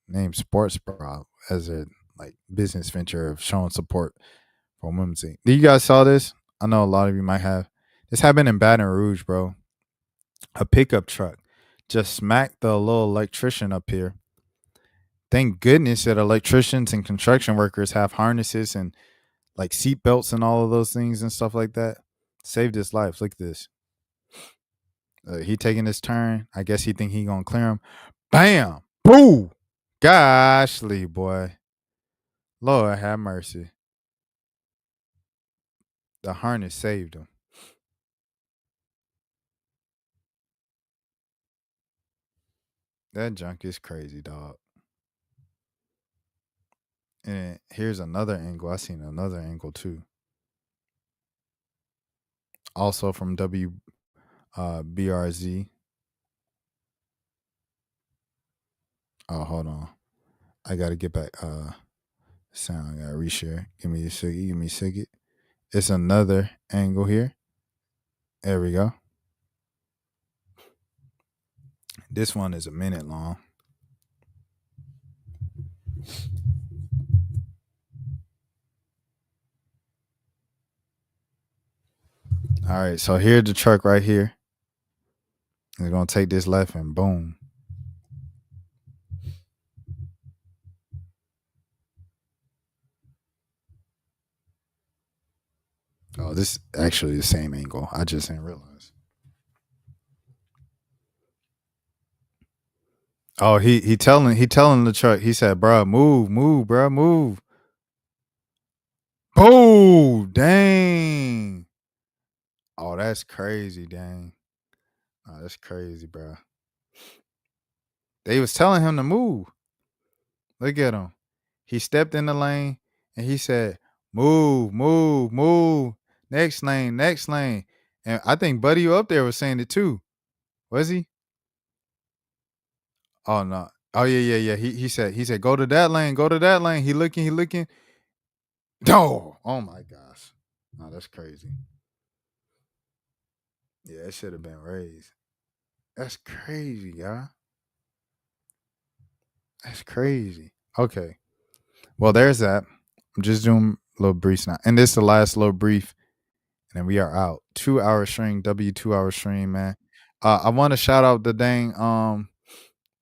named Sports Bra as a like business venture of showing support for women's team. You guys saw this? I know a lot of you might have. This happened in Baton Rouge, bro. A pickup truck just smacked the little electrician up here. Thank goodness that electricians and construction workers have harnesses and like seat belts and all of those things and stuff like that. Saved his life. Look at this. He taking his turn. I guess he think he gonna clear him. Bam! Boo! Goshly, boy. Lord have mercy. The harness saved him. That junk is crazy, dog. And here's another angle. I seen another angle too. Also from BRZ. Oh, hold on. I gotta get back. Sound. I gotta reshare. Give me a second. It's another angle here. There we go. This one is a minute long. All right, so here's the truck right here. It's gonna take this left and boom. Oh, this is actually the same angle. I just didn't realize. Oh, he telling the truck. He said, "Bro, move, bro, move." Oh, dang. Oh, that's crazy, dang. Oh, that's crazy, bro. They was telling him to move. Look at him. He stepped in the lane and he said, "Move, move, move. Next lane, next lane." And I think Buddy up there was saying it too. Was he? Oh no. Oh yeah. He said, go to that lane, go to that lane. He looking. Oh my gosh. No, that's crazy. Yeah, it should have been raised. That's crazy, y'all. That's crazy. Okay. Well, there's that. I'm just doing little briefs now. And this is the last little brief. And then we are out. 2-hour stream, 2-hour stream, man. I want to shout out the dang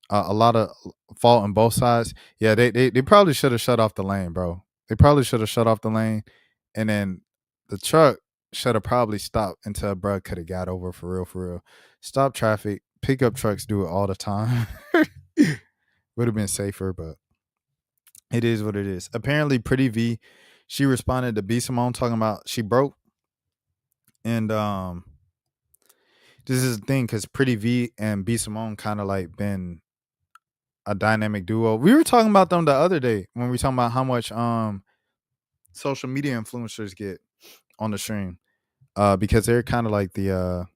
a lot of fault on both sides. Yeah, they probably should have shut off the lane, bro. They probably should have shut off the lane, and then the truck should have probably stopped until bro could have got over for real. Stop traffic. Pickup trucks do it all the time. Would have been safer, but it is what it is. Apparently, Pretty V, she responded to B Simone talking about she broke, and this is the thing because Pretty V and B Simone kind of like been a dynamic duo. We were talking about them the other day when we were talking about how much social media influencers get on the stream. Because they're kind of like the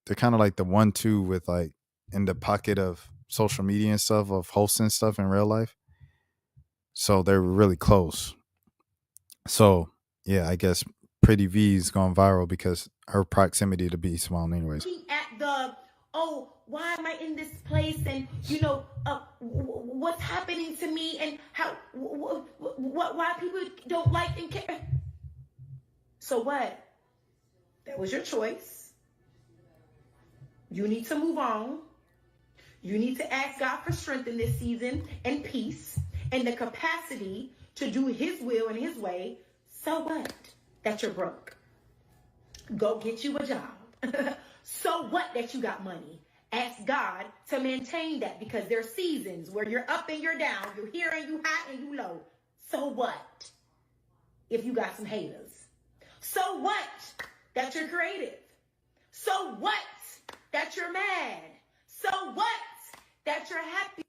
1-2 with like in the pocket of social media and stuff of hosting stuff in real life. So they're really close. So yeah, I guess Pretty V's gone viral because her proximity to B Simone anyways. At the why am I in this place, and what's happening to me, and how why people don't like and care. So what? That was your choice. You need to move on. You need to ask God for strength in this season and peace and the capacity to do his will and his way, so what that you're broke? Go get you a job. So what that you got money? Ask God to maintain that, because there are seasons where you're up and you're down, you're here and you high and you low. So what if you got some haters? So what that you're creative? So what that you're mad? So what that you're happy?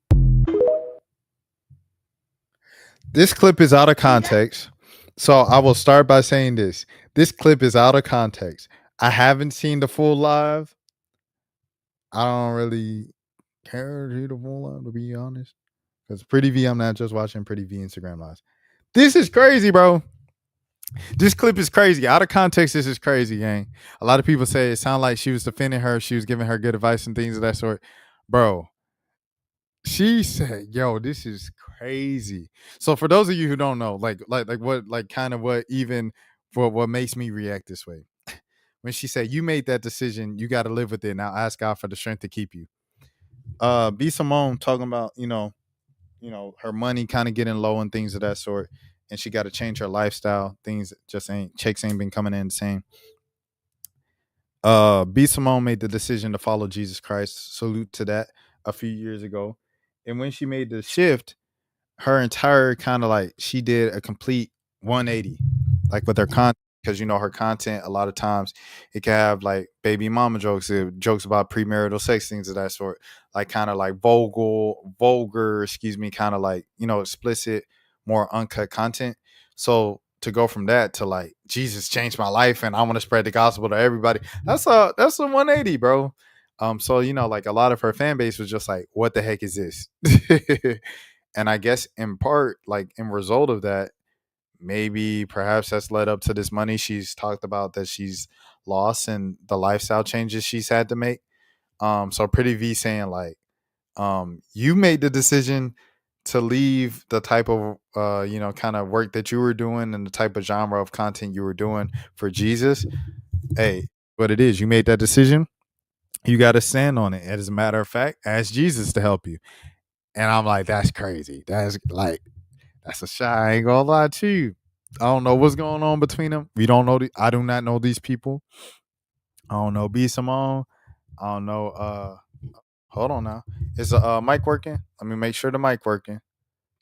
This clip is out of context. So I will start by saying this. This clip is out of context. I haven't seen the full live. I don't really care to see the full live, to be honest. Because Pretty V, I'm not just watching Pretty V Instagram lives. This is crazy, bro. This clip is crazy. Out of context, this is crazy, gang. A lot of people say it sounded like she was defending her. She was giving her good advice and things of that sort. Bro, she said, yo, this is crazy. So for those of you who don't know, what makes me react this way. When she said, you made that decision, you got to live with it. Now ask God for the strength to keep you. B. Simone talking about, her money kind of getting low and things of that sort. And she got to change her lifestyle. Things just checks ain't been coming in the same. B. Simone made the decision to follow Jesus Christ. Salute to that a few years ago. And when she made the shift, her entire she did a complete 180, like with her content, because her content a lot of times it can have like baby mama jokes, jokes about premarital sex, things of that sort, like kind of like vulgar, explicit, more uncut content. So to go from that to like Jesus changed my life and I want to spread the gospel to everybody, that's a 180, bro. So like a lot of her fan base was just like, what the heck is this? And I guess in part, like in result of that, maybe perhaps that's led up to this money she's talked about that she's lost and the lifestyle changes she's had to make. So Pretty V saying like, you made the decision to leave the type of kind of work that you were doing and the type of genre of content you were doing for Jesus. Hey, what it is, you made that decision. You got to stand on it. As a matter of fact, ask Jesus to help you. And I'm like, that's crazy. That's a shot. I ain't gonna lie to you. I don't know what's going on between them. We don't know. I do not know these people. I don't know B. Simone. I don't know. Hold on now. Is the mic working? Let me make sure the mic working.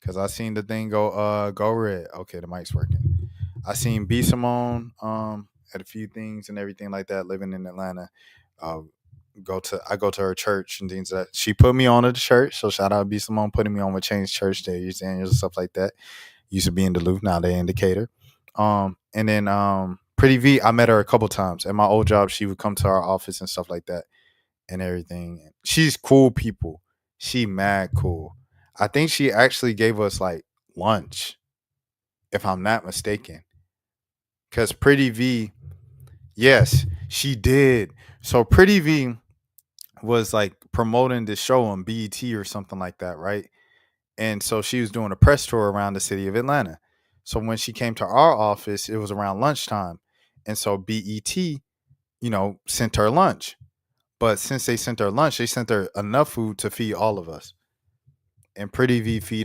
Cause I seen the thing go red. Okay, the mic's working. I seen B. Simone at a few things and everything like that. Living in Atlanta. I go to her church and things that she put me on at the church. So shout out B. Simone putting me on with Change Church Day, Daniels and stuff like that. Used to be in Duluth, now they in Decatur. And then Pretty V, I met her a couple times at my old job. She would come to our office and stuff like that and everything. She's cool people. She mad cool. I think she actually gave us like lunch, if I'm not mistaken. Because Pretty V, yes, she did. So Pretty V was like promoting this show on BET or something like that, right? And so she was doing a press tour around the city of Atlanta. So when she came to our office, it was around lunchtime. And so BET, sent her lunch. But since they sent her lunch, they sent her enough food to feed all of us. And Pretty V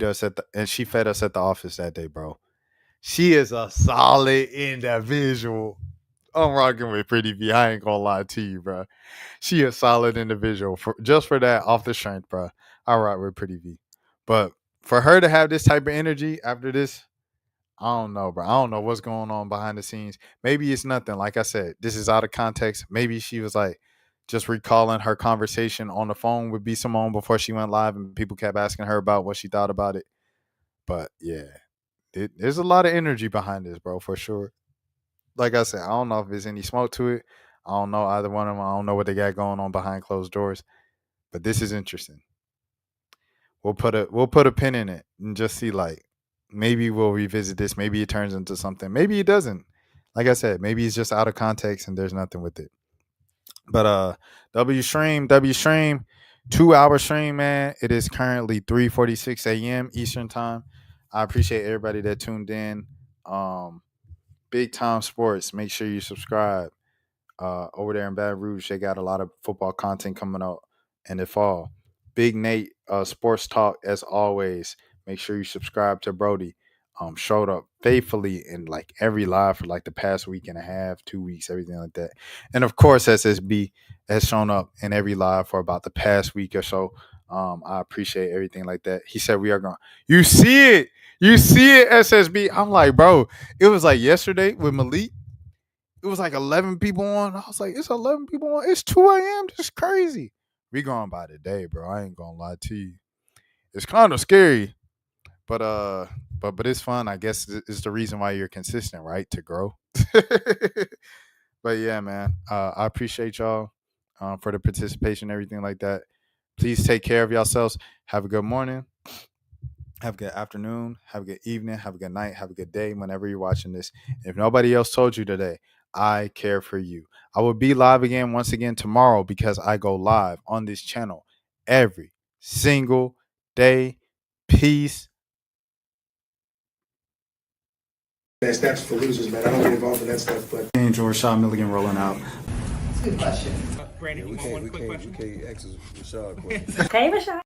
and she fed us at the office that day, bro. She is a solid individual. I'm rocking with Pretty V. I ain't gonna lie to you, bro. She a solid individual. Just for that, off the strength, bro. I rock with Pretty V. But for her to have this type of energy after this, I don't know, bro. I don't know what's going on behind the scenes. Maybe it's nothing. Like I said, this is out of context. Maybe she was like just recalling her conversation on the phone with B. Simone before she went live and people kept asking her about what she thought about it. But yeah, there's a lot of energy behind this, bro, for sure. Like I said, I don't know if there's any smoke to it. I don't know either one of them. I don't know what they got going on behind closed doors. But this is interesting. We'll put a pin in it and just see, like, maybe we'll revisit this. Maybe it turns into something. Maybe it doesn't. Like I said, maybe it's just out of context and there's nothing with it. But W stream, 2-hour stream, man. It is currently 3:46 a.m. Eastern time. I appreciate everybody that tuned in. Big Time Sports. Make sure you subscribe. Over there in Baton Rouge, they got a lot of football content coming out in the fall. Big Nate Sports Talk, as always. Make sure you subscribe to Brody. showed up faithfully in like every live for like the past week and a half, 2 weeks, everything like that. And of course, SSB has shown up in every live for about the past week or so. I appreciate everything like that. He said we are going. You see it, SSB. I'm like, bro, it was like yesterday with Malik. It was like 11 people on. I was like, it's 11 people on. It's 2 a.m. This is crazy. We going by the day, bro. I ain't gonna lie to you. It's kind of scary, but it's fun. I guess it's the reason why you're consistent, right? To grow. But yeah, man. I appreciate y'all for the participation, everything like that. Please take care of yourselves. Have a good morning. Have a good afternoon. Have a good evening. Have a good night. Have a good day whenever you're watching this. If nobody else told you today, I care for you. I will be live again once again tomorrow because I go live on this channel every single day. Peace. That's for losers, man. I don't get involved in that stuff, but. Angel Rashad Milligan rolling out. We can't ask Rashad questions. Hey, Rashad.